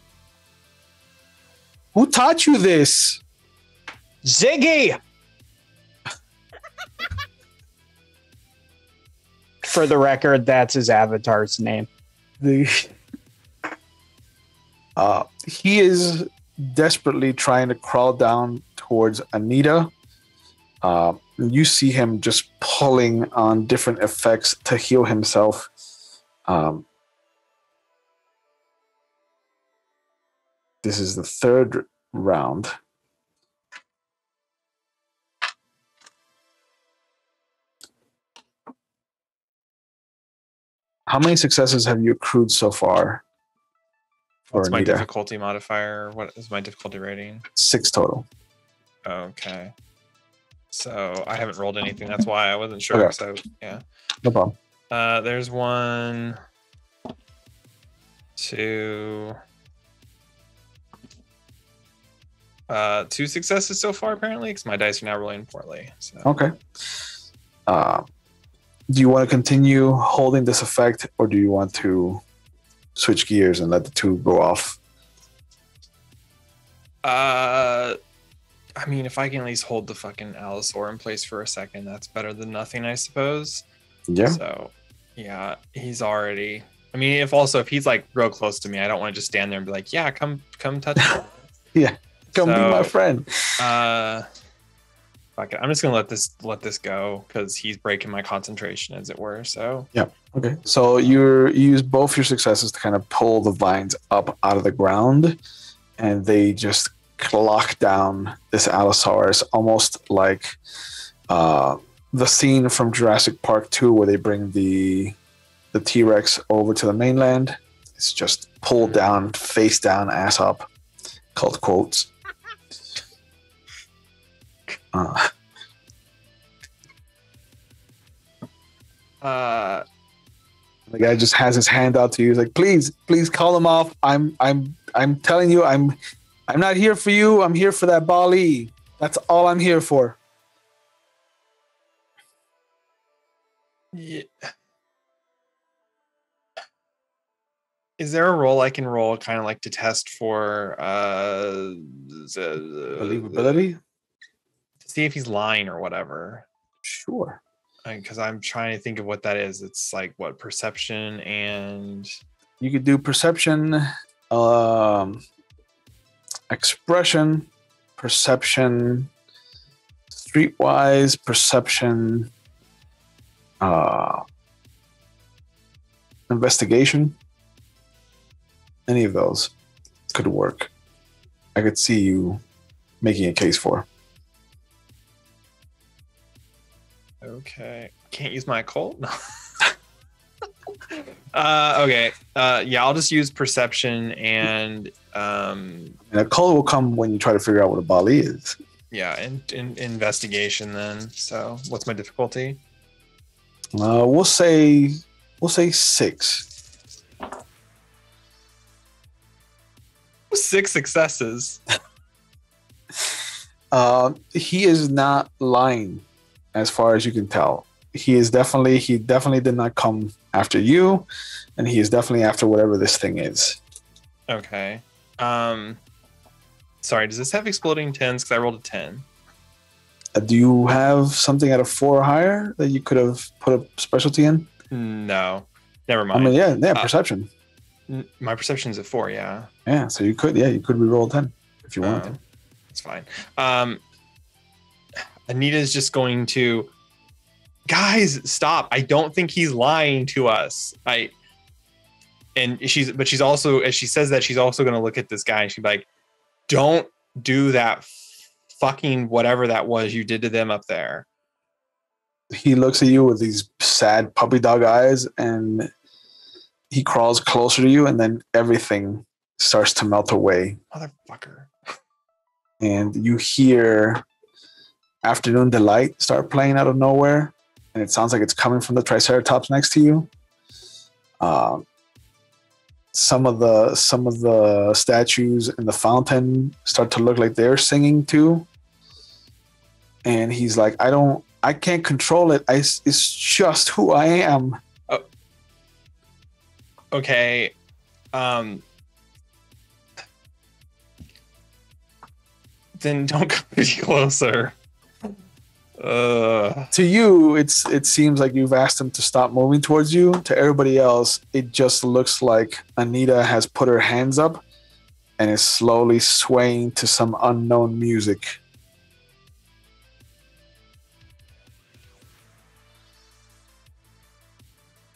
Who taught you this?" Ziggy! For the record, that's his avatar's name. He is desperately trying to crawl down towards Anita. You see him just pulling on different effects to heal himself. This is the 3rd round. How many successes have you accrued so far? What's my Anita? difficulty modifier? What is my difficulty rating? 6 total. Okay. So I haven't rolled anything. That's why I wasn't sure. Okay. So yeah. No problem. There's 1, 2, 2 successes so far, apparently, because my dice are now rolling poorly. So. Okay. Do you want to continue holding this effect, or do you want to switch gears and let the 2 go off? I mean, if I can at least hold the fucking Allosaur in place for a second, that's better than nothing, I suppose. Yeah. So, yeah, he's already. I mean, if he's like real close to me, I don't want to just stand there and be like, "Yeah, come touch me." Yeah, come be my friend. Fuck it. I'm just gonna let this go because he's breaking my concentration, as it were. So. Yeah. Okay. So you use both your successes to kind of pull the vines up out of the ground, and they just clock down this Allosaurus, almost like the scene from Jurassic Park 2 where they bring the T-Rex over to the mainland. It's just pulled down, face down, ass up, called quotes. The guy just has his hand out to you. He's like, please call him off. I'm telling you, I'm not here for you. I'm here for that Bali. That's all I'm here for. Yeah. Is there a roll I can roll kind of like to test for Believability? To see if he's lying or whatever? Sure. Because I'm trying to think of what that is. It's like what, perception and you could do perception, expression, perception, streetwise, perception, investigation. Any of those could work. I could see you making a case for. Okay. Can't use my occult? No. Okay. Yeah, I'll just use perception and occult will come when you try to figure out what a Bali is. Yeah, and investigation then. So what's my difficulty? We'll say 6. 6 successes. He is not lying, as far as you can tell. He definitely did not come after you, and he is definitely after whatever this thing is. Okay. Sorry, does this have exploding 10s? Because I rolled a 10. Do you have something at a 4 or higher that you could have put a specialty in? No, never mind. I mean, yeah, perception. My perception's at 4, yeah. Yeah, so you could re-roll 10 if you wanted to. That's fine. Anita's just going to, guys, stop. I don't think he's lying to us. She's also, as she says that, she's also going to look at this guy and she's like, don't do that fucking whatever that was you did to them up there. He looks at you with these sad puppy dog eyes and he crawls closer to you, and then everything starts to melt away. Motherfucker. And you hear Afternoon Delight start playing out of nowhere, and it sounds like it's coming from the Triceratops next to you. Some of the statues in the fountain start to look like they're singing too. And he's like, I can't control it. It's just who I am. Okay. Then don't come any closer. To you, it seems like you've asked him to stop moving towards you. To everybody else, it just looks like Anita has put her hands up and is slowly swaying to some unknown music.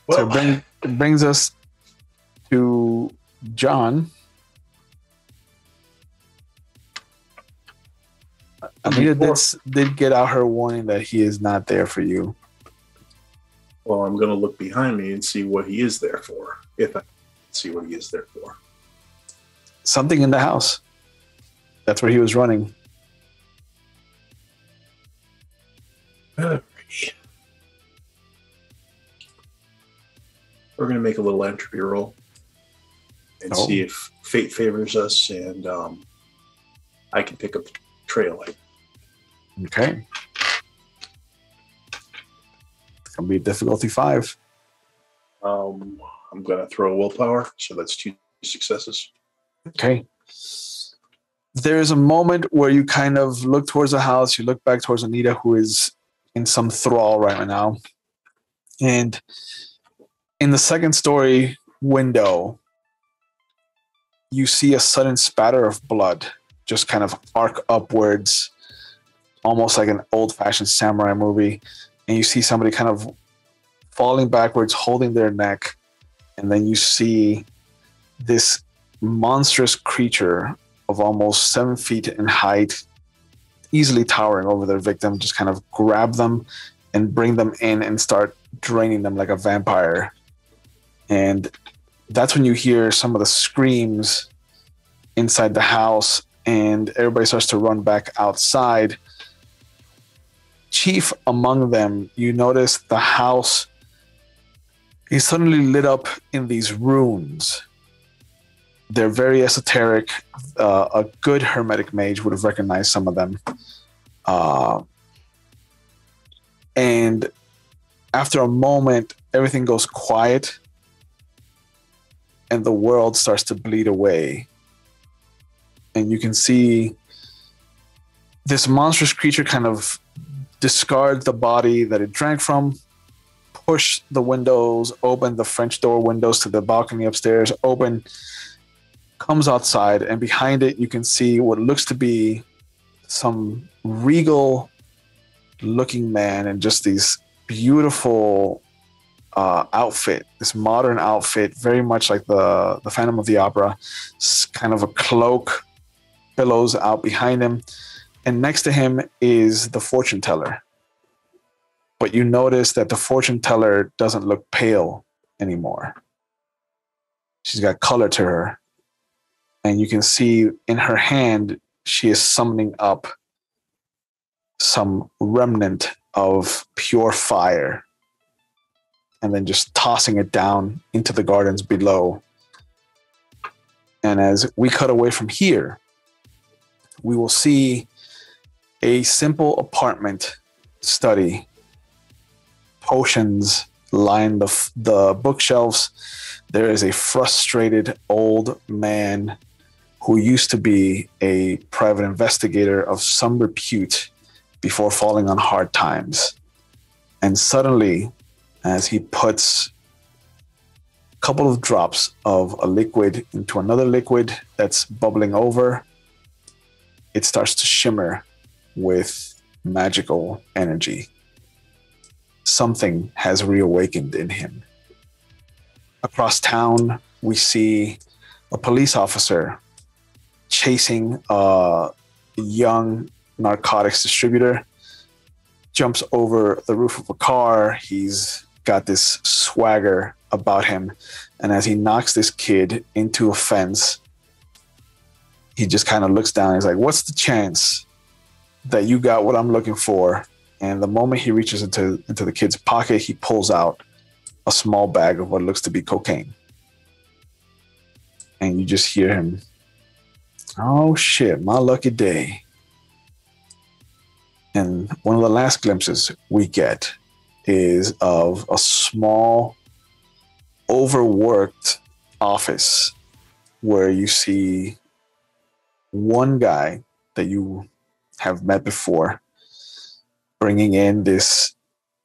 Well, so it brings us to John. Anita did get out her warning that he is not there for you. Well, I'm going to look behind me and see what he is there for. If I see what he is there for. Something in the house. That's where he was running. We're going to make a little entropy roll and see if fate favors us and I can pick up the trail. Okay. It's going to be difficulty 5. I'm going to throw willpower, so that's 2 successes. Okay. There's a moment where you kind of look towards the house. You look back towards Anita, who is in some thrall right now. And in the second story window, you see a sudden spatter of blood just kind of arc upwards, almost like an old-fashioned samurai movie. And you see somebody kind of falling backwards, holding their neck. And then you see this monstrous creature of almost 7 feet in height, easily towering over their victim, just kind of grab them and bring them in and start draining them like a vampire. And that's when you hear some of the screams inside the house, and everybody starts to run back outside. Chief among them, you notice the house is suddenly lit up in these runes. They're very esoteric. A good hermetic mage would have recognized some of them. And after a moment, everything goes quiet and the world starts to bleed away. And you can see this monstrous creature kind of discard the body that it drank from, push the windows open, the French door windows to the balcony upstairs open, comes outside, and behind it you can see what looks to be some regal looking man in just these beautiful outfit, this modern outfit, very much like the Phantom of the Opera. It's kind of a cloak billows out behind him, and next to him is the fortune teller. But you notice that the fortune teller doesn't look pale anymore. She's got color to her. And you can see in her hand, she is summoning up some remnant of pure fire and then just tossing it down into the gardens below. And as we cut away from here, we will see a simple apartment study. Potions line the bookshelves. There is a frustrated old man who used to be a private investigator of some repute before falling on hard times. And suddenly, as he puts a couple of drops of a liquid into another liquid that's bubbling over, it starts to shimmer with magical energy. Something has reawakened in him. Across town, we see a police officer chasing a young narcotics distributor, jumps over the roof of a car. He's got this swagger about him. And as he knocks this kid into a fence, he just kind of looks down. He's like, "What's the chance that you got what I'm looking for?" And the moment he reaches into the kid's pocket, he pulls out a small bag of what looks to be cocaine. And you just hear him, "Oh shit, my lucky day." And one of the last glimpses we get is of a small, overworked office where you see one guy that you have met before bringing in this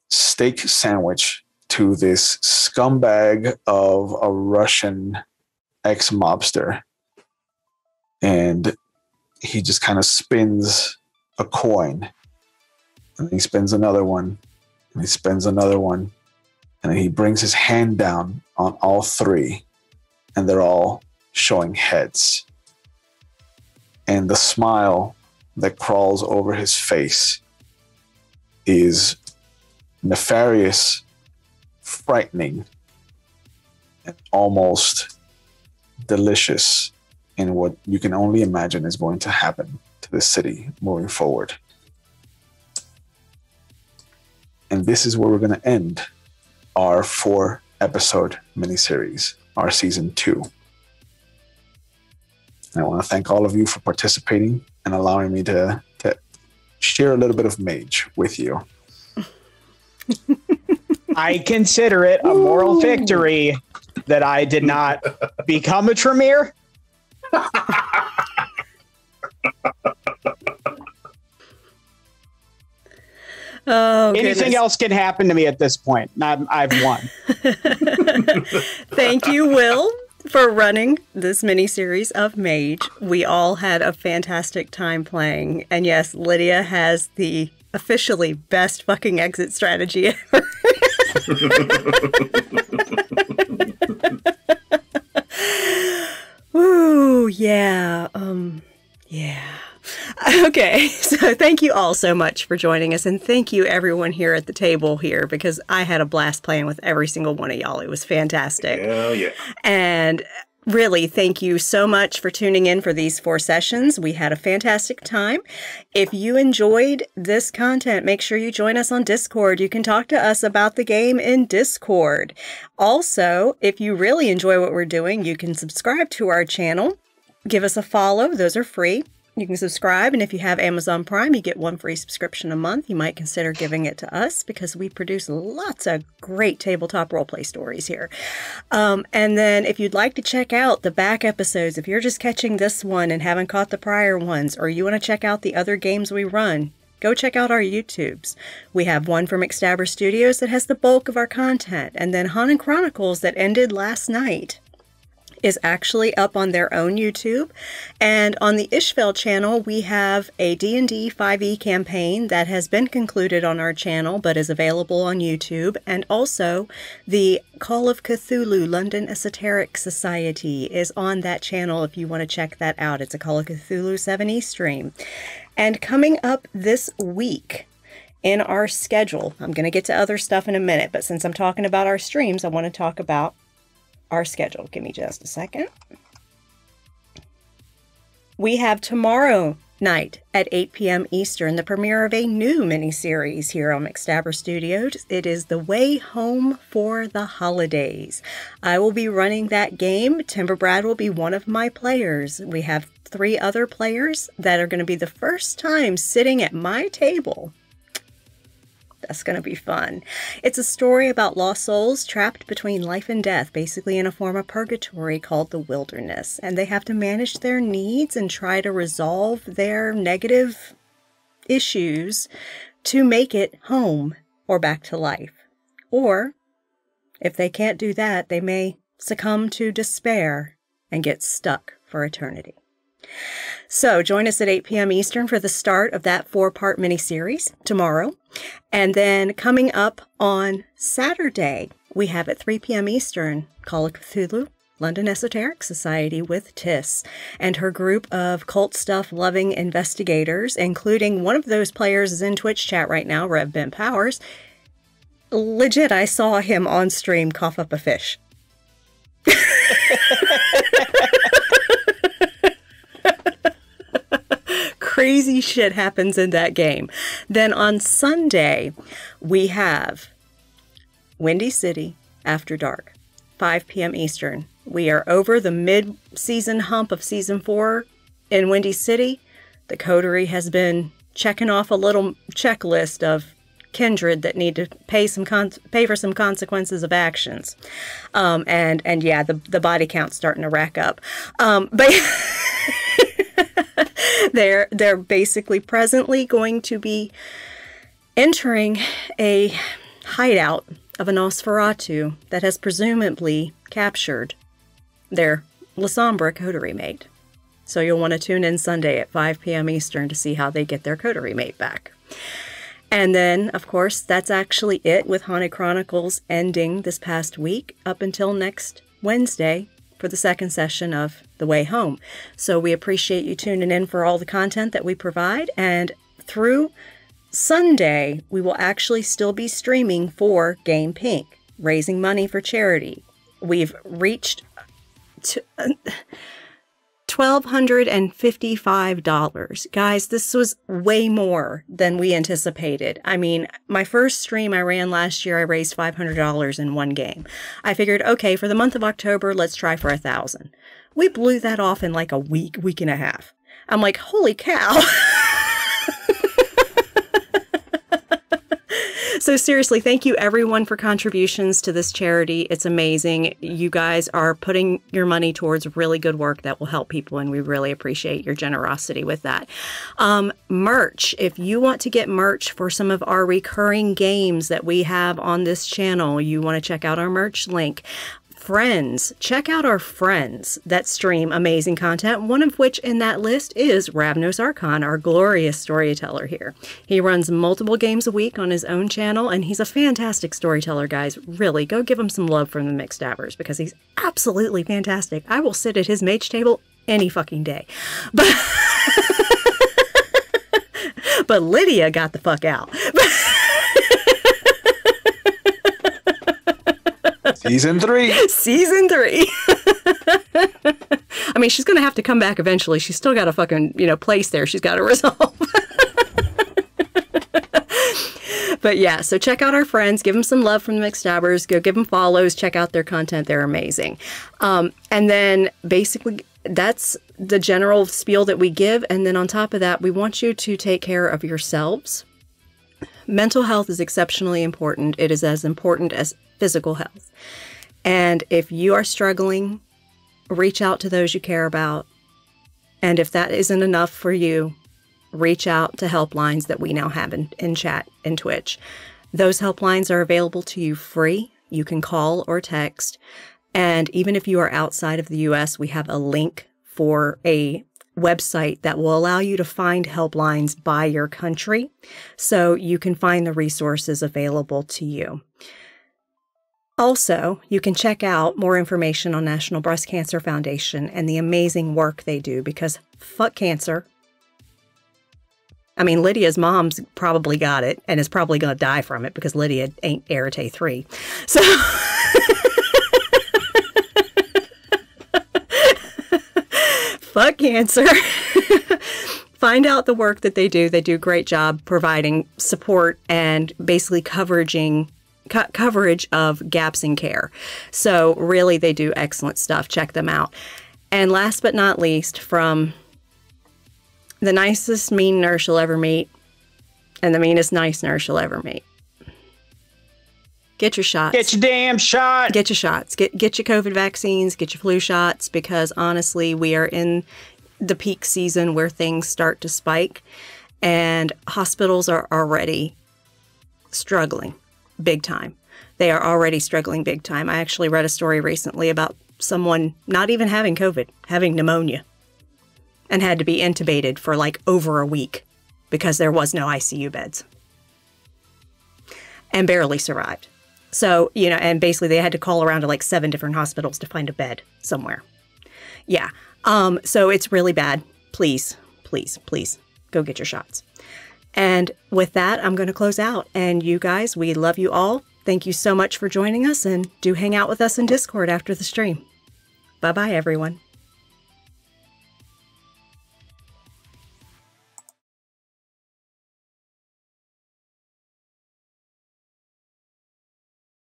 steak sandwich to this scumbag of a Russian ex-mobster. And he just kind of spins a coin. And he spins another one. And he spins another one. And then he brings his hand down on all three. And they're all showing heads. And the smile that crawls over his face is nefarious, frightening, and almost delicious in what you can only imagine is going to happen to this city moving forward. And this is where we're going to end our 4-episode miniseries, our season 2. I want to thank all of you for participating and allowing me to share a little bit of Mage with you. I consider it a moral victory that I did not become a Tremere. Oh, anything else can happen to me at this point. I've won. Thank you, Will, for running this mini-series of Mage. We all had a fantastic time playing. And yes, Lydia has the officially best fucking exit strategy ever. Woo, yeah. Yeah. Okay, so thank you all so much for joining us, and thank you everyone here at the table here, because I had a blast playing with every single one of y'all. It was fantastic. Hell yeah. And really, thank you so much for tuning in for these 4 sessions. We had a fantastic time. If you enjoyed this content, make sure you join us on Discord. You can talk to us about the game in Discord. Also, if you really enjoy what we're doing, you can subscribe to our channel. Give us a follow. Those are free. You can subscribe, and if you have Amazon Prime, you get 1 free subscription a month. You might consider giving it to us, because we produce lots of great tabletop roleplay stories here. And then if you'd like to check out the back episodes, if you're just catching this one and haven't caught the prior ones, or you want to check out the other games we run, go check out our YouTubes. We have one from McStabber Studios that has the bulk of our content, and then Haunted Chronicles that ended last night is actually up on their own YouTube. And on the Ishveld channel, we have a D&D 5e campaign that has been concluded on our channel, but is available on YouTube. And also, the Call of Cthulhu London Esoteric Society is on that channel if you want to check that out. It's a Call of Cthulhu 7e stream. And coming up this week in our schedule, I'm going to get to other stuff in a minute, but since I'm talking about our streams, I want to talk about our schedule. Give me just a second. We have tomorrow night at 8 p.m. Eastern, the premiere of a new miniseries here on McStabber Studios. It is The Way Home for the Holidays. I will be running that game. Timber Brad will be one of my players. We have 3 other players that are going to be the first time sitting at my table. That's going to be fun. It's a story about lost souls trapped between life and death, basically in a form of purgatory called the wilderness. And they have to manage their needs and try to resolve their negative issues to make it home or back to life. Or, if they can't do that, they may succumb to despair and get stuck for eternity. So join us at 8 p.m. Eastern for the start of that 4-part miniseries tomorrow. And then coming up on Saturday, we have at 3 p.m. Eastern, Call of Cthulhu, London Esoteric Society with Tiss and her group of cult stuff loving investigators, including one of those players is in Twitch chat right now, Rev Ben Powers. Legit, I saw him on stream cough up a fish. Crazy shit happens in that game. Then on Sunday, we have Windy City After Dark, 5 p.m. Eastern. We are over the mid-season hump of Season 4 in Windy City. The Coterie has been checking off a little checklist of kindred that need to pay for some consequences of actions. And yeah, the body count's starting to rack up. But they're basically presently going to be entering a hideout of a Nosferatu that has presumably captured their La Sombra coterie mate. So you'll want to tune in Sunday at 5 p.m. Eastern to see how they get their coterie mate back. And then, of course, that's actually it with Haunted Chronicles ending this past week up until next Wednesday for the second session of The Way Home. So we appreciate you tuning in for all the content that we provide. And through Sunday, we will actually still be streaming for Game Pink, raising money for charity. We've reached $1,255. Guys, this was way more than we anticipated. I mean, my first stream I ran last year, I raised $500 in one game. I figured, okay, for the month of October, let's try for 1,000. We blew that off in like a week and a half. I'm like, holy cow. So seriously, thank you everyone for contributions to this charity. It's amazing. You guys are putting your money towards really good work that will help people, and we really appreciate your generosity with that. Merch. If you want to get merch for some of our recurring games that we have on this channel, you want to check out our merch link. Friends, check out our friends that stream amazing content, one of which in that list is Ravnos Archon, our glorious storyteller here. He runs multiple games a week on his own channel, and he's a fantastic storyteller, guys. Really, go give him some love from the McStabbers, because he's absolutely fantastic. I will sit at his mage table any fucking day. But Lydia got the fuck out. Season 3. Season 3. I mean, she's going to have to come back eventually. She's still got a fucking, place there she's got to resolve. But yeah, so check out our friends. Give them some love from the McStabbers. Go give them follows. Check out their content. They're amazing. And then basically, that's the general spiel that we give. And then on top of that, we want you to take care of yourselves. Mental health is exceptionally important. It is as important as physical health. And if you are struggling, reach out to those you care about. And if that isn't enough for you, reach out to helplines that we now have in chat and Twitch. Those helplines are available to you free. You can call or text. And even if you are outside of the US, we have a link for a website that will allow you to find helplines by your country, so you can find the resources available to you. Also, you can check out more information on National Breast Cancer Foundation and the amazing work they do, because fuck cancer. I mean, Lydia's mom's probably got it and is probably going to die from it, because Lydia ain't Arete 3. So fuck cancer. Find out the work that they do. They do a great job providing support and basically coverage of gaps in care. So really, they do excellent stuff. Check them out. And last but not least, from the nicest mean nurse you'll ever meet and the meanest nice nurse you'll ever meet, get your shots. Get your damn shot. Get your shots. Get your COVID vaccines. Get your flu shots, because honestly, we are in the peak season where things start to spike, and hospitals are already struggling big time. They are already struggling big time. I actually read a story recently about someone not even having COVID, having pneumonia, and had to be intubated for like over a week because there was no ICU beds, and barely survived. So, and basically they had to call around to like 7 different hospitals to find a bed somewhere. Yeah. So it's really bad. Please, please, please go get your shots. And with that, I'm going to close out. And you guys, we love you all. Thank you so much for joining us, and do hang out with us in Discord after the stream. Bye-bye, everyone.